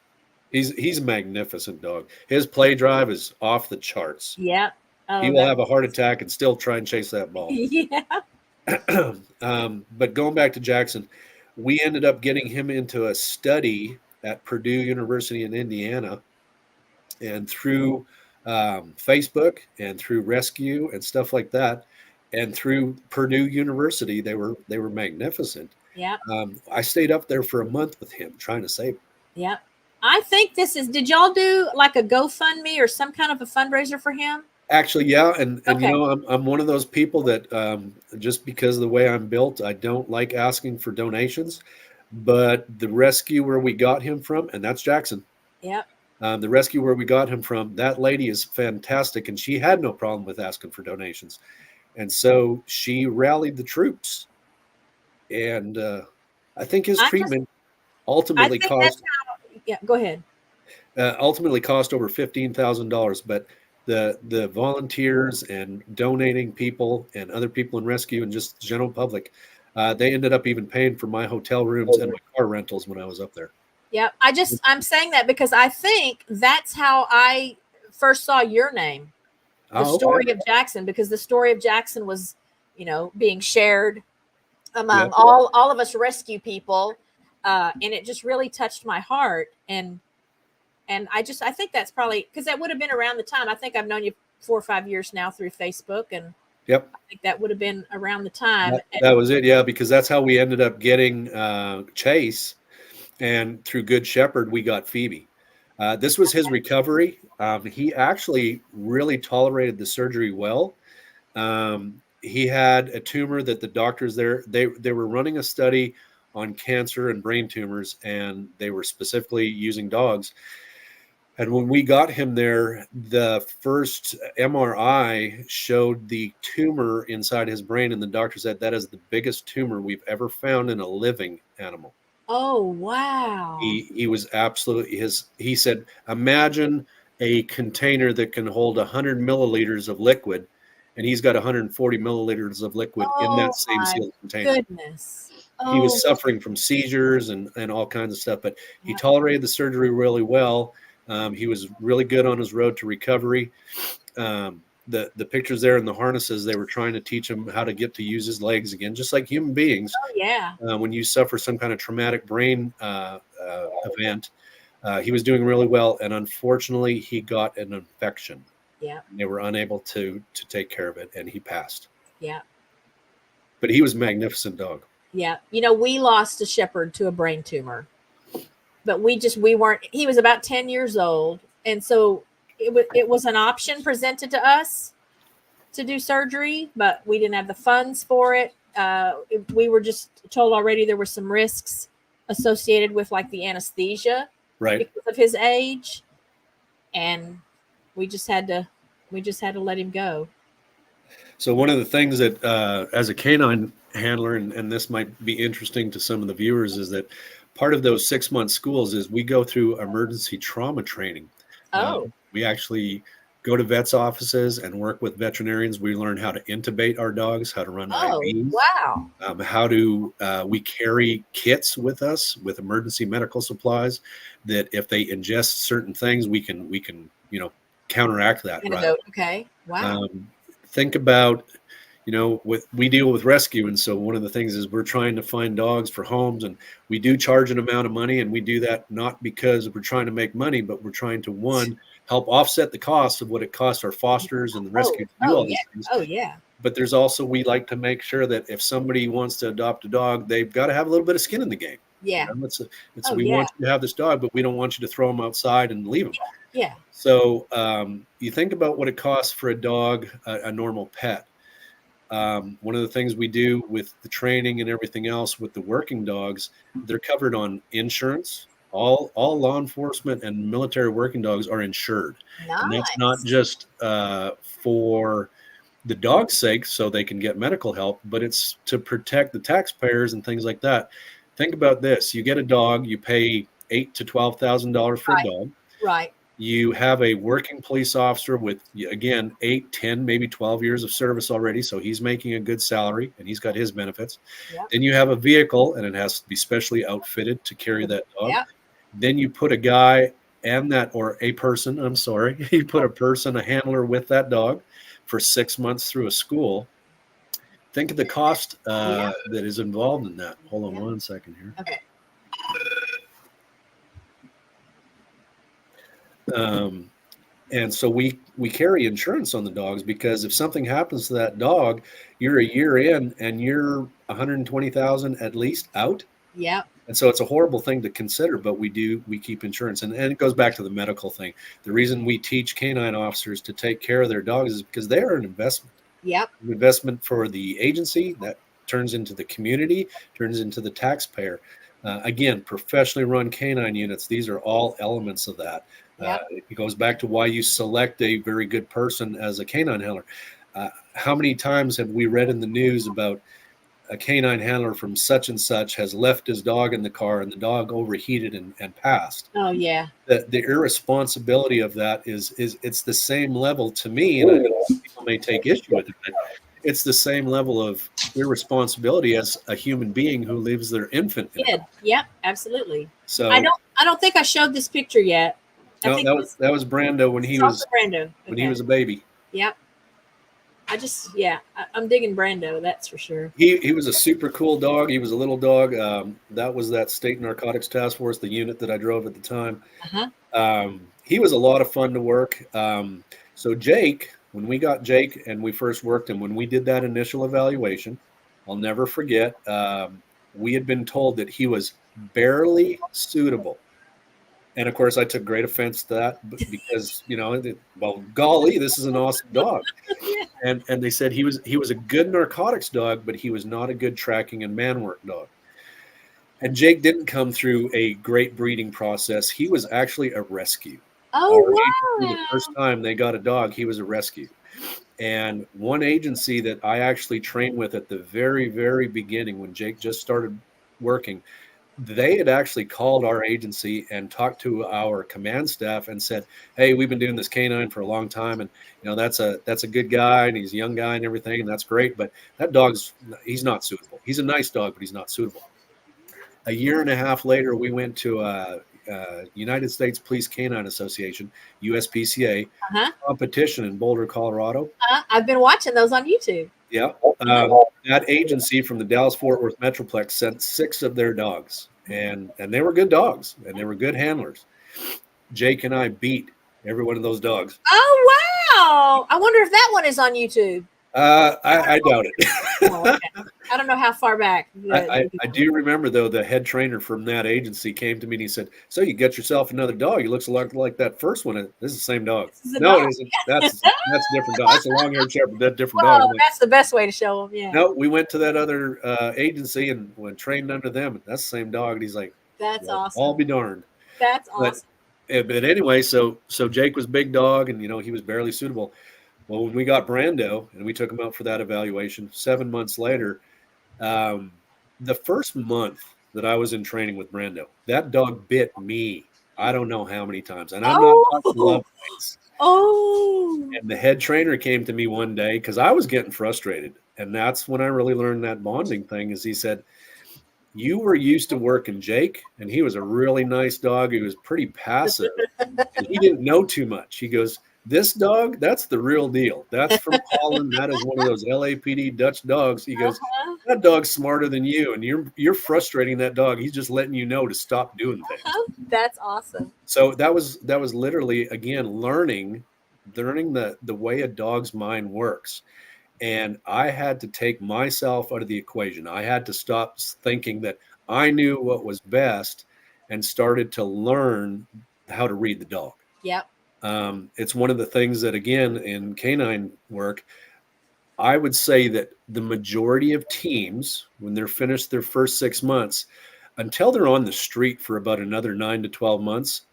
He's a magnificent dog. His play drive is off the charts. Yep. Oh, he will have a heart attack and still try and chase that ball. Yeah. But going back to Jackson, we ended up getting him into a study at Purdue University in Indiana, and through Facebook and through rescue and stuff like that, and through Purdue University, they were magnificent. Yeah. I stayed up there for a month with him trying to save him. Yeah. I think did y'all do like a GoFundMe or some kind of a fundraiser for him? Actually, yeah. And Okay. you know, I'm one of those people that just because of the way I'm built, I don't like asking for donations. But the rescue where we got him from, and that's Jackson. Yep. The rescue where we got him from, that lady is fantastic, and she had no problem with asking for donations. And so she rallied the troops. And I think his treatment ultimately cost. Yeah, go ahead. Ultimately cost over $15,000, but the volunteers and donating people and other people in rescue and just general public, they ended up even paying for my hotel rooms and my car rentals when I was up there. Yep. I'm saying that because I think that's how I first saw your name, the Oh, story okay. of Jackson, because the story of Jackson was, being shared among Yep. all of us rescue people. And it just really touched my heart. And I think that's probably because that would have been around the time. I think I've known you 4 or 5 years now through Facebook. And Yep. I think that would have been around the time. That was it. Yeah. Because that's how we ended up getting Chase. And through Good Shepherd, we got Phoebe. This was his recovery. He actually really tolerated the surgery well. He had a tumor that the doctors there, they were running a study on cancer and brain tumors, and they were specifically using dogs. And when we got him there, the first MRI showed the tumor inside his brain, and the doctor said that is the biggest tumor we've ever found in a living animal. Oh, wow. He was absolutely he said, imagine a container that can hold 100 milliliters of liquid, and he's got 140 milliliters of liquid in that same my sealed container. goodness. He was suffering from seizures and all kinds of stuff, but he tolerated the surgery really well. He was really good on his road to recovery. The pictures there in the harnesses, they were trying to teach him how to get to use his legs again, just like human beings. Oh, yeah. When you suffer some kind of traumatic brain event, he was doing really well. And unfortunately, he got an infection. Yeah. They were unable to take care of it, and he passed. Yeah. But he was a magnificent dog. Yeah. We lost a shepherd to a brain tumor, but we weren't, he was about 10 years old. And so it was an option presented to us to do surgery, but we didn't have the funds for it. We were just told already there were some risks associated with like the anesthesia, right, because of his age. And we just had to let him go. So one of the things that as a canine handler, and this might be interesting to some of the viewers, is that part of those 6-month schools is we go through emergency trauma training. We actually go to vets' offices and work with veterinarians. We learn how to intubate our dogs, how to run IVs. Wow. How do we carry kits with us with emergency medical supplies that if they ingest certain things, we can counteract that. Right? Okay. Wow. Think about, we deal with rescue. And so one of the things is we're trying to find dogs for homes, and we do charge an amount of money, and we do that not because we're trying to make money, but we're trying to, one, help offset the cost of what it costs our fosters and the rescue to do all these things. Oh, yeah. But there's also, we like to make sure that if somebody wants to adopt a dog, they've got to have a little bit of skin in the game. Yeah. We want you to have this dog, but we don't want you to throw him outside and leave him. Yeah. So you think about what it costs for a dog, a normal pet. One of the things we do with the training and everything else with the working dogs, they're covered on insurance. All law enforcement and military working dogs are insured. Nice. And that's not just for the dog's sake so they can get medical help, but it's to protect the taxpayers and things like that. Think about this. You get a dog, you pay $8,000 to $12,000 for a dog. Right. You have a working police officer with, again, 8, 10, maybe 12 years of service already. So he's making a good salary and he's got his benefits. Yep. Then you have a vehicle, and it has to be specially outfitted to carry that dog. Yep. Then you put a guy a person, you put a handler with that dog for 6 months through a school. Think of the cost that is involved in that. Hold on one second here. Okay. And so we carry insurance on the dogs, because if something happens to that dog, you're a year in and you're $120,000 at least out. Yeah. And so it's a horrible thing to consider, but we keep insurance. And it goes back to the medical thing. The reason we teach canine officers to take care of their dogs is because they are an investment. Yep. An investment for the agency that turns into the community, turns into the taxpayer. Again, professionally run canine units, these are all elements of that. Yep. It goes back to why you select a very good person as a canine handler. How many times have we read in the news about a canine handler from such and such has left his dog in the car and the dog overheated and passed? Oh, yeah. The irresponsibility of that is it's the same level to me, and I know people may take issue with it, but it's the same level of irresponsibility as a human being who leaves their infant in a Kid. Yep, absolutely. So I don't think I showed this picture yet. I no, think that was Brando when he was Brando. when he was a baby. Yep. I'm digging Brando, that's for sure. He was a super cool dog. He was a little dog. That was that state narcotics task force, the unit that I drove at the time. He was a lot of fun to work. So Jake, when we got Jake and we first worked him, when we did that initial evaluation, I'll never forget. We had been told that he was barely suitable. And of course, I took great offense to that because, well, golly, this is an awesome dog. And they said he was a good narcotics dog, but he was not a good tracking and man work dog. And Jake didn't come through a great breeding process. He was actually a rescue. The first time they got a dog, he was a rescue. And one agency that I actually trained with at the very, very beginning when Jake just started working, they had actually called our agency and talked to our command staff and said, "Hey, we've been doing this canine for a long time, and that's a good guy, and he's a young guy and everything, and that's great. But that he's not suitable. He's a nice dog, but he's not suitable." A year and a half later, we went to United States Police Canine Association, USPCA, competition in Boulder, Colorado. I've been watching those on YouTube. Yeah. That agency from the Dallas-Fort Worth Metroplex sent 6 of their dogs, and they were good dogs, and they were good handlers. Jake and I beat every one of those dogs. Oh, wow. I wonder if that one is on YouTube. I doubt it. Okay. I don't know how far back. I do remember, though, the head trainer from that agency came to me and he said, "So you get yourself another dog. He looks a lot like that first one. This is the same dog." No, it isn't. That's a different dog. That's a long-haired shepherd. That's a different dog. That's the best way to show them. Yeah. No, we went to that other agency and went trained under them. And that's the same dog. And he's like, "That's awesome. I'll be darned." That's awesome. But anyway, so Jake was big dog, and he was barely suitable. Well, when we got Brando and we took him out for that evaluation, 7 months later, the first month that I was in training with Brando, that dog bit me. I don't know how many times. And I'm not talking love bites. And the head trainer came to me one day because I was getting frustrated. And that's when I really learned that bonding thing is he said, "You were used to working Jake, and he was a really nice dog. He was pretty passive. And he didn't know too much." He goes, "This dog, that's the real deal. That's from Holland. That is one of those LAPD Dutch dogs." He goes, "That dog's smarter than you, and you're frustrating that dog. He's just letting you know to stop doing things." That's awesome. So that was literally, again, learning the way a dog's mind works. And I had to take myself out of the equation. I had to stop thinking that I knew what was best and started to learn how to read the dog. Yep. It's one of the things that, again, in canine work, I would say that the majority of teams, when they're finished their first 6 months, until they're on the street for about another 9 to 12 months,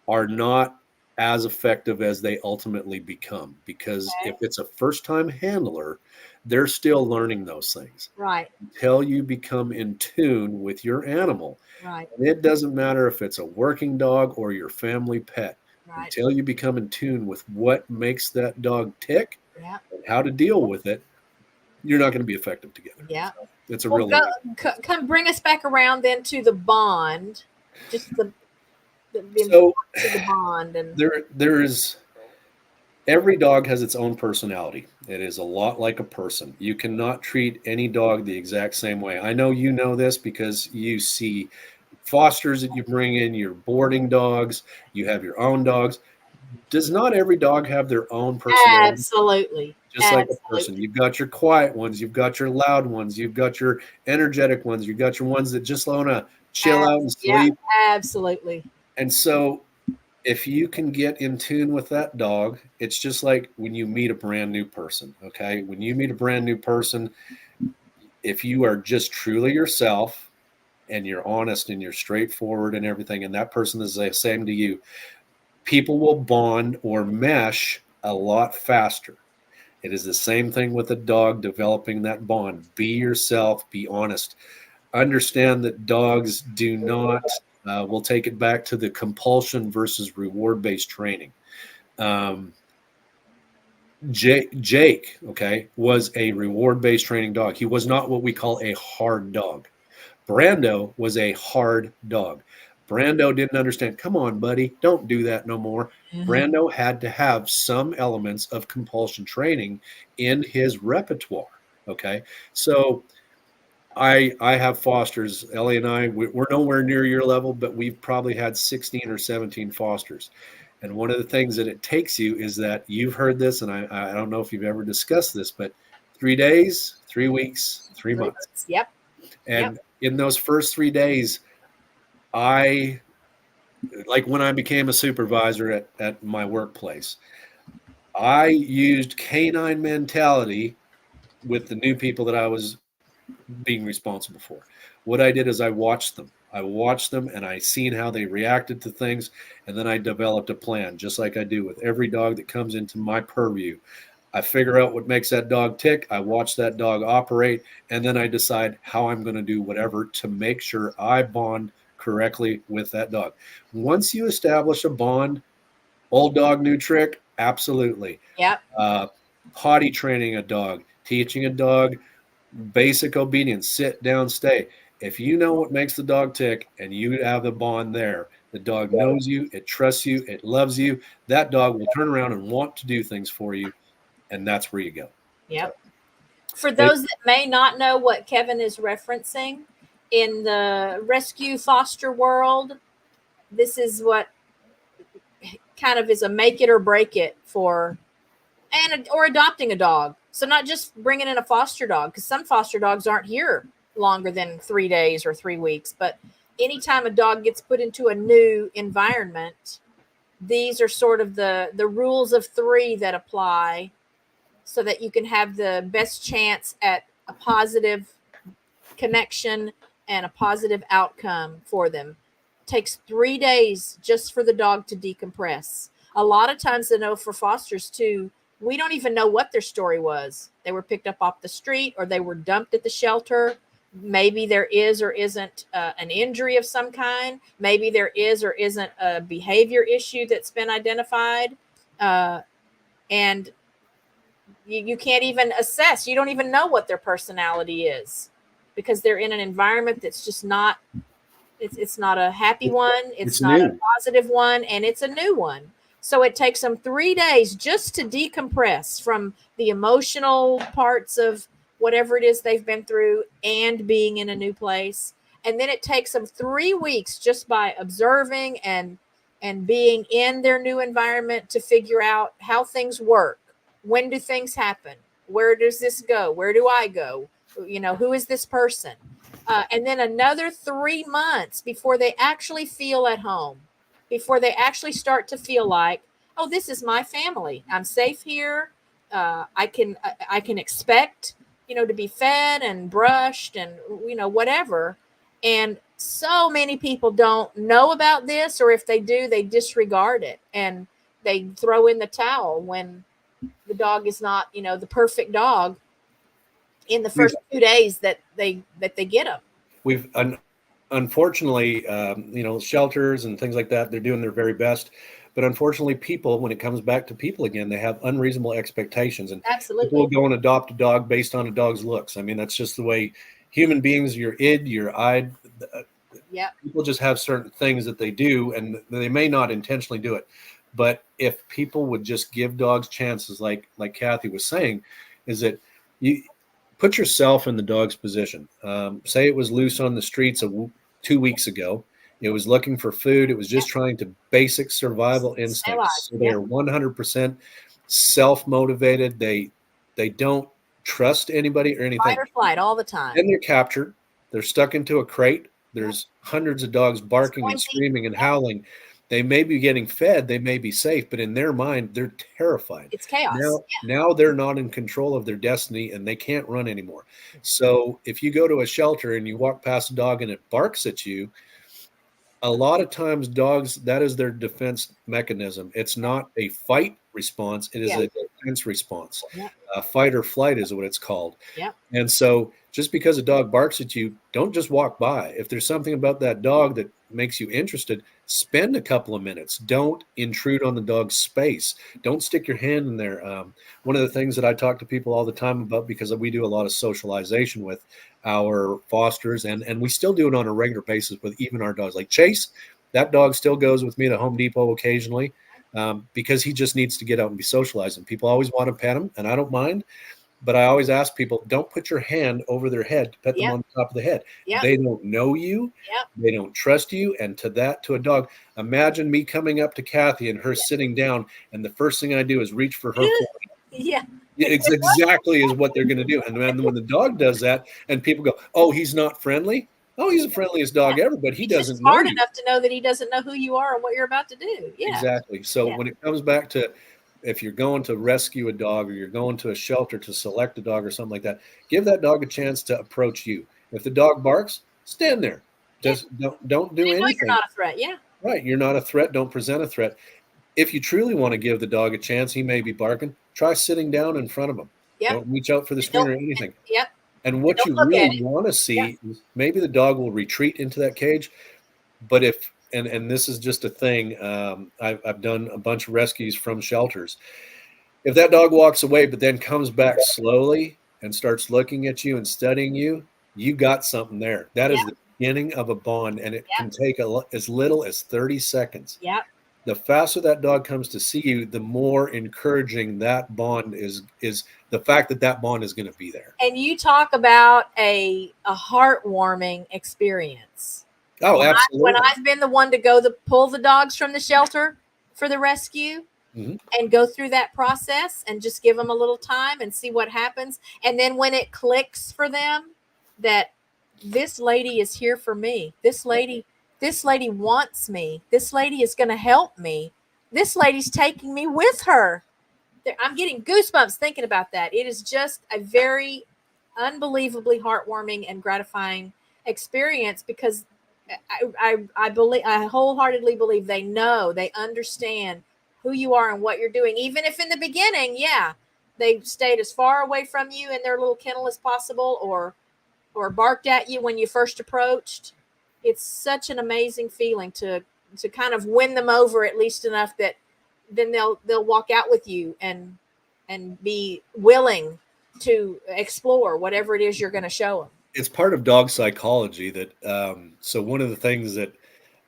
are not as effective as they ultimately become. Because if it's a first-time handler, they're still learning those things. Right. Until you become in tune with your animal. Right. And it doesn't matter if it's a working dog or your family pet. Right. Until you become in tune with what makes that dog tick and how to deal with it, you're not going to be effective together. Yeah. So it's a real come bring us back around then to the bond. Just the bond. And there is, every dog has its own personality. It is a lot like a person. You cannot treat any dog the exact same way. I know you know this because you see fosters that you bring in, your boarding dogs, you have your own dogs. Does not every dog have their own personality? Absolutely. Just like a person. You've got your quiet ones, you've got your loud ones, you've got your energetic ones, you've got your ones that just want to chill out and sleep. Yeah, absolutely. And so if you can get in tune with that dog, it's just like when you meet a brand new person, okay? When you meet a brand new person, if you are just truly yourself and you're honest and you're straightforward and everything, and that person is the same to you, people will bond or mesh a lot faster. It is the same thing with a dog developing that bond. Be yourself, be honest. Understand that dogs do not, we'll take it back to the compulsion versus reward-based training. Jake, okay, was a reward-based training dog. He was not what we call a hard dog. Brando was a hard dog. Brando didn't understand. Come on, buddy, don't do that no more. Brando had to have some elements of compulsion training in his repertoire. Okay, so I have fosters. Ellie and I, we're nowhere near your level, but we've probably had 16 or 17 fosters. And one of the things that it takes you is that you've heard this, and I don't know if you've ever discussed this, but 3 days, 3 weeks, 3 months. Yep. And in those first 3 days, like when I became a supervisor at my workplace, I used canine mentality with the new people that I was being responsible for. What I did is I watched them. And I seen how they reacted to things. And then I developed a plan, just like I do with every dog that comes into my purview. I figure out what makes that dog tick. I watch that dog operate. And then I decide how I'm going to do whatever to make sure I bond correctly with that dog. Once you establish a bond, old dog, new trick, absolutely. Yep. Potty training a dog, teaching a dog basic obedience, sit down, stay. If you know what makes the dog tick and you have the bond there, the dog knows you, it trusts you, it loves you, that dog will turn around and want to do things for you. And that's where you go. Yep. For those that may not know what Kevin is referencing, in the rescue foster world, this is what kind of is a make it or break it for or adopting a dog. So not just bringing in a foster dog, because some foster dogs aren't here longer than 3 days or 3 weeks. But anytime a dog gets put into a new environment, these are sort of the rules of 3 that apply so that you can have the best chance at a positive connection and a positive outcome for them. It takes 3 days just for the dog to decompress. A lot of times, I know for fosters too, we don't even know what their story was. They were picked up off the street or they were dumped at the shelter. Maybe there is or isn't an injury of some kind. Maybe there is or isn't a behavior issue that's been identified. And you can't even assess. You don't even know what their personality is because they're in an environment that's just not, it's not a happy one. It's not a positive one, and it's a new one. So it takes them 3 days just to decompress from the emotional parts of whatever it is they've been through and being in a new place. And then it takes them 3 weeks just by observing and being in their new environment to figure out how things work. When do things happen? Where does this go? Where do I go? You know, who is this person? And then another 3 months before they actually feel at home, before they actually start to feel like, oh, this is my family. I'm safe here. I can expect, to be fed and brushed and, whatever. And so many people don't know about this, or if they do, they disregard it and they throw in the towel when the dog is not, the perfect dog in the first 2 days that they get them. We've unfortunately, shelters and things like that, they're doing their very best. But unfortunately, people, when it comes back to people again, they have unreasonable expectations. And absolutely, people will go and adopt a dog based on a dog's looks. I mean, that's just the way human beings, your id, your eye, people just have certain things that they do, and they may not intentionally do it. But if people would just give dogs chances, like Kathy was saying, is that you put yourself in the dog's position. Say it was loose on the streets 2 weeks ago. It was looking for food. It was just trying to basic survival instincts. So they are 100% self-motivated. They don't trust anybody or anything. Fight or flight all the time. Then they're captured. They're stuck into a crate. There's hundreds of dogs barking and screaming and howling. They may be getting fed. They may be safe, but in their mind, they're terrified. It's chaos. Now they're not in control of their destiny, and they can't run anymore. So if you go to a shelter and you walk past a dog and it barks at you, a lot of times dogs, that is their defense mechanism. It's not a fight. response. It is Yeah. a defense response. Yeah. Fight or flight is what it's called. Yeah. And so just because a dog barks at you, don't just walk by. If there's something about that dog that makes you interested, spend a couple of minutes. Don't intrude on the dog's space. Don't stick your hand in there. One of the things that I talk to people all the time about, because we do a lot of socialization with our fosters, and we still do it on a regular basis with even our dogs. Like Chase, that dog still goes with me to Home Depot occasionally because he just needs to get out and be socialized. And people always want to pet him, and I don't mind. But I always ask people, don't put your hand over their head to pet them on top of the head. Yep. They don't know you. Yep. They don't trust you. And to a dog, imagine me coming up to Kathy and her sitting down, and the first thing I do is reach for her forehead. Yeah. It's exactly is what they're going to do. And then when the dog does that and people go, oh, he's not friendly. Oh, he's the friendliest dog ever, but he doesn't know smart you. enough to know that he doesn't know who you are and what you're about to do. Yeah. Exactly. So when it comes back to, if you're going to rescue a dog or you're going to a shelter to select a dog or something like that, give that dog a chance to approach you. If the dog barks, stand there. Just don't do anything. You're not a threat. Yeah. Right. You're not a threat. Don't present a threat. If you truly want to give the dog a chance, he may be barking. Try sitting down in front of him. Yep. Don't reach out for the screen or anything. Yep. And what you really want to see is maybe the dog will retreat into that cage. But if and this is just a thing, I've done a bunch of rescues from shelters. If that dog walks away but then comes back slowly and starts looking at you and studying you, you got something there. That is the beginning of a bond, and it can take as little as 30 seconds. Yeah. The faster that dog comes to see you, the more encouraging that bond is the fact that bond is going to be there. And you talk about a heartwarming experience. Oh, absolutely. When I've been the one to go pull the dogs from the shelter for the rescue and go through that process and just give them a little time and see what happens. And then when it clicks for them that this lady is here for me, this lady wants me, this lady is going to help me, this lady's taking me with her. I'm getting goosebumps thinking about that. It is just a very unbelievably heartwarming and gratifying experience, because I wholeheartedly believe they know, they understand who you are and what you're doing. Even if in the beginning, they stayed as far away from you in their little kennel as possible, or barked at you when you first approached. It's such an amazing feeling to kind of win them over, at least enough that then they'll walk out with you and be willing to explore whatever it is you're going to show them. It's part of dog psychology that so one of the things that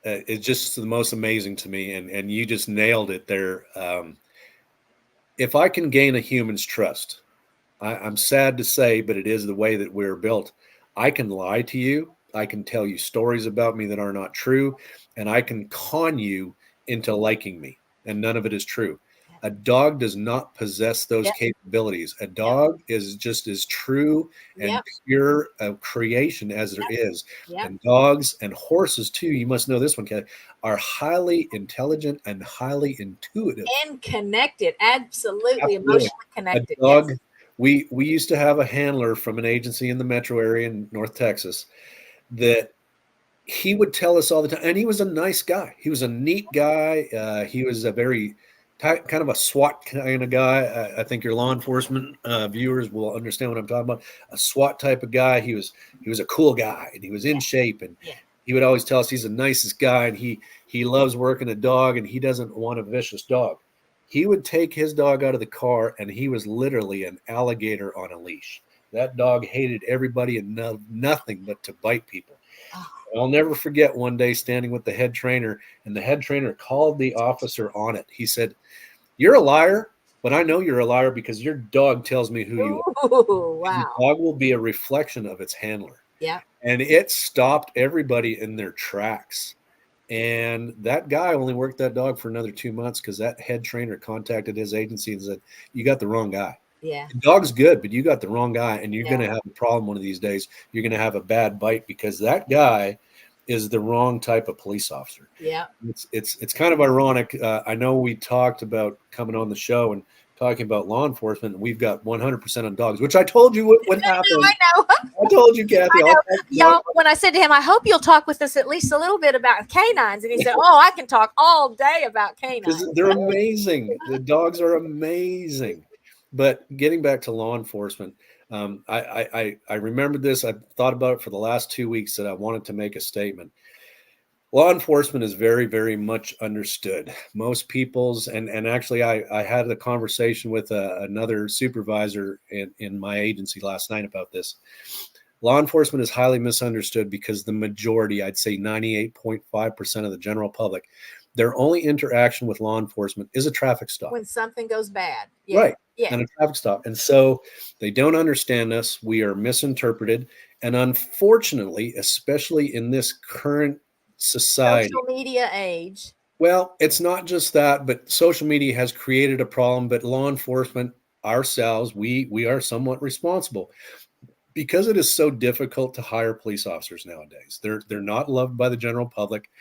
is just the most amazing to me, and you just nailed it there. If I can gain a human's trust, I'm sad to say, but it is the way that we're built. I can lie to you. I can tell you stories about me that are not true, and I can con you into liking me, and none of it is true. A dog does not possess those capabilities. A dog is just as true and pure a creation as there is. And dogs and horses too, you must know this one, Kathy, are highly intelligent and highly intuitive. And connected. Absolutely. Emotionally connected. A dog, we used to have a handler from an agency in the metro area in North Texas that he would tell us all the time, and he was a nice guy. He was a neat guy. He was a very kind of a SWAT kind of guy. I think your law enforcement viewers will understand what I'm talking about. A SWAT type of guy. He was a cool guy, and he was in shape, and he would always tell us he's the nicest guy, and he loves working a dog, and he doesn't want a vicious dog. He would take his dog out of the car, and he was literally an alligator on a leash. That dog hated everybody and nothing but to bite people. I'll never forget one day standing with the head trainer, and the head trainer called the officer on it. He said, "You're a liar, but I know you're a liar because your dog tells me who you are." Wow. The dog will be a reflection of its handler. Yeah. And it stopped everybody in their tracks. And that guy only worked that dog for another 2 months because that head trainer contacted his agency and said, "You got the wrong guy. Yeah. The dog's good, but you got the wrong guy, and you're going to have a problem one of these days. You're going to have a bad bite because that guy is the wrong type of police officer." Yeah. It's kind of ironic. I know we talked about coming on the show and talking about law enforcement, and we've got 100% on dogs, which I told you would happen. I know. I told you, Kathy. I know. Y'all, when I said to him, I hope you'll talk with us at least a little bit about canines. And he said, oh, I can talk all day about canines. Because they're amazing. The dogs are amazing. But getting back to law enforcement, I remembered this. I've thought about it for the last 2 weeks that I wanted to make a statement. Law enforcement is very, very much understood. Most people's, and actually I had a conversation with another supervisor in my agency last night about this. Law enforcement is highly misunderstood because the majority, I'd say 98.5% of the general public, their only interaction with law enforcement is a traffic stop. When something goes bad. Yeah. Right. Yeah. And a traffic stop. And so they don't understand us. We are misinterpreted. And unfortunately, especially in this current society, Social media age. well, it's not just that, but social media has created a problem. But law enforcement ourselves, we are somewhat responsible because it is so difficult to hire police officers nowadays. They're not loved by the general public.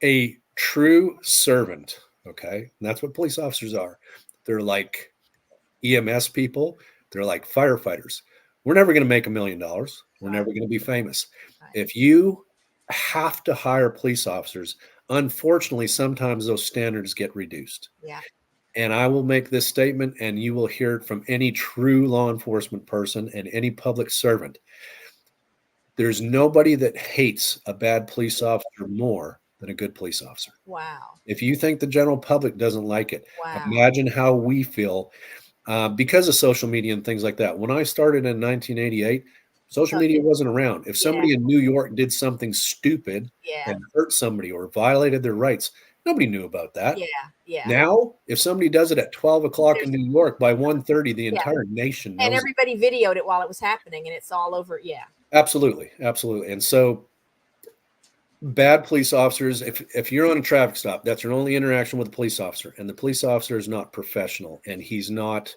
A true servant, okay, and that's what police officers are. They're like EMS people. They're like firefighters. We're never going to make $1 million. We're never going to be famous. If you have to hire police officers, unfortunately, sometimes those standards get reduced. Yeah. And I will make this statement, and you will hear it from any true law enforcement person and any public servant. There's nobody that hates a bad police officer more than a good police officer. Wow. If you think the general public doesn't like it, Wow. imagine how we feel because of social media and things like that. When I started in 1988, social media wasn't around. If somebody in New York did something stupid and hurt somebody or violated their rights, nobody knew about that. Yeah. Now, if somebody does it at 12 o'clock in New York, by 1:30, the entire nation knows. And everybody videoed it while it was happening, and it's all over. Yeah. Absolutely. Absolutely. And so bad police officers, if you're on a traffic stop, that's your only interaction with a police officer, and the police officer is not professional, and he's not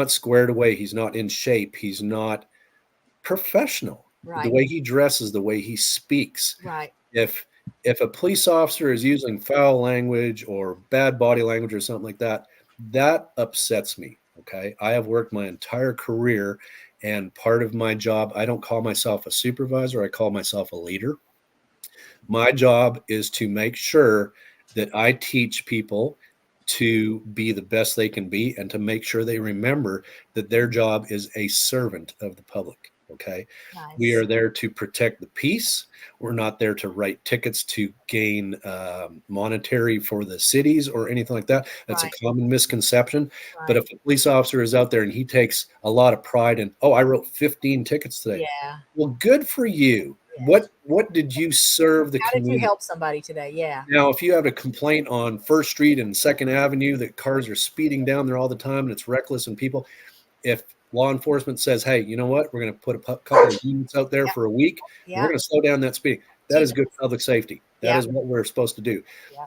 squared away, he's not in shape, he's not professional. Right. The way he dresses, the way he speaks. Right. If a police officer is using foul language or bad body language or something like that, that upsets me. Okay. I have worked my entire career, and part of my job, I don't call myself a supervisor, I call myself a leader. My job is to make sure that I teach people to be the best they can be and to make sure they remember that their job is a servant of the public. Okay. Nice. We are there to protect the peace. We're not there to write tickets to gain monetary for the cities or anything like that. That's a common misconception. Right. But if a police officer is out there and he takes a lot of pride in, oh, I wrote 15 tickets today. Yeah. Well, good for you. Yes. What did you serve the community? How did you help somebody today? Yeah. Now, if you have a complaint on 1st Street and 2nd Avenue that cars are speeding down there all the time and it's reckless and people, if law enforcement says, hey, you know what, we're going to put a couple of units out there for a week, we're going to slow down that speeding. That is good public safety. That is what we're supposed to do.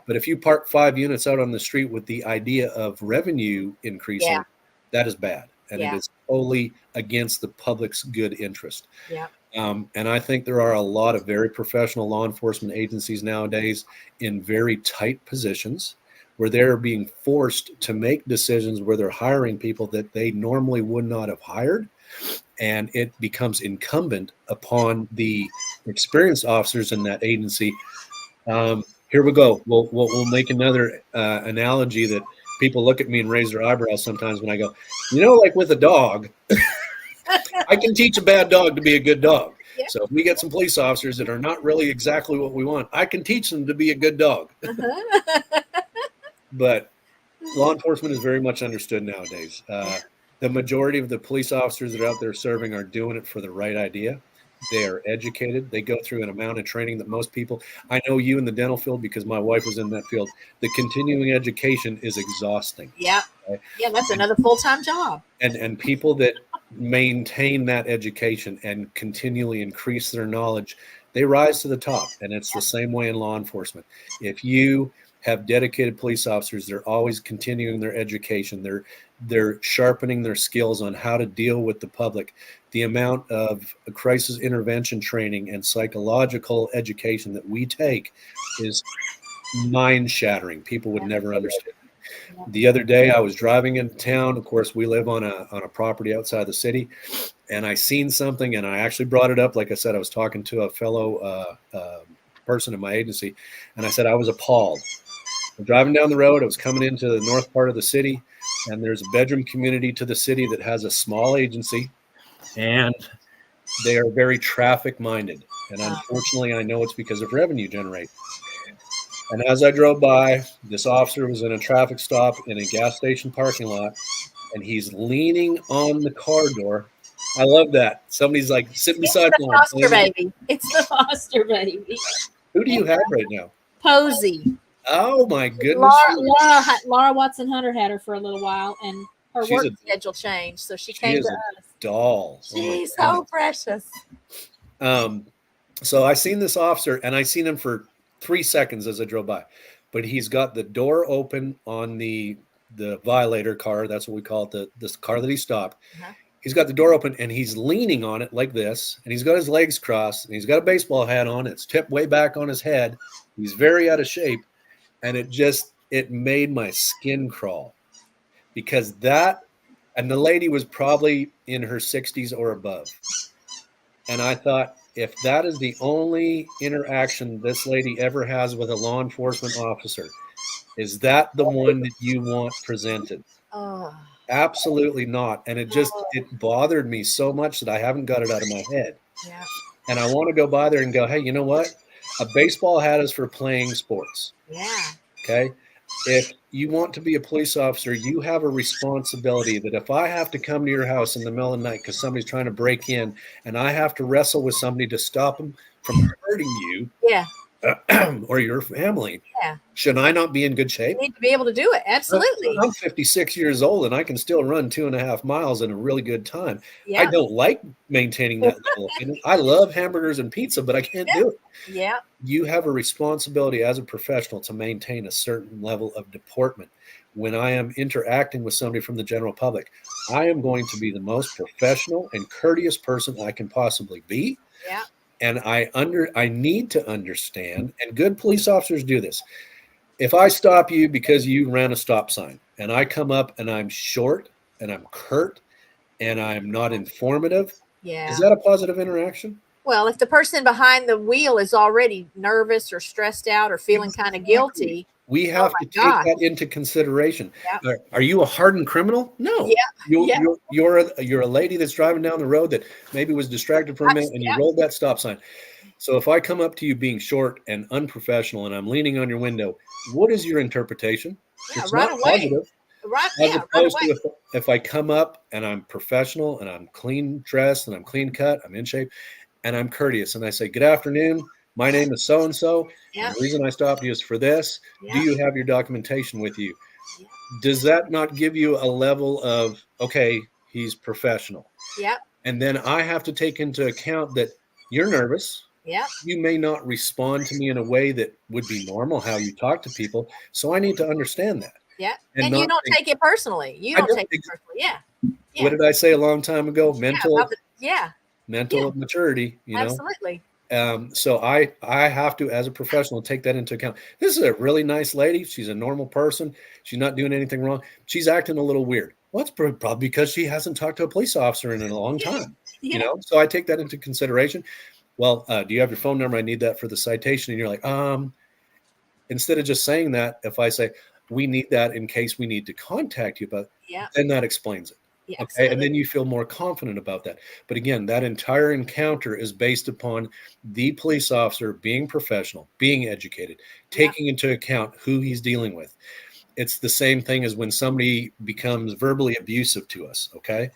But if you park 5 units out on the street with the idea of revenue increasing, that is bad. And it is totally against the public's good interest. Yeah. And I think there are a lot of very professional law enforcement agencies nowadays in very tight positions where they're being forced to make decisions where they're hiring people that they normally would not have hired. And it becomes incumbent upon the experienced officers in that agency. Here we go. We'll make another analogy that people look at me and raise their eyebrows sometimes when I go, like with a dog, I can teach a bad dog to be a good dog. Yeah. So if we get some police officers that are not really exactly what we want, I can teach them to be a good dog. But law enforcement is very much understood nowadays. The majority of the police officers that are out there serving are doing it for the right idea. They are educated. They go through an amount of training that most people, I know you in the dental field because my wife was in that field. The continuing education is exhausting. Yeah. Right? Yeah, that's another full-time job. And people that maintain that education and continually increase their knowledge, they rise to the top. And it's the same way in law enforcement. If you have dedicated police officers, they're always continuing their education. They're sharpening their skills on how to deal with the public. The amount of crisis intervention training and psychological education that we take is mind-shattering. People would never understand. The other day I was driving into town. Of course, we live on a property outside the city, and I seen something, and I actually brought it up. Like I said, I was talking to a fellow person in my agency, and I said I was appalled. I'm driving down the road. I was coming into the north part of the city, and there's a bedroom community to the city that has a small agency, and they are very traffic minded. And unfortunately, I know it's because of revenue generation. And as I drove by, this officer was in a traffic stop in a gas station parking lot, and he's leaning on the car door. I love that. Somebody's like sitting beside It's the foster baby. It's the foster baby. Who do you have right now? Posey. Oh my goodness. Laura Watson Hunter had her for a little while, and her work schedule changed, so she came to us. Doll. She's so precious. So I seen this officer, and I seen him for 3 seconds as I drove by, but he's got the door open on the violator car. That's what we call it, this car that he stopped. He's got the door open, and he's leaning on it like this, and he's got his legs crossed, and he's got a baseball hat on. It's tipped way back on his head. He's very out of shape, and it made my skin crawl, because and the lady was probably in her 60s or above. And I thought, if that is the only interaction this lady ever has with a law enforcement officer, is that the one that you want presented? Oh. Absolutely not. And it bothered me so much that I haven't got it out of my head. Yeah. And I want to go by there and go, hey, you know what? A baseball hat is for playing sports. Yeah. Okay. If you want to be a police officer, you have a responsibility that if I have to come to your house in the middle of the night because somebody's trying to break in, and I have to wrestle with somebody to stop them from hurting you, or your family, should I not be in good shape? You need to be able to do it. Absolutely. I'm 56 years old, and I can still run 2.5 miles in a really good time. I don't like maintaining that level. I love hamburgers and pizza, but I can't do it. Yeah. You have a responsibility as a professional to maintain a certain level of deportment. When I am interacting with somebody from the general public, I am going to be the most professional and courteous person I can possibly be. Yeah. And I need to understand, and good police officers do this. If I stop you because you ran a stop sign, and I come up and I'm short and I'm curt and I'm not informative, is that a positive interaction? Well, if the person behind the wheel is already nervous or stressed out or feeling kind of guilty, we have to take that into consideration. Yep. Are you a hardened criminal? No. You're a lady that's driving down the road that maybe was distracted for a minute, and you rolled that stop sign. So if I come up to you being short and unprofessional and I'm leaning on your window, what is your interpretation? It's right not away. Positive. Right. As opposed to if I come up and I'm professional and I'm clean dressed and I'm clean cut, I'm in shape, and I'm courteous, and I say, good afternoon. My name is so-and-so. The reason I stopped you is for this. Do you have your documentation with you? Does that not give you a level of, okay, he's professional? Yeah. And then I have to take into account that you're nervous. Yeah. You may not respond to me in a way that would be normal, how you talk to people. So I need to understand that. Yeah. And you don't take it personally. You don't take it personally. Yeah. What did I say a long time ago? Mental maturity, you know? Absolutely. So I have to, as a professional, take that into account. This is a really nice lady. She's a normal person. She's not doing anything wrong. She's acting a little weird. Well, it's probably because she hasn't talked to a police officer in a long time, you know? So I take that into consideration. Well, do you have your phone number? I need that for the citation. And you're like, instead of just saying that, if I say, we need that in case we need to contact you, then that explains it. Yeah, okay. And then you feel more confident about that. But again, that entire encounter is based upon the police officer being professional, being educated, taking into account who he's dealing with. It's the same thing as when somebody becomes verbally abusive to us. Okay.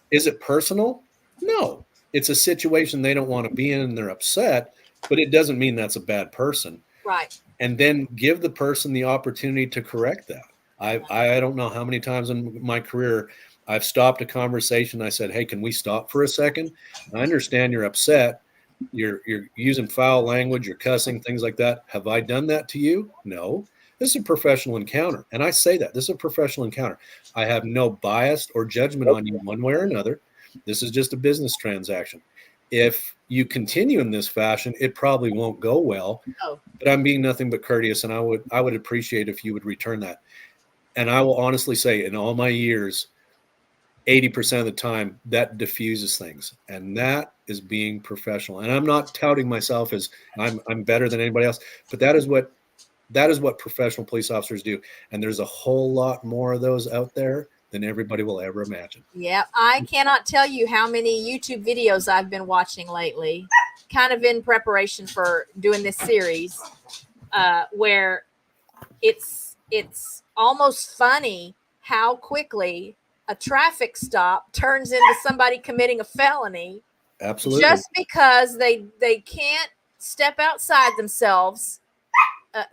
Is it personal? No, it's a situation they don't want to be in and they're upset, but it doesn't mean that's a bad person. Right. And then give the person the opportunity to correct that. I don't know how many times in my career I've stopped a conversation. I said, hey, can we stop for a second? I understand you're upset. You're using foul language, you're cussing, things like that. Have I done that to you? No. This is a professional encounter. And I say that. This is a professional encounter. I have no bias or judgment on you one way or another. This is just a business transaction. If you continue in this fashion, it probably won't go well. Oh. But I'm being nothing but courteous, and I would appreciate if you would return that. And I will honestly say, in all my years, 80% of the time that diffuses things, and that is being professional. And I'm not touting myself as I'm better than anybody else, but that is what professional police officers do. And there's a whole lot more of those out there than everybody will ever imagine. Yeah, I cannot tell you how many YouTube videos I've been watching lately, kind of in preparation for doing this series, where it's almost funny how quickly a traffic stop turns into somebody committing a felony. Absolutely. Just because they can't step outside themselves.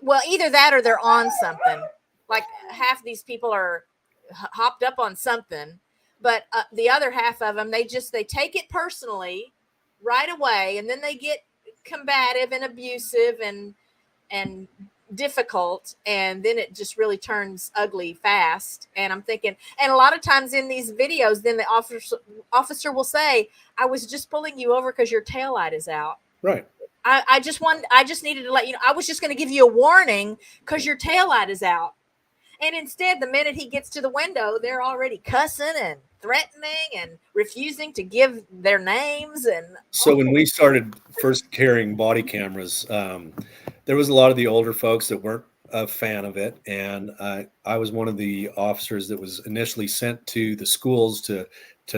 Well, either that or they're on something. Like half these people are hopped up on something, but the other half of them, they take it personally right away, and then they get combative and abusive and difficult, and then it just really turns ugly fast. And I'm thinking, and a lot of times in these videos, then the officer will say, I was just pulling you over because your taillight is out. Right. I just needed to let you know, I was just going to give you a warning because your taillight is out. And instead, the minute he gets to the window, they're already cussing and threatening and refusing to give their names. And so when we started first carrying body cameras, there was a lot of the older folks that weren't a fan of it. And I was one of the officers that was initially sent to the schools to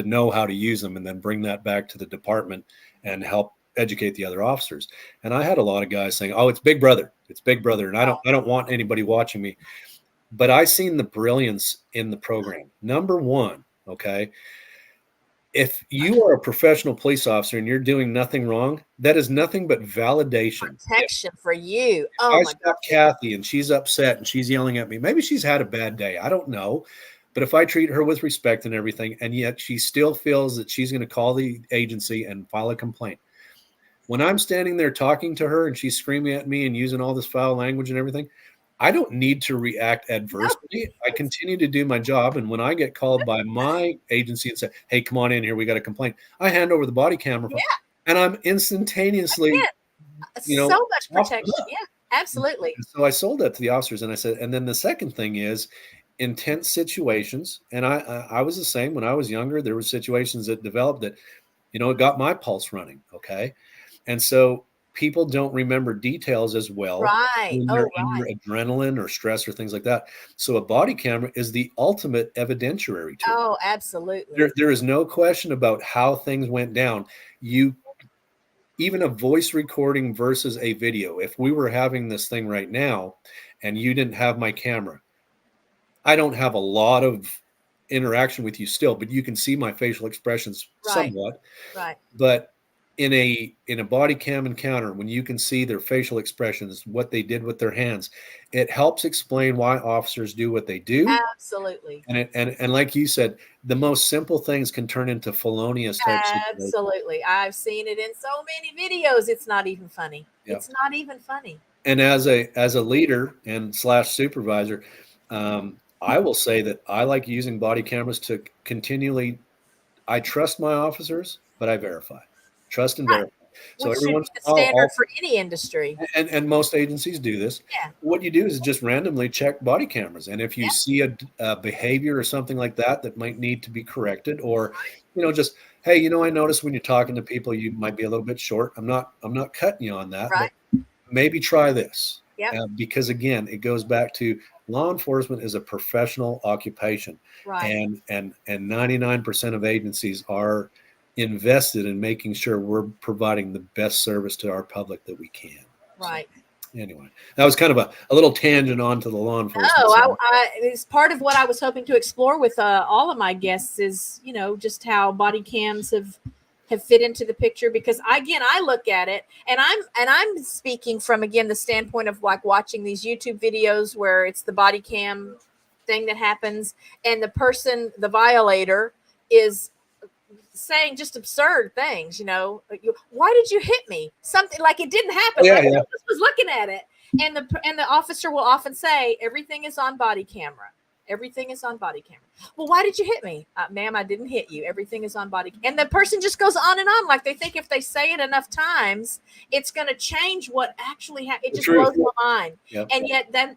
know how to use them and then bring that back to the department and help educate the other officers. And I had a lot of guys saying, oh, it's Big Brother. It's Big Brother. And I don't want anybody watching me. But I seen the brilliance in the program. Number one, okay, if you are a professional police officer and you're doing nothing wrong, that is nothing but validation. Protection for you. Oh, I my stop God. Kathy and she's upset and she's yelling at me. Maybe she's had a bad day. I don't know. But if I treat her with respect and everything, and yet she still feels that she's going to call the agency and file a complaint. When I'm standing there talking to her and she's screaming at me and using all this foul language and everything, I don't need to react adversely. I continue to do my job. And when I get called by my agency and say, hey, come on in here, we got a complaint, I hand over the body camera and I'm instantaneously, so much protection. Yeah, absolutely. And so I sold that to the officers and I said, and then the second thing is intense situations. And I was the same when I was younger. There were situations that developed that, it got my pulse running. Okay. And so people don't remember details as well when they're under adrenaline or stress or things like that. So a body camera is the ultimate evidentiary tool. Oh, absolutely. There is no question about how things went down. Even a voice recording versus a video. If we were having this thing right now and you didn't have my camera, I don't have a lot of interaction with you still, but you can see my facial expressions somewhat. Right. But in a body cam encounter, when you can see their facial expressions, what they did with their hands, it helps explain why officers do what they do. Absolutely. And like you said, the most simple things can turn into felonious type situations. Absolutely. I've seen it in so many videos. It's not even funny. Yep. It's not even funny. And as a leader and / supervisor, I will say that I like using body cameras to continually, I trust my officers, but I verify. Trust and verify. So everyone's the standard for any industry. And most agencies do this. Yeah. What you do is just randomly check body cameras. And if you see a behavior or something like that might need to be corrected, or, just, hey, I noticed when you're talking to people, you might be a little bit short. I'm not cutting you on that. Right. But maybe try this. Yeah. Because again, it goes back to law enforcement is a professional occupation. Right. And 99% of agencies are invested in making sure we're providing the best service to our public that we can. Right. So, anyway, that was kind of a little tangent onto the law enforcement. It's part of what I was hoping to explore with all of my guests is, just how body cams have fit into the picture, because I look at it and I'm speaking from, again, the standpoint of like watching these YouTube videos where it's the body cam thing that happens and the violator is saying just absurd things, why did you hit me? Something like it didn't happen. I just was looking at it. And the officer will often say, everything is on body camera. Everything is on body camera. Well, why did you hit me? Ma'am, I didn't hit you. Everything is on body. And the person just goes on and on. Like they think if they say it enough times, it's going to change what actually happened. It just blows my mind. Yep. And yet that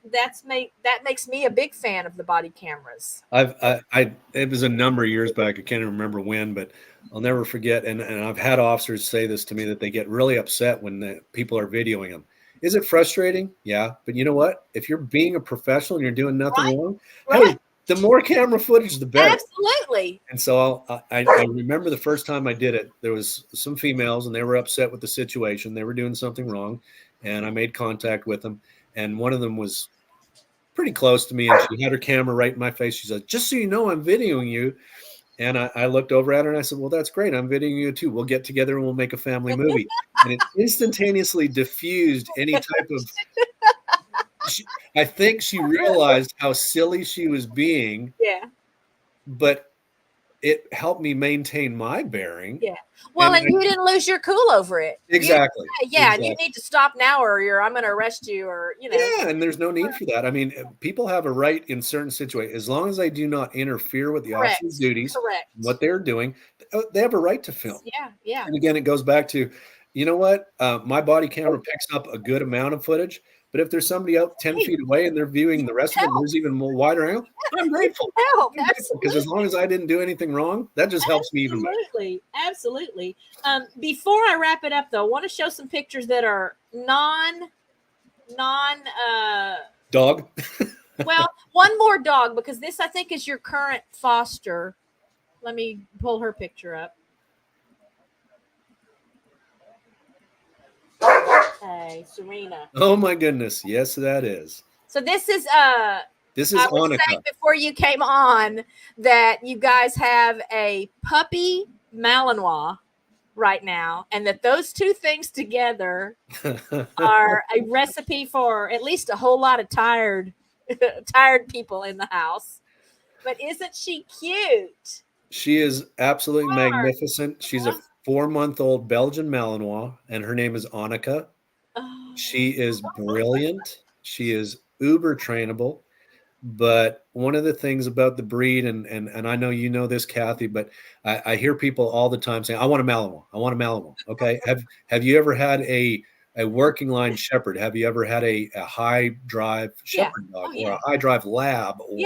makes me a big fan of the body cameras. It was a number of years back. I can't remember when, but I'll never forget. And I've had officers say this to me, that they get really upset when the people are videoing them. Is it frustrating? Yeah. But you know what? If you're being a professional and you're doing nothing wrong, hey, the more camera footage, the better. Absolutely. And so I remember the first time I did it, there was some females and they were upset with the situation. They were doing something wrong. And I made contact with them. And one of them was pretty close to me. And she had her camera right in my face. She said, just so you know, I'm videoing you. And I looked over at her and I said, well, that's great. I'm videoing you too. We'll get together and we'll make a family movie. And it instantaneously diffused any type of, I think she realized how silly she was being. Yeah. But it helped me maintain my bearing. Yeah. Well, and you didn't lose your cool over it. Exactly. Yeah. And you need to stop now or I'm going to arrest you or, Yeah. And there's no need for that. I mean, people have a right in certain situations, as long as they do not interfere with the officer's duties, what they're doing, they have a right to film. Yeah. Yeah. And again, it goes back to, you know what? My body camera picks up a good amount of footage. But if there's somebody out 10 feet away and they're viewing the rest of it, there's even more wider angle, I'm grateful. Because as long as I didn't do anything wrong, that just helps me even better. Absolutely. Before I wrap it up, though, I want to show some pictures that are dog. Well, one more dog, because this, I think, is your current foster. Let me pull her picture up. Hey, Serena. Oh my goodness. Yes, that is. So this is I was saying before you came on that you guys have a puppy Malinois right now, and that those two things together are a recipe for at least a whole lot of tired people in the house. But isn't she cute? She is absolutely magnificent. She's a 4-month-old Belgian Malinois, and her name is Annika. She is brilliant. She is uber trainable. But one of the things about the breed, and I know you know this, Kathy, but I hear people all the time saying, I want a Malinois. I want a Malinois. Okay. Have you ever had a working line shepherd? Have you ever had a high drive shepherd dog or a high drive lab or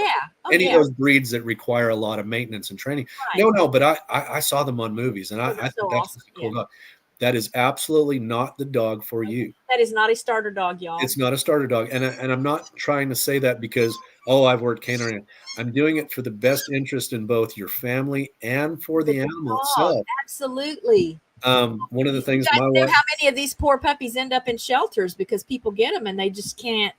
any of those breeds that require a lot of maintenance and training? Right. No, but I saw them on movies, and I think that's a cool dog. That is absolutely not the dog for you. That is not a starter dog, y'all. It's not a starter dog. And I'm not trying to say that because, I've worked canine. I'm doing it for the best interest in both your family and for the animal itself. Absolutely. One of the things my wife, how many of these poor puppies end up in shelters because people get them and they just can't.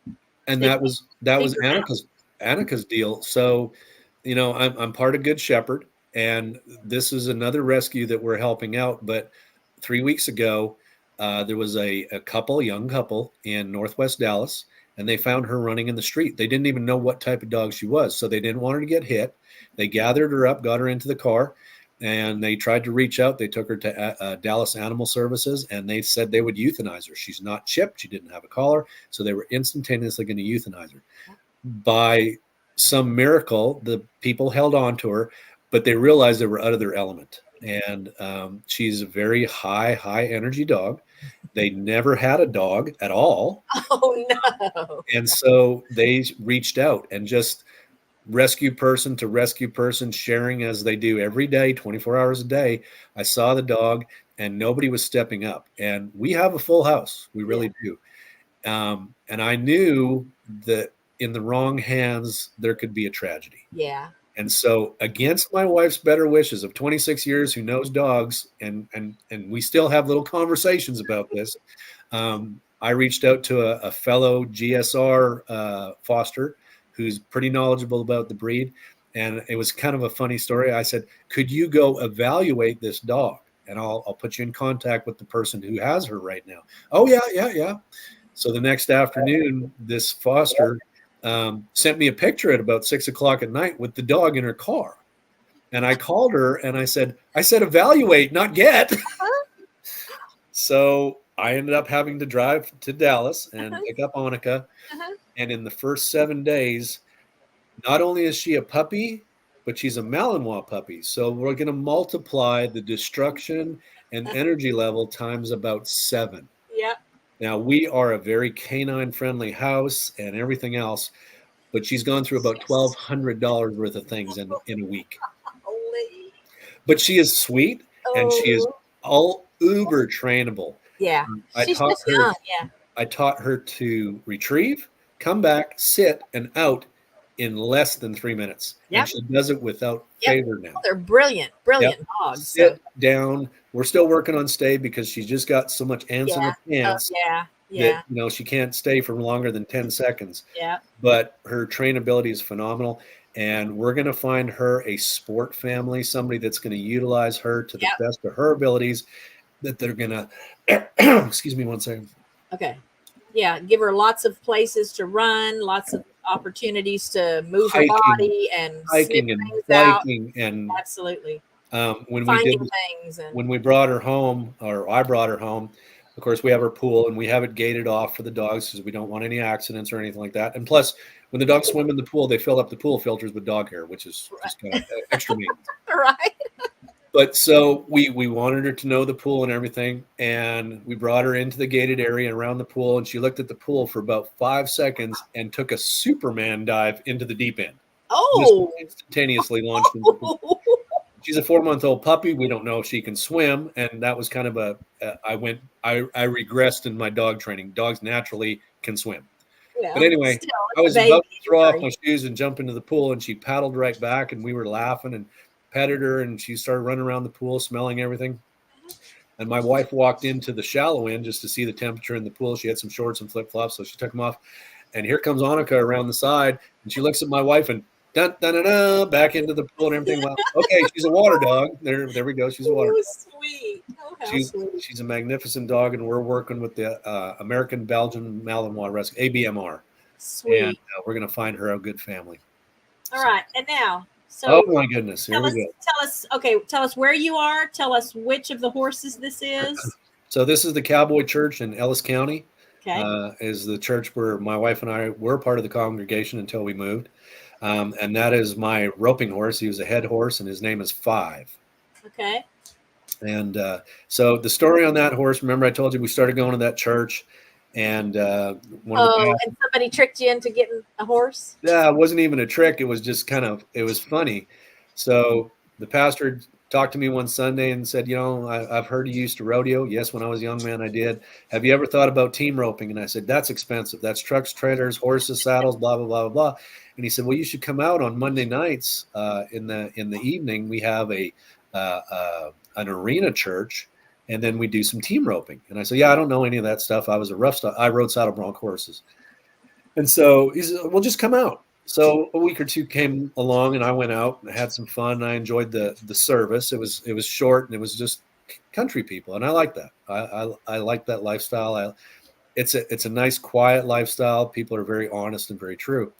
And that was Annika's deal. So, I'm part of Good Shepherd, and this is another rescue that we're helping out. But 3 weeks ago, there was a young couple in Northwest Dallas, and they found her running in the street. They didn't even know what type of dog she was, so they didn't want her to get hit. They gathered her up, got her into the car, and they tried to reach out. They took her to Dallas Animal Services, and they said they would euthanize her. She's not chipped. She didn't have a collar, so they were instantaneously going to euthanize her. By some miracle, the people held on to her, but they realized they were out of their element. And she's a very high energy dog. They never had a dog at all. Oh, no. And so they reached out, and just rescue person to rescue person, sharing as they do every day, 24 hours a day. I saw the dog, and nobody was stepping up. And we have a full house. We really do. And I knew that in the wrong hands, there could be a tragedy. Yeah. And so, against my wife's better wishes of 26 years, who knows dogs, and we still have little conversations about this, I reached out to a fellow GSR foster who's pretty knowledgeable about the breed. And it was kind of a funny story. I said, could you go evaluate this dog? And I'll put you in contact with the person who has her right now. Oh, yeah. So the next afternoon, this foster sent me a picture at about 6:00 at night with the dog in her car. And I called her and I said, evaluate, not get. So I ended up having to drive to Dallas and pick up Annika. And in the first 7 days, Not only is she a puppy, but she's a Malinois puppy. So we're going to multiply the destruction and energy level times about 7. Yep. Now, we are a very canine friendly house and everything else, but she's gone through about $1,200 worth of things in a week. Holy. But she is sweet and she is Oh. all uber trainable. Yeah. I She's taught just her young. Yeah. I taught her to retrieve, come back, sit, and out in less than 3 minutes. Yep. And she does it without Yep. favor now. Oh, they're brilliant dogs. So. Sit down. We're still working on stay because she's just got so much ants in her pants that she can't stay for longer than 10 seconds. Yeah. But her trainability is phenomenal. And we're going to find her a sport family, somebody that's going to utilize her to the best of her abilities, that they're going to, excuse me one second. Okay. Yeah. Give her lots of places to run, lots of opportunities to move her body and hiking and biking and absolutely. When finding we did things and when we brought her home, or I brought her home, of course we have our pool and we have it gated off for the dogs because we don't want any accidents or anything like that. And plus, when the dogs swim in the pool, they fill up the pool filters with dog hair, which is just kind of extra maintenance. Right. But so we wanted her to know the pool and everything, and we brought her into the gated area around the pool, and she looked at the pool for about 5 seconds and took a Superman dive into the deep end. Oh, just instantaneously launched into the pool. She's a 4-month-old puppy. We don't know if she can swim, and that was kind of I regressed in my dog training. Dogs naturally can swim. Yeah, but anyway, I was about to throw off my shoes and jump into the pool, and she paddled right back, and we were laughing and petted her, and she started running around the pool, smelling everything. And my wife walked into the shallow end just to see the temperature in the pool. She had some shorts and flip-flops, so she took them off. And here comes Annika around the side, and she looks at my wife and dun, dun, dun, dun, back into the pool and everything. Well, okay, she's a water dog. There we go. She's a water dog. Sweet. Oh, how sweet. She's a magnificent dog, and we're working with the American Belgian Malinois Rescue, ABMR. Sweet. And we're going to find her a good family. All right, and now. So oh my goodness! Here we go. Tell us where you are. Tell us which of the horses this is. So this is the Cowboy Church in Ellis County. Okay. Is the church where my wife and I were part of the congregation until we moved, and that is my roping horse. He was a head horse, and his name is Five. Okay. And so the story on that horse. Remember, I told you we started going to that church. And and somebody tricked you into getting a horse? Yeah, it wasn't even a trick. It was just it was funny. So the pastor talked to me one Sunday and said, I've heard you used to rodeo. Yes, when I was a young man, I did. Have you ever thought about team roping? And I said, that's expensive. That's trucks, trailers, horses, saddles, blah, blah, blah, blah, blah. And he said, well, you should come out on Monday nights in the evening. We have an arena church. And then we do some team roping. And I said, yeah, I don't know any of that stuff. I was I rode saddle bronc horses. And so he said, well, just come out. So a week or two came along and I went out and had some fun. I enjoyed the service. It was short and it was just country people. And I like that. I like that lifestyle. It's a nice, quiet lifestyle. People are very honest and very true.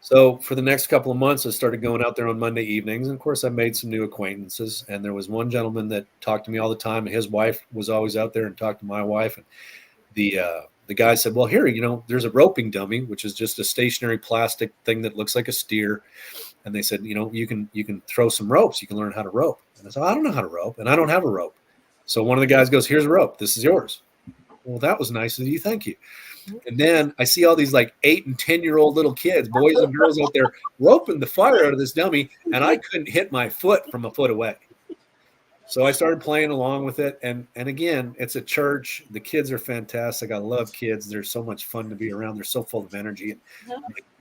So for the next couple of months, I started going out there on Monday evenings. And of course, I made some new acquaintances. And there was one gentleman that talked to me all the time. And his wife was always out there and talked to my wife. And the guy said, well, here, there's a roping dummy, which is just a stationary plastic thing that looks like a steer. And they said, you can throw some ropes. You can learn how to rope. And I said, I don't know how to rope. And I don't have a rope. So one of the guys goes, here's a rope. This is yours. Well, that was nice of you. Thank you. And then I see all these like 8 and 10-year-old little kids, boys and girls out there roping the fire out of this dummy. And I couldn't hit my foot from a foot away. So I started playing along with it. And again, it's a church. The kids are fantastic. I love kids. They're so much fun to be around. They're so full of energy and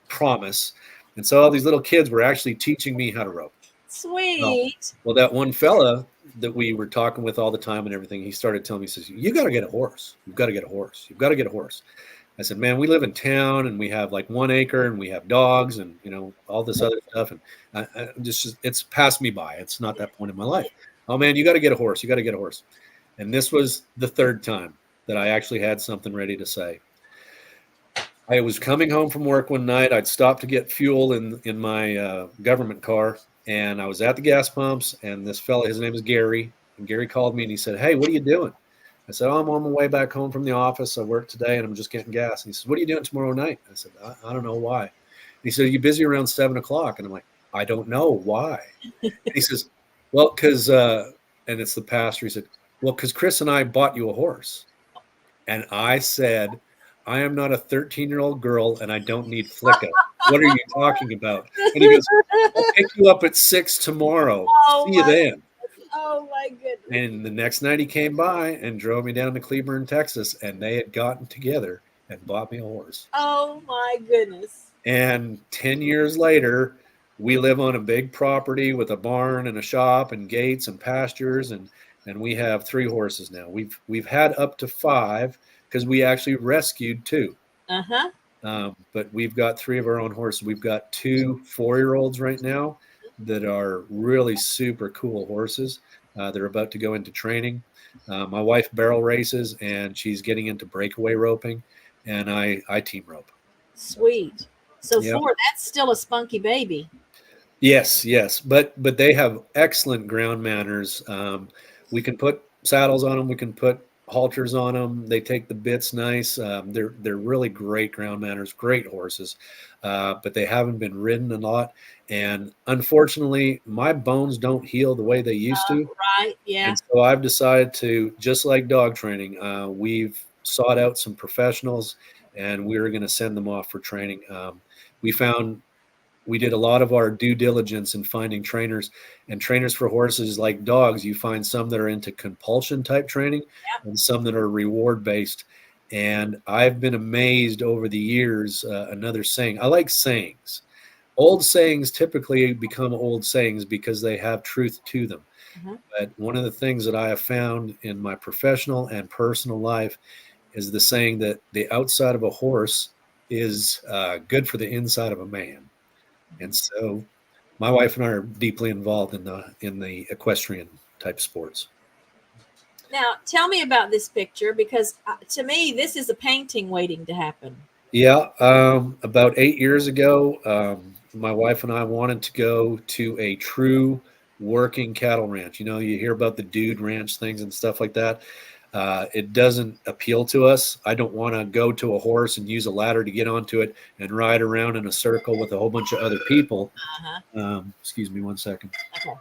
promise. And so all these little kids were actually teaching me how to rope. Sweet. Well, that one fella that we were talking with all the time and everything, he started telling me, he says, you got to get a horse. You've got to get a horse. You've got to get a horse. I said, man, we live in town and we have like 1 acre and we have dogs and, all this other stuff. And it's passed me by. It's not that point in my life. Oh man, you got to get a horse. You got to get a horse. And this was the 3rd time that I actually had something ready to say. I was coming home from work one night. I'd stopped to get fuel in my government car. And I was at the gas pumps and this fella, his name is Gary. And Gary called me and he said, hey, what are you doing? I said, I'm on my way back home from the office. I work today and I'm just getting gas. And he said, what are you doing tomorrow night? I said, I don't know why. He said, "Are you busy around 7 o'clock?" And I'm like, "I don't know why." And he says, "Well, because," and it's the pastor. He said, "Well, because Chris and I bought you a horse." And I said, "I am not a 13-year-old girl and I don't need Flicka. What are you talking about?" And he goes, "I'll pick you up at 6 tomorrow. Oh See you my, then." oh my goodness. And the next night he came by and drove me down to Cleburne, Texas, and they had gotten together and bought me a horse. Oh my goodness. And 10 years later, we live on a big property with a barn and a shop and gates and pastures, and we have 3 horses now. We've had up to 5 because we actually rescued 2. Uh-huh. But we've got 3 of our own horses. We've got 2 4-year-olds right now that are really super cool horses. They're about to go into training. My wife barrel races, and she's getting into breakaway roping, and I team rope. Sweet. So Yep. 4, that's still a spunky baby. Yes, but they have excellent ground manners. We can put saddles on them. We can put halters on them. They take the bits nice. They're really great ground manners, great horses, but they haven't been ridden a lot. And unfortunately, my bones don't heal the way they used to. Right. Yeah. And so I've decided to, just like dog training, we've sought out some professionals, and we're going to send them off for training. We did a lot of our due diligence in finding trainers, and trainers for horses, like dogs, you find some that are into compulsion type training and some that are reward based. And I've been amazed over the years. Another saying, I like sayings. Old sayings typically become old sayings because they have truth to them. Mhm. But one of the things that I have found in my professional and personal life is the saying that the outside of a horse is good for the inside of a man. And so my wife and I are deeply involved in the equestrian type sports. Now, tell me about this picture, because to me, this is a painting waiting to happen. Yeah. About 8 years ago, my wife and I wanted to go to a true working cattle ranch. You hear about the dude ranch things and stuff like that. It doesn't appeal to us. I don't want to go to a horse and use a ladder to get onto it and ride around in a circle with a whole bunch of other people. Uh-huh. Excuse me 1 second. Okay.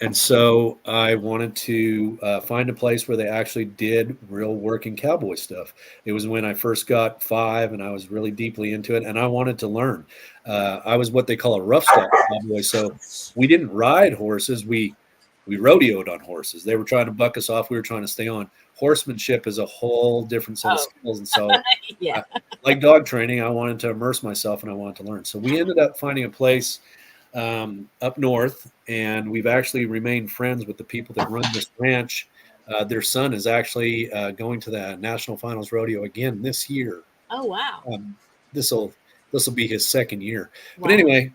And so I wanted to find a place where they actually did real working cowboy stuff. It was when I first got 5, and I was really deeply into it, and I wanted to learn. I was what they call a rough stock cowboy. So we didn't ride horses. We rodeoed on horses. They were trying to buck us off. We were trying to stay on. Horsemanship is a whole different set of skills. And so Yeah. like dog training, I wanted to immerse myself and I wanted to learn. So we ended up finding a place up north, and we've actually remained friends with the people that run this ranch. Their son is actually going to the National Finals Rodeo again this year. Oh, wow. This will be his 2nd year. Wow. But anyway,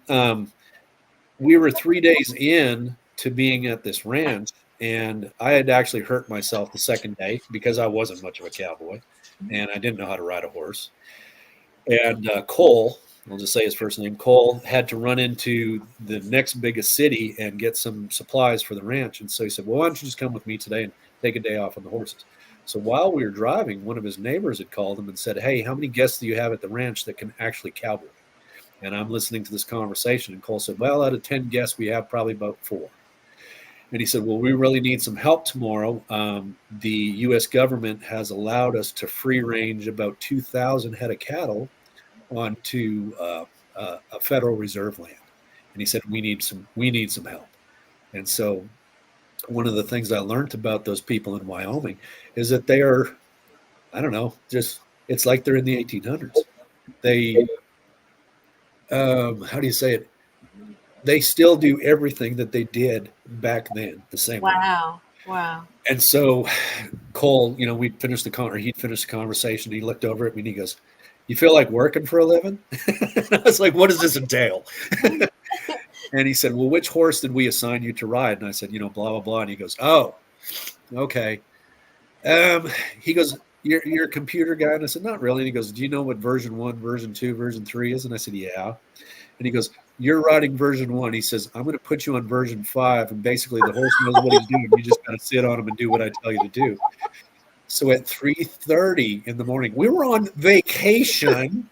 we were 3 days in to being at this ranch, and I had actually hurt myself the 2nd day because I wasn't much of a cowboy, and I didn't know how to ride a horse. And Cole, I'll just say his first name, Cole, had to run into the next biggest city and get some supplies for the ranch. And so he said, "Well, why don't you just come with me today and take a day off on the horses?" So while we were driving, one of his neighbors had called him and said, "Hey, how many guests do you have at the ranch that can actually cowboy?" And I'm listening to this conversation, and Cole said, "Well, out of 10 guests, we have probably about 4. And he said, "Well, we really need some help tomorrow. The U.S. government has allowed us to free range about 2,000 head of cattle onto a Federal Reserve land." And he said, we need some help. And so one of the things I learned about those people in Wyoming is that they are, I don't know, just, it's like they're in the 1800s. They, how do you say it? They still do everything that they did back then the same way. Wow. And so Cole, he'd finished the conversation. He looked over at me and he goes, "You feel like working for a living?" I was like, "What does this entail?" And he said, "Well, which horse did we assign you to ride?" And I said, blah, blah, blah. And he goes, "Oh, okay." He goes, you're a computer guy? And I said, "Not really." And he goes, "Do you know what version 1, version 2, version 3 is?" And I said, "Yeah." And he goes, "You're riding version 1. He says, "I'm going to put you on version 5. And basically the horse knows what he's doing. You just got to sit on him and do what I tell you to do." So at 3:30 in the morning, we were on vacation.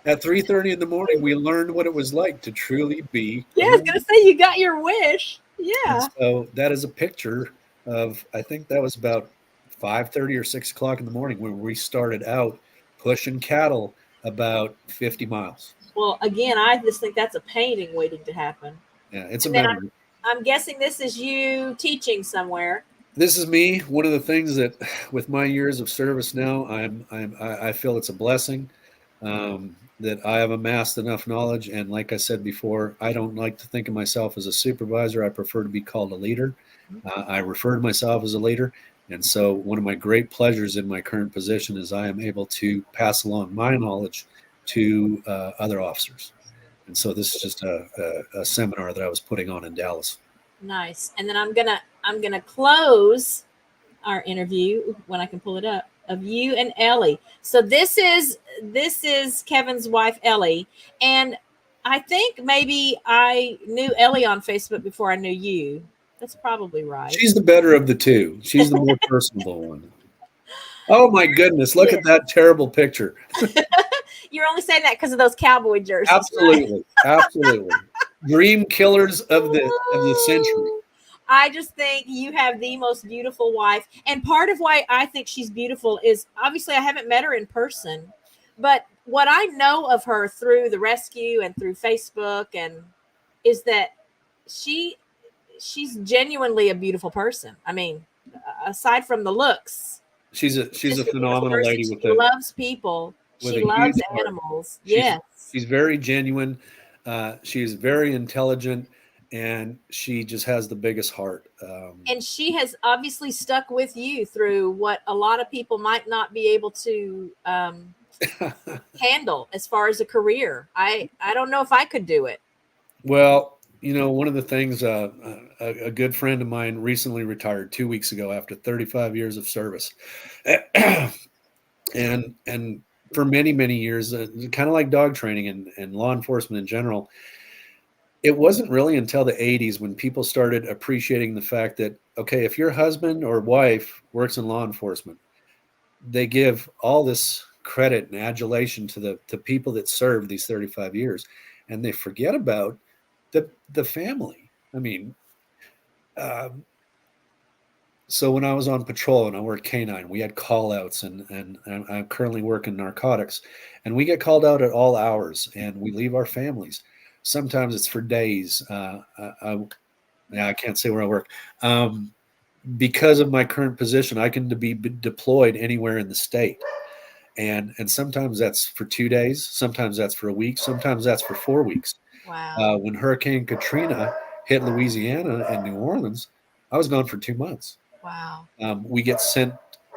At 3:30 in the morning, we learned what it was like to truly be Yeah, I was alone. gonna say you got your wish. And Yeah. so that is a picture of, I think that was about 5:30 or 6 o'clock in the morning when we started out pushing cattle about 50 miles. Well, again, I just think that's a painting waiting to happen. Yeah, it's a And then memory. I'm guessing this is you teaching somewhere. This is me. One of the things that, with my years of service now, I feel it's a blessing that I have amassed enough knowledge. And like I said before, I don't like to think of myself as a supervisor. I prefer to be called a leader. I refer to myself as a leader. And so, one of my great pleasures in my current position is I am able to pass along my knowledge to other officers. And so, this is just a seminar that I was putting on in Dallas. Nice. And then I'm gonna close our interview when I can pull it up of you and Ellie. So this is Kevin's wife Ellie, and I think maybe I knew Ellie on Facebook before I knew you. That's probably right. She's the better of the two. She's the more personable one. Oh my goodness! Look at that terrible picture. You're only saying that because of those cowboy jerseys. Absolutely, absolutely. Dream killers of the century. I just think you have the most beautiful wife. And part of why I think she's beautiful is obviously I haven't met her in person, but what I know of her through the rescue and through Facebook and is that she's genuinely a beautiful person. I mean, aside from the looks, She's a just a phenomenal beautiful lady person. She loves people. with She a loves huge heart. animals. She's, Yes. she's very genuine. She's very intelligent, and she just has the biggest heart. And she has obviously stuck with you through what a lot of people might not be able to handle as far as a career. I don't know if I could do it. Well, one of the things, a good friend of mine recently retired 2 weeks ago after 35 years of service. and for many, many years, kind of like dog training and law enforcement in general, it wasn't really until the 80s when people started appreciating the fact that, okay, if your husband or wife works in law enforcement, they give all this credit and adulation to the people that served these 35 years, and they forget about the family. I mean, so when I was on patrol and I worked canine, we had call outs, and I currently work in narcotics, and we get called out at all hours, and we leave our families. Sometimes it's for days. I can't say where I work. Because of my current position, I can be deployed anywhere in the state. And sometimes that's for 2 days. Sometimes that's for a week. Sometimes that's for 4 weeks. Wow. When Hurricane Katrina hit Louisiana and New Orleans, I was gone for 2 months. Wow. We get sent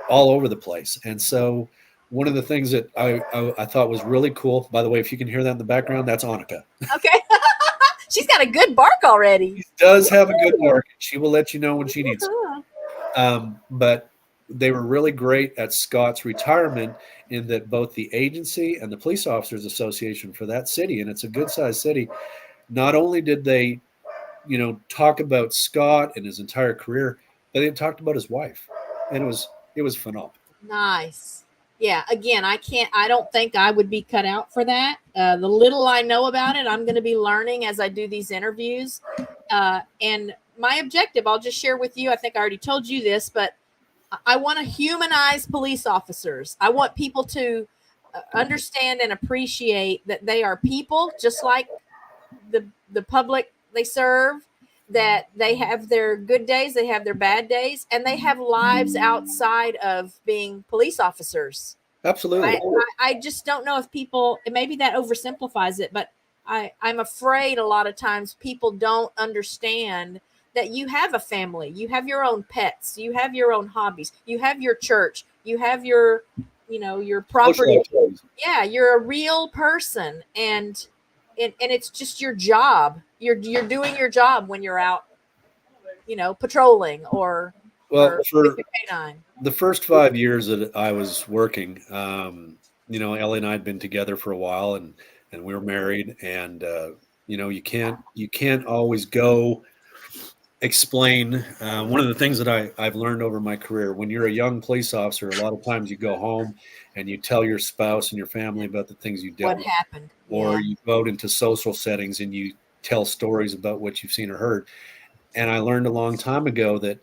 all over the place. And so one of the things that I thought was really cool, by the way, if you can hear that in the background, that's Annika. Okay. She's got a good bark already. She does have a good bark. She will let you know when she needs it. But they were really great at Scott's retirement in that both the agency and the Police Officers Association for that city, and it's a good sized city, not only did they, talk about Scott and his entire career, but they talked about his wife. And it was phenomenal. Nice. Yeah. Again, I don't think I would be cut out for that. The little I know about it, I'm going to be learning as I do these interviews. And my objective, I'll just share with you. I think I already told you this, but I want to humanize police officers. I want people to understand and appreciate that they are people just like the public they serve, that they have their good days, they have their bad days, and they have lives outside of being police officers. Absolutely. I just don't know if people, maybe that oversimplifies it, but I'm afraid a lot of times people don't understand that you have a family, you have your own pets, you have your own hobbies, you have your church, you have your, your property. Yeah, you're a real person, and it's just your job. You're doing your job when you're out, patrolling or for canine. The first 5 years that I was working, Ellie and I had been together for a while, and we were married, and you can't always go explain one of the things that I've learned over my career. When you're a young police officer, a lot of times you go home and you tell your spouse and your family about the things you dealt What with, happened? or Yeah. you go out into social settings and you tell stories about what you've seen or heard. And I learned a long time ago that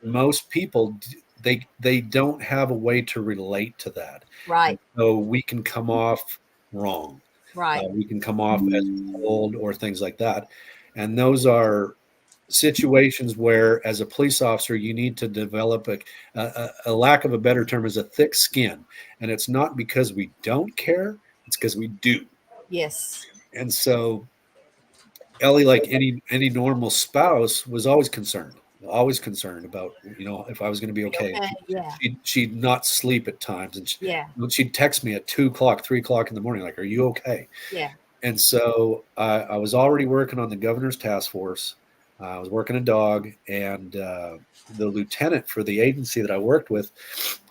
most people, they don't have a way to relate to that. And Right. so we can come off wrong. Right. We can come off as cold or things like that. And those are situations where, as a police officer, you need to develop a lack of a better term, is a thick skin. And it's not because we don't care, it's because we do. Yes. And so Ellie, like any normal spouse, was always concerned about, if I was going to be okay. Okay. Yeah. She'd not sleep at times, and Yeah. she'd text me at 2 o'clock, 3 o'clock in the morning, like, "Are you okay?" Yeah. And so I was already working on the governor's task force. I was working a dog, and the lieutenant for the agency that I worked with,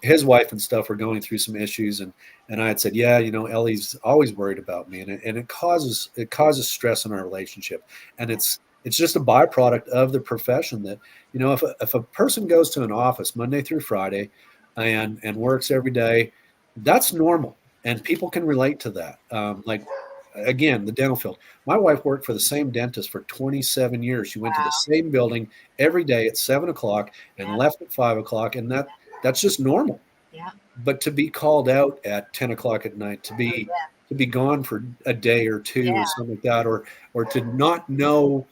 his wife and stuff were going through some issues, and I had said, yeah, Ellie's always worried about me, and it causes stress in our relationship, and it's just a byproduct of the profession that, if a person goes to an office Monday through Friday and works every day, that's normal, and people can relate to that. Like, again, the dental field. My wife worked for the same dentist for 27 years. She went to the same building every day at 7 o'clock and Yeah. left at 5 o'clock, and that's just normal. Yeah. But to be called out at 10 o'clock at night, to be gone for a day or two Yeah. or something like that, or to not know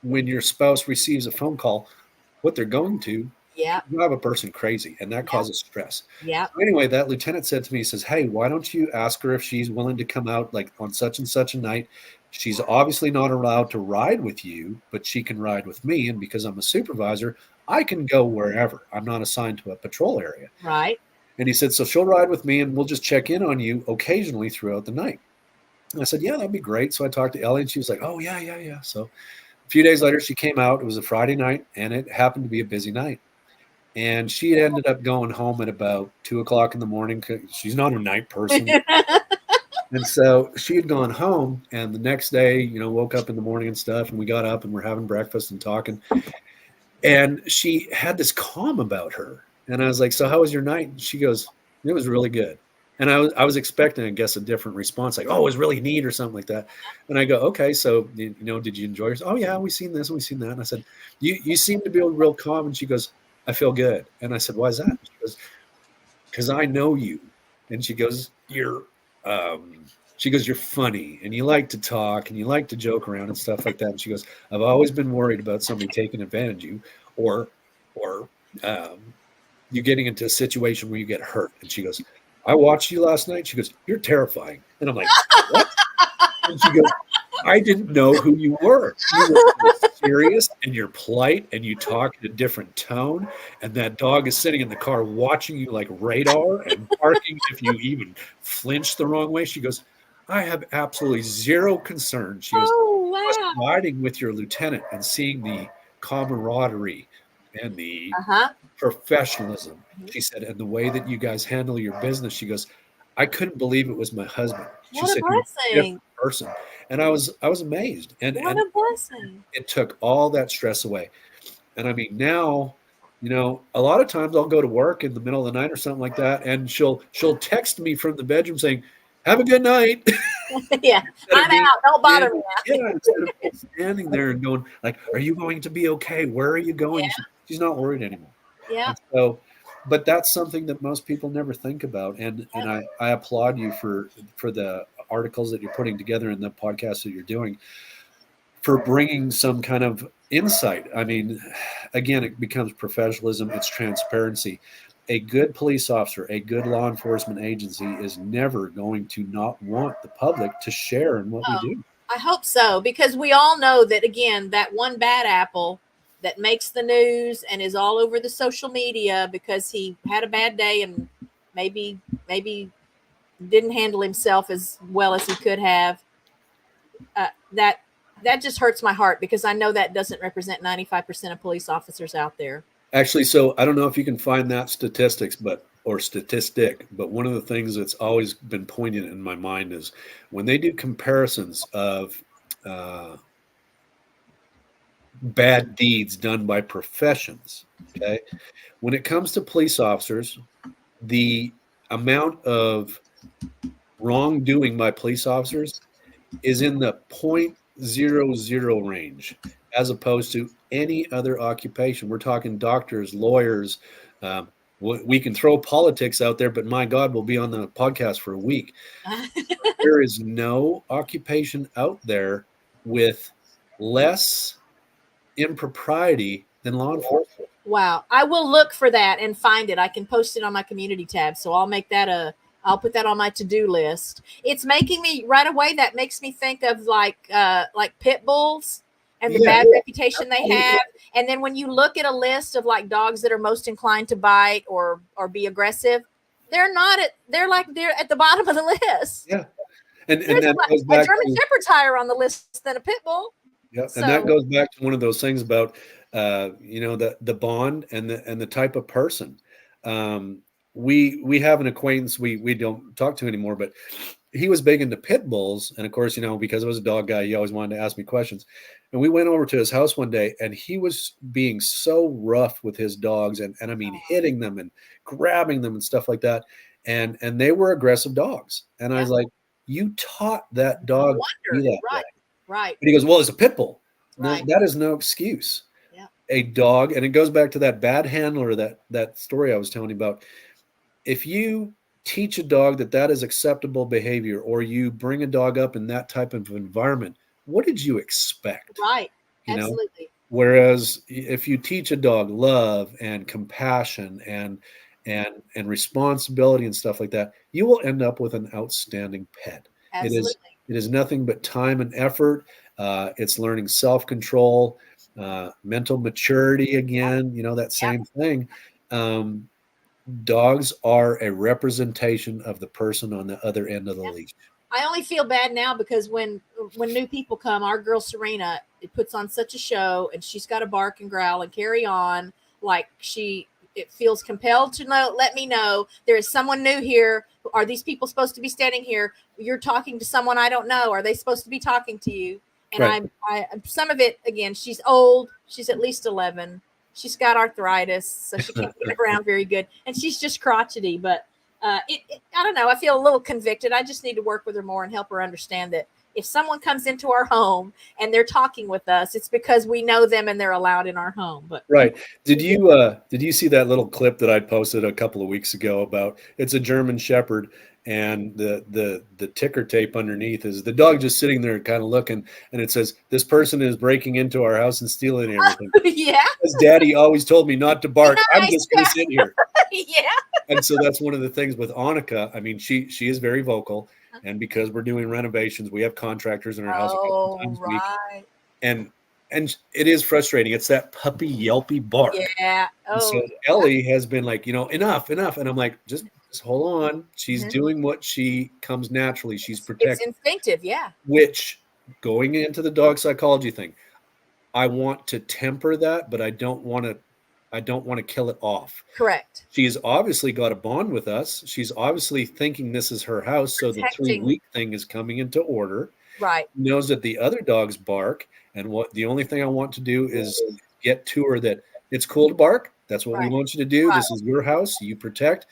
when your spouse receives a phone call what they're going to, Yeah. drive a person crazy, and that causes stress. Yeah. So anyway, that lieutenant said to me, he says, "Hey, why don't you ask her if she's willing to come out, like, on such and such a night? She's obviously not allowed to ride with you, but she can ride with me. And because I'm a supervisor, I can go wherever. I'm not assigned to a patrol area." Right. And he said, "So she'll ride with me and we'll just check in on you occasionally throughout the night." And I said, "Yeah, that'd be great." So I talked to Ellie, and she was like, "Oh, yeah, yeah, yeah." So a few days later, she came out. It was a Friday night, and it happened to be a busy night. And she ended up going home at about 2 o'clock in the morning. 'Cause she's not a night person. And so she had gone home, and the next day, woke up in the morning and stuff, and we got up and we're having breakfast and talking. And she had this calm about her. And I was like, "So how was your night?" And she goes, "It was really good." And I was expecting, I guess, a different response, like, "Oh, it was really neat," or something like that. And I go, "Okay, so, did you enjoy yourself?" "Oh, yeah, we seen this and we seen that." And I said, You seem to be real calm." And she goes, "I feel good." And I said, "Why is that?" And she goes, "Because I know you." And she goes, "You're funny, and you like to talk, and you like to joke around and stuff like that." And she goes, "I've always been worried about somebody taking advantage of you, or you getting into a situation where you get hurt." And she goes, "I watched you last night." She goes, "You're terrifying." And I'm like, "What?" And she goes, "I didn't know who you were. You're serious, and you're polite, and you talk in a different tone. And that dog is sitting in the car watching you like radar and barking if you even flinch the wrong way." She goes, "I have absolutely zero concern." She goes, Oh, "Just wow. riding with your lieutenant and seeing the camaraderie and the Uh-huh. professionalism," Mhm. she said, "and the way that you guys handle your business." She goes, "I couldn't believe it was my husband." She What a said, "You're a blessing. different person." And I was amazed. What And a blessing. it took all that stress away. And I mean, now, a lot of times I'll go to work in the middle of the night or something like that, and she'll text me from the bedroom saying, "Have a good night." Yeah. Instead of I'm me out. Don't bother me standing, now. yeah, instead of me standing there and going like, "Are you going to be okay? Where are you going?" She's not worried anymore. Yeah. And so, but that's something that most people never think about. And I applaud you for the articles that you're putting together and the podcast that you're doing, for bringing some kind of insight. I mean, again, it becomes professionalism, it's transparency. A good police officer, a good law enforcement agency is never going to not want the public to share in what we do. I hope so, because we all know that, again, that one bad apple that makes the news and is all over the social media because he had a bad day and maybe didn't handle himself as well as he could have. That just hurts my heart, because I know that doesn't represent 95% of police officers out there. Actually, so I don't know if you can find that statistic, but one of the things that's always been poignant in my mind is when they do comparisons of bad deeds done by professions. Okay. When it comes to police officers, the amount of wrongdoing by police officers is in the 0.00 range as opposed to any other occupation. We're talking doctors, lawyers. We can throw politics out there, but my God, we'll be on the podcast for a week. There is no occupation out there with less impropriety than law enforcement. Wow. I will look for that and find it. I can post it on my community tab. So I'll put that on my to-do list. It's making me right away. That makes me think of like pit bulls and the bad reputation they have. And then when you look at a list of like dogs that are most inclined to bite or be aggressive, they're at the bottom of the list. Yeah. And that goes back a German Shepherd's higher on the list than a pit bull. Yeah. So, and that goes back to one of those things about, the bond and the type of person. We have an acquaintance we don't talk to anymore, but he was big into pit bulls. And of course, because I was a dog guy, he always wanted to ask me questions. And we went over to his house one day and he was being so rough with his dogs and I mean, hitting them and grabbing them and stuff like that. And they were aggressive dogs. And I was like, you taught that dog to be that way. Right. And he goes, well, it's a pit bull. Right. No, that is no excuse. Yeah. A dog, and it goes back to that bad handler, that story I was telling you about. If you teach a dog that is acceptable behavior, or you bring a dog up in that type of environment, what did you expect? Right. Absolutely. Whereas if you teach a dog love and compassion and responsibility and stuff like that, you will end up with an outstanding pet. Absolutely. It is nothing but time and effort. It's learning self-control, mental maturity again, that same thing. Dogs are a representation of the person on the other end of the leash. I only feel bad now because when new people come, our girl Serena, it puts on such a show and she's got to bark and growl and carry on like it feels compelled to let me know there is someone new here. Are these people supposed to be standing here? You're talking to someone I don't know. Are they supposed to be talking to you? And right. I some of it, again, she's old. She's at least 11. She's got arthritis, so she can't get around very good. And she's just crotchety, but I don't know. I feel a little convicted. I just need to work with her more and help her understand that if someone comes into our home and they're talking with us, it's because we know them and they're allowed in our home. But right. Did you see that little clip that I posted a couple of weeks ago about it's a German Shepherd and the ticker tape underneath is the dog just sitting there kind of looking, and it says, "This person is breaking into our house and stealing everything." Yeah. Because Daddy always told me not to bark. Nice. I'm just going to sit here. Yeah. And so that's one of the things with Annika. I mean, she is very vocal. And because we're doing renovations, we have contractors in our house a couple times a week. And it is frustrating. It's that puppy yelpy bark. Yeah. And so Ellie has been like, enough. And I'm like, just hold on. She's doing what she comes naturally. She's protected. It's instinctive. Yeah. Which, going into the dog psychology thing, I want to temper that, but I don't want to kill it off. Correct. She's obviously got a bond with us. She's obviously thinking this is her house. So the 3-week thing is coming into order. Right. Knows that the other dogs bark. And the only thing I want to do is get to her that it's cool to bark. That's what we want you to do. Right. This is your house. You protect.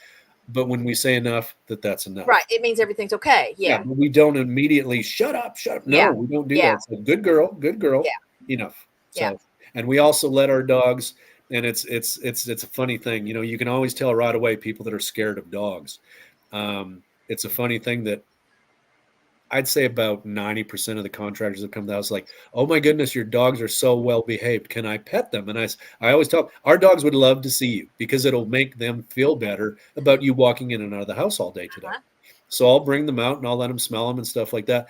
But when we say enough, that's enough. Right. It means everything's okay. Yeah. But we don't immediately shut up. No, we don't do that. So good girl. Yeah. Enough. So, and we also let our dogs, and it's a funny thing. You can always tell right away people that are scared of dogs. It's a funny thing that I'd say about 90% of the contractors that come to the house like, "Oh my goodness, your dogs are so well behaved. Can I pet them?" And I always tell our dogs would love to see you because it'll make them feel better about you walking in and out of the house all day today. So I'll bring them out and I'll let them smell them and stuff like that.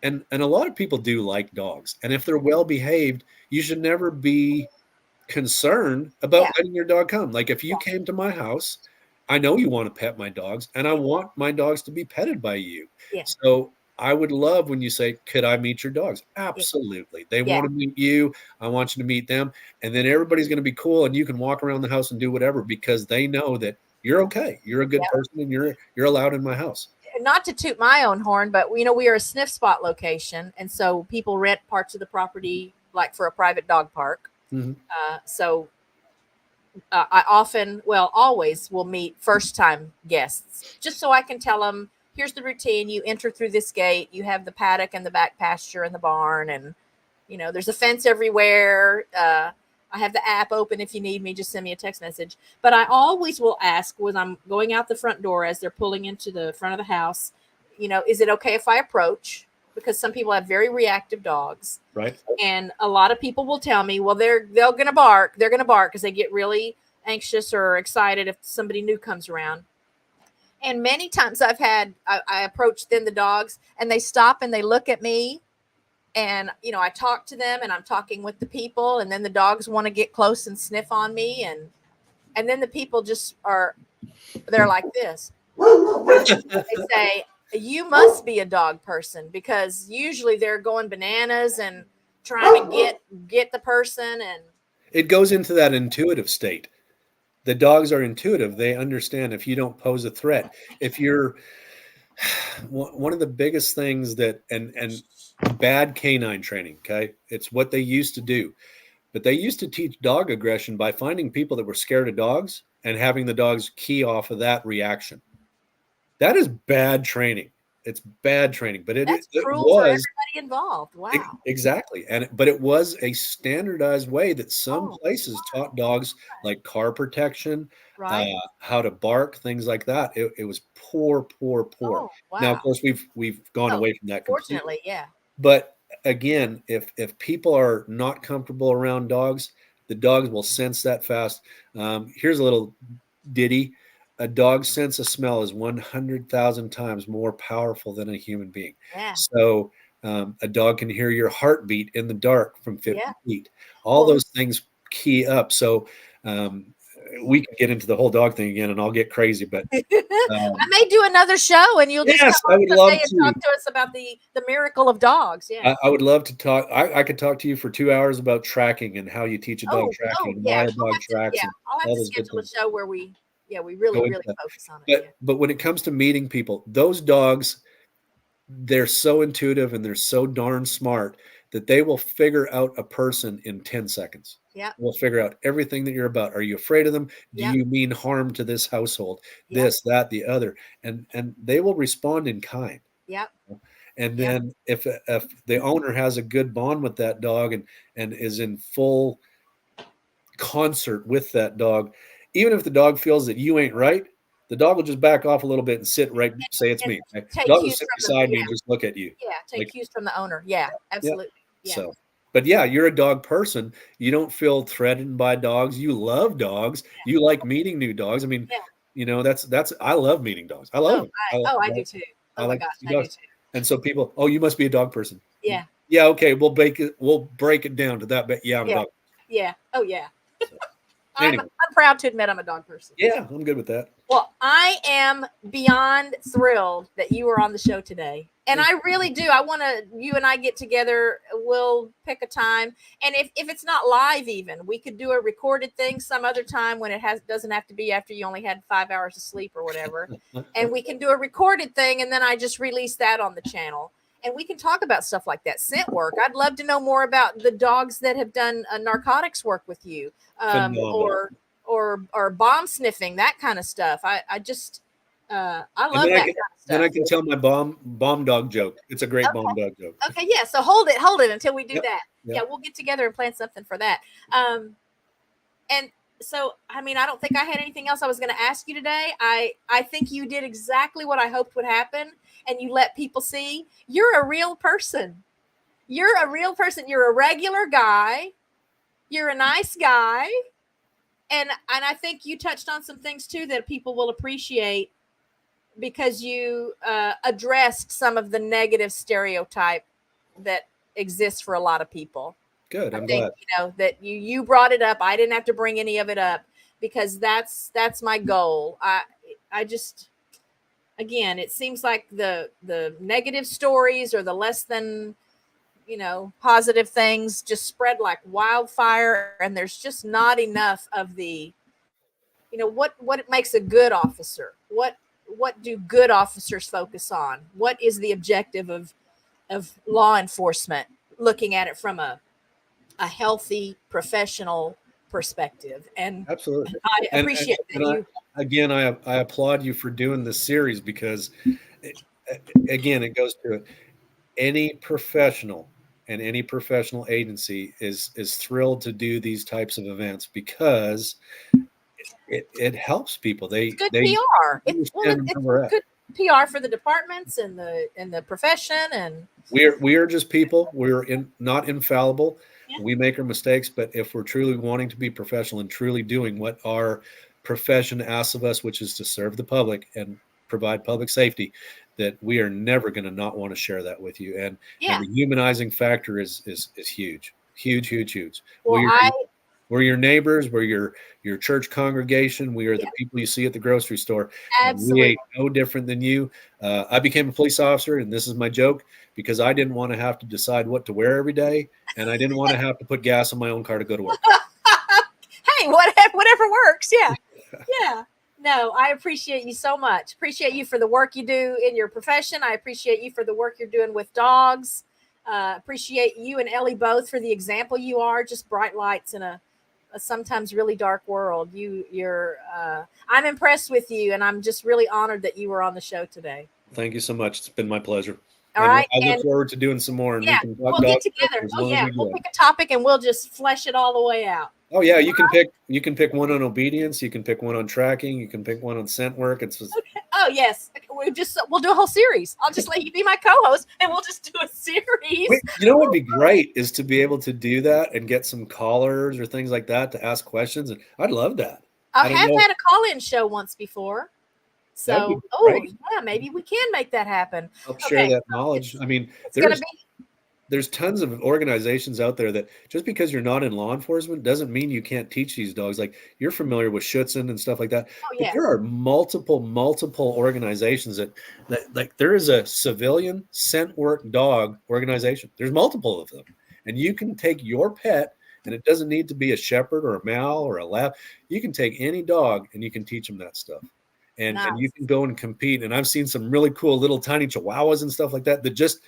And a lot of people do like dogs. And if they're well behaved, you should never be concerned about letting your dog come. Like if you came to my house, I know you want to pet my dogs and I want my dogs to be petted by you. Yeah. So I would love when you say, "Could I meet your dogs?" Absolutely. They want to meet you. I want you to meet them. And then everybody's going to be cool and you can walk around the house and do whatever because they know that you're okay. You're a good person and you're allowed in my house. Not to toot my own horn, but we are a sniff spot location. And so people rent parts of the property like for a private dog park. Mhm. So I always will meet first time guests just so I can tell them, here's the routine. You enter through this gate, you have the paddock and the back pasture and the barn, and there's a fence everywhere. I have the app open. If you need me, just send me a text message. But I always will ask when I'm going out the front door as they're pulling into the front of the house, is it okay if I approach? Because some people have very reactive dogs. Right. And a lot of people will tell me, well, they're going to bark. They're going to bark because they get really anxious or excited if somebody new comes around. And many times I approach then the dogs and they stop and they look at me. And, I talk to them and I'm talking with the people, and then the dogs want to get close and sniff on me. And then the people they're like this. They say, you must be a dog person, because usually they're going bananas and trying to get the person. And it goes into that intuitive state. The dogs are intuitive. They understand if you don't pose a threat. If you're one of the biggest things that and bad canine training, okay, it's what they used to do, but they used to teach dog aggression by finding people that were scared of dogs and having the dogs key off of that reaction. That is bad training. It's bad training, but that's it cruel was for everybody involved. Wow. Exactly. But it was a standardized way that some places taught dogs like car protection, right, how to bark, things like that. It was poor. Oh, wow. Now, of course, we've gone away from that completely. Fortunately, yeah. But again, if people are not comfortable around dogs, the dogs will sense that fast. Here's a little ditty. A dog's sense of smell is 100,000 times more powerful than a human being. Yeah. So a dog can hear your heartbeat in the dark from 50 feet. All those things key up. So we can get into the whole dog thing again, and I'll get crazy. But I may do another show, and you'll just yes, come I on would someday love and to talk to us about the miracle of dogs. Yeah. I would love to talk. I could talk to you for 2 hours about tracking and how you teach a dog tracking and why a dog tracks. I'll have to schedule a show where we really focus on it. But when it comes to meeting people, those dogs, they're so intuitive and they're so darn smart that they will figure out a person in 10 seconds. Yeah. We'll figure out everything that you're about. Are you afraid of them? Do you mean harm to this household? This, that, the other. And they will respond in kind. Yeah. And then if the owner has a good bond with that dog and is in full concert with that dog, even if the dog feels that you ain't right, the dog will just back off a little bit and say it's me. The dog will sit beside me and just look at you. Yeah, take cues from the owner. Yeah, absolutely. Yeah. So, but yeah, you're a dog person. You don't feel threatened by dogs. You love dogs. You like meeting new dogs. I mean, that's I love meeting dogs. I love them. I do too. Oh my gosh, I do too. And so people, you must be a dog person. Yeah. Yeah. Okay. We'll break it down to that. But yeah, I'm a dog. Yeah. Oh yeah. So, anyway. I'm proud to admit I'm a dog person. Yeah, I'm good with that. Well, I am beyond thrilled that you were on the show today. And I really do. I want you and I get together. We'll pick a time. And if it's not live even, we could do a recorded thing some other time when it doesn't have to be after you only had 5 hours of sleep or whatever. And we can do a recorded thing. And then I just release that on the channel. And we can talk about stuff like that. Scent work. I'd love to know more about the dogs that have done narcotics work with you, or bomb sniffing, that kind of stuff. I love that kind of stuff. Then I can tell my bomb dog joke. It's a great bomb dog joke. Okay, yeah. So hold it until we do that. Yep. Yeah, we'll get together and plan something for that. And so, I mean, I don't think I had anything else I was going to ask you today. I think you did exactly what I hoped would happen, and you let people see you're a real person. You're a real person. You're a regular guy. You're a nice guy. And I think you touched on some things too that people will appreciate, because you addressed some of the negative stereotype that exists for a lot of people. Good. I'm glad. That you brought it up. I didn't have to bring any of it up, because that's my goal. I just, again, it seems like the negative stories or the less than positive things just spread like wildfire, and there's just not enough of the what makes a good officer. What do good officers focus on? What is the objective of law enforcement, looking at it from a a healthy professional perspective. And Absolutely. I appreciate that. I applaud you for doing this series because, again, it goes to it. Any professional and any professional agency is thrilled to do these types of events because it helps people. It's good PR. It's good PR for the departments and the profession. And we are just people. We're not infallible. Yeah. We make our mistakes, but if we're truly wanting to be professional and truly doing what our profession asks of us, which is to serve the public and provide public safety, that we are never going to not want to share that with you. And the humanizing factor is huge. Well, we're your neighbors. We're your church congregation. We are the people you see at the grocery store. Absolutely. We ain't no different than you. I became a police officer, and this is my joke, because I didn't want to have to decide what to wear every day, and I didn't want to have to put gas in my own car to go to work. Hey, whatever works. Yeah. Yeah. No, I appreciate you so much. Appreciate you for the work you do in your profession. I appreciate you for the work you're doing with dogs. Appreciate you and Ellie both for the example you are, just bright lights in a sometimes really dark world. I'm impressed with you, and I'm just really honored that you were on the show today. Thank you so much. It's been my pleasure. All right. I look forward to doing some more. And we'll get together. We'll pick a topic and we'll just flesh it all the way out. Oh yeah, you can pick one on obedience. You can pick one on tracking. You can pick one on scent work. It's just... Okay. Oh yes, we'll do a whole series. I'll just let you be my co-host, and we'll just do a series. Wait, you know what would be great is to be able to do that and get some callers or things like that to ask questions. And I'd love that. I have had a call-in show once before. So, maybe we can make that happen. Help share that knowledge. I mean, there's tons of organizations out there that just because you're not in law enforcement doesn't mean you can't teach these dogs. Like, you're familiar with Schutzen and stuff like that. Oh, yeah. But there are multiple organizations that like there is a civilian scent work dog organization. There's multiple of them. And you can take your pet, and it doesn't need to be a shepherd or a mal or a lab. You can take any dog and you can teach them that stuff. And you can go and compete. And I've seen some really cool little tiny chihuahuas and stuff like that just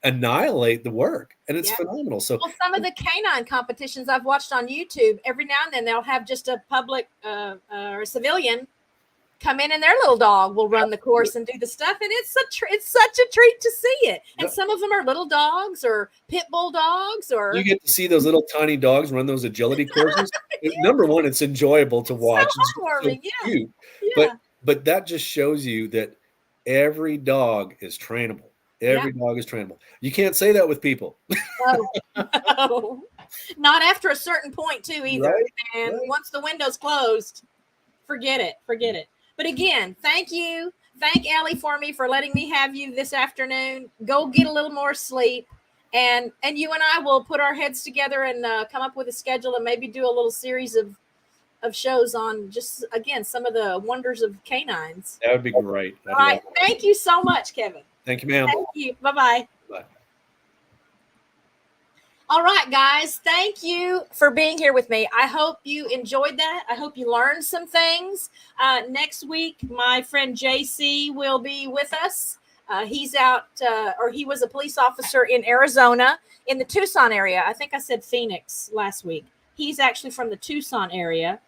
annihilate the work, and it's phenomenal. So some of the canine competitions I've watched on YouTube, every now and then they'll have just a public or a civilian come in, and their little dog will run the course and do the stuff, and it's such a treat to see it. And some of them are little dogs or pit bull dogs, or you get to see those little tiny dogs run those agility courses. Number one, it's enjoyable to watch. So heartwarming, but that just shows you that every dog is trainable. Every dog is trainable. You can't say that with people. No. Not after a certain point, too, either. Right, and once the window's closed, forget it. But again, thank you. Thank Ellie for letting me have you this afternoon. Go get a little more sleep. And you and I will put our heads together and come up with a schedule and maybe do a little series of shows on just, again, some of the wonders of canines. That would be great. All right. Thank you so much, Kevin. Thank you, ma'am. Thank you. Bye-bye. Bye. All right, guys. Thank you for being here with me. I hope you enjoyed that. I hope you learned some things. Next week, my friend JC will be with us. He's out, or he was a police officer in Arizona, in the Tucson area. I think I said Phoenix last week. He's actually from the Tucson area,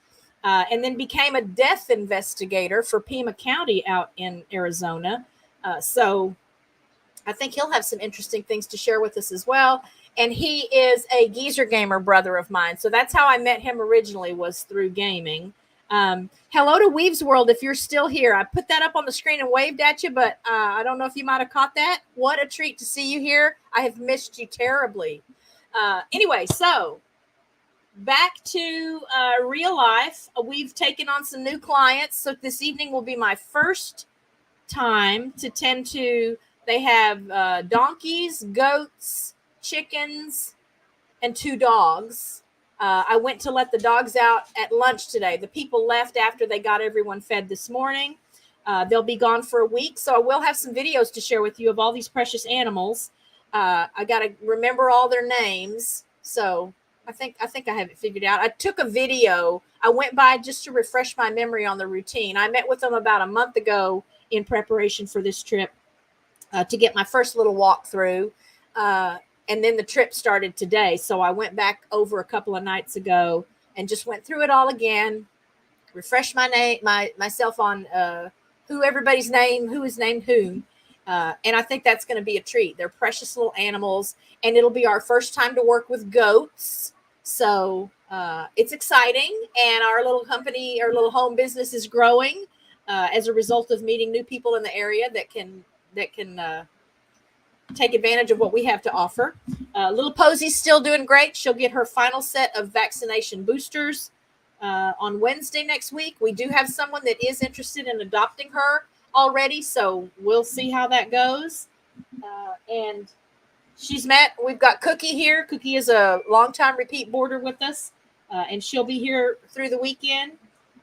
and then became a death investigator for Pima County out in Arizona. So I think he'll have some interesting things to share with us as well. And he is a geezer gamer brother of mine. So that's how I met him originally, was through gaming. Hello to Weaves World, if you're still here. I put that up on the screen and waved at you, but I don't know if you might have caught that. What a treat to see you here. I have missed you terribly. Anyway, so back to real life. We've taken on some new clients. So this evening will be my first time to tend to. They have donkeys, goats, chickens, and 2 dogs. I went to let the dogs out at lunch today. The people left after they got everyone fed this morning. They'll be gone for a week. So I will have some videos to share with you of all these precious animals. I got to remember all their names. So I think I have it figured out. I took a video. I went by just to refresh my memory on the routine. I met with them about a month ago in preparation for this trip to get my first little walkthrough. And then the trip started today. So I went back over a couple of nights ago and just went through it all again, refreshed myself on who is named whom. And I think that's going to be a treat. They're precious little animals, and it'll be our first time to work with goats. So it's exciting, and our little company, our little home business is growing as a result of meeting new people in the area that can take advantage of what we have to offer. Little Posey's still doing great. She'll get her final set of vaccination boosters on Wednesday next week. We do have someone that is interested in adopting her already, so we'll see how that goes. And we've got Cookie here. Cookie is a longtime repeat boarder with us, and she'll be here through the weekend.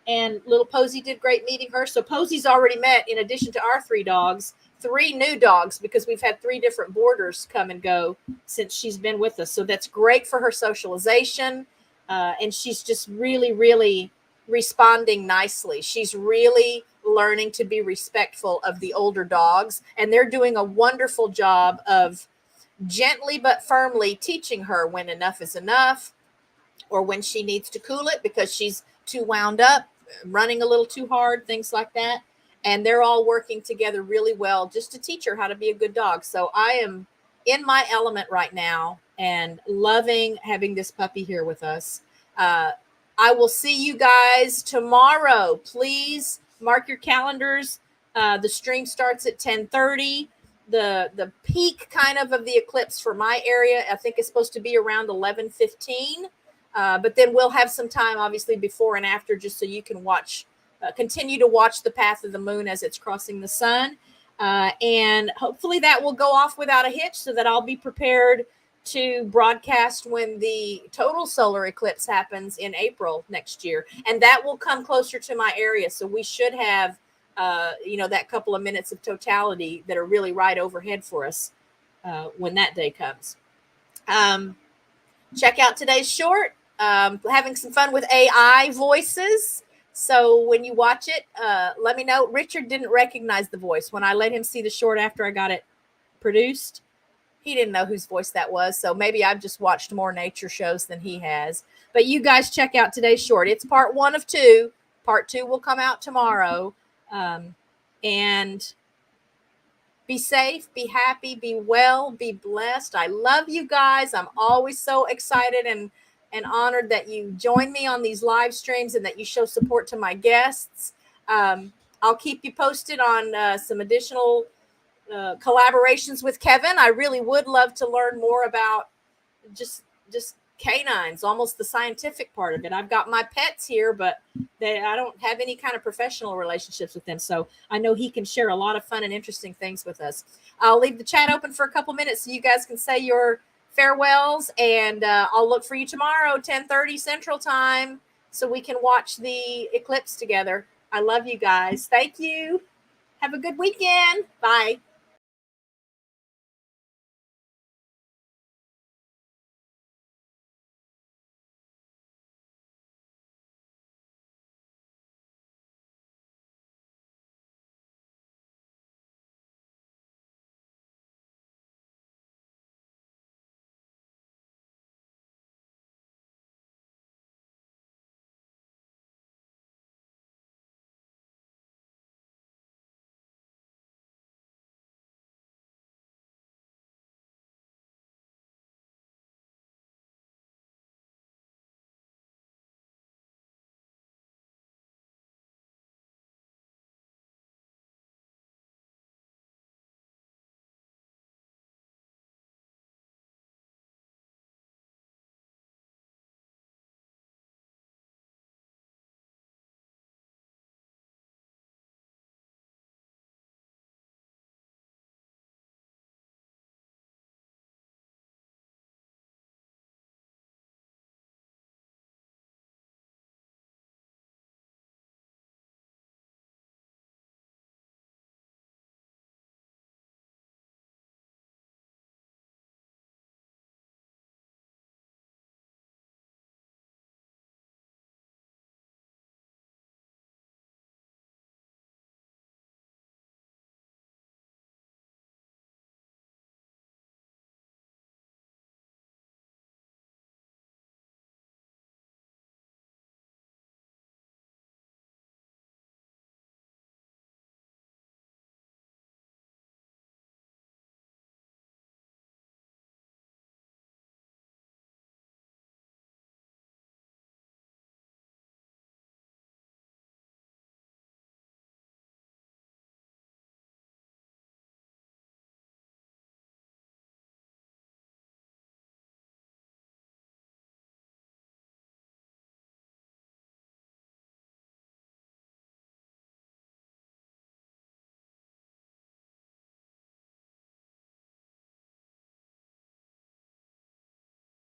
And little Posey did great meeting her. So Posey's already met, in addition to our 3 dogs, 3 new dogs, because we've had 3 different boarders come and go since she's been with us. So that's great for her socialization. And she's just really, really responding nicely. She's really learning to be respectful of the older dogs. And they're doing a wonderful job of gently but firmly teaching her when enough is enough, or when she needs to cool it because she's too wound up, running a little too hard, things like that. And they're all working together really well just to teach her how to be a good dog. So I am in my element right now and loving having this puppy here with us. I will see you guys tomorrow. Please mark your calendars. The stream starts at 10:30. The peak kind of the eclipse for my area, I think, is supposed to be around 11:15. But then we'll have some time, obviously, before and after, just so you can continue to watch the path of the moon as it's crossing the sun. And hopefully that will go off without a hitch, so that I'll be prepared to broadcast when the total solar eclipse happens in April next year. And that will come closer to my area. So we should have, that couple of minutes of totality that are really right overhead for us when that day comes. Check out today's short. Having some fun with AI voices. So when you watch it, let me know. Richard didn't recognize the voice. When I let him see the short after I got it produced, he didn't know whose voice that was. So maybe I've just watched more nature shows than he has. But you guys check out today's short. It's part 1 of 2. Part 2 will come out tomorrow. And be safe, be happy, be well, be blessed. I love you guys. I'm always so excited and honored that you join me on these live streams and that you show support to my guests. I'll keep you posted on some additional collaborations with Kevin. I really would love to learn more about just canines, almost the scientific part of it. I've got my pets here, but I don't have any kind of professional relationships with them. So I know he can share a lot of fun and interesting things with us. I'll leave the chat open for a couple minutes so you guys can say your farewells, and I'll look for you tomorrow, 10:30 Central Time, so we can watch the eclipse together. I love you guys. Thank you. Have a good weekend. Bye.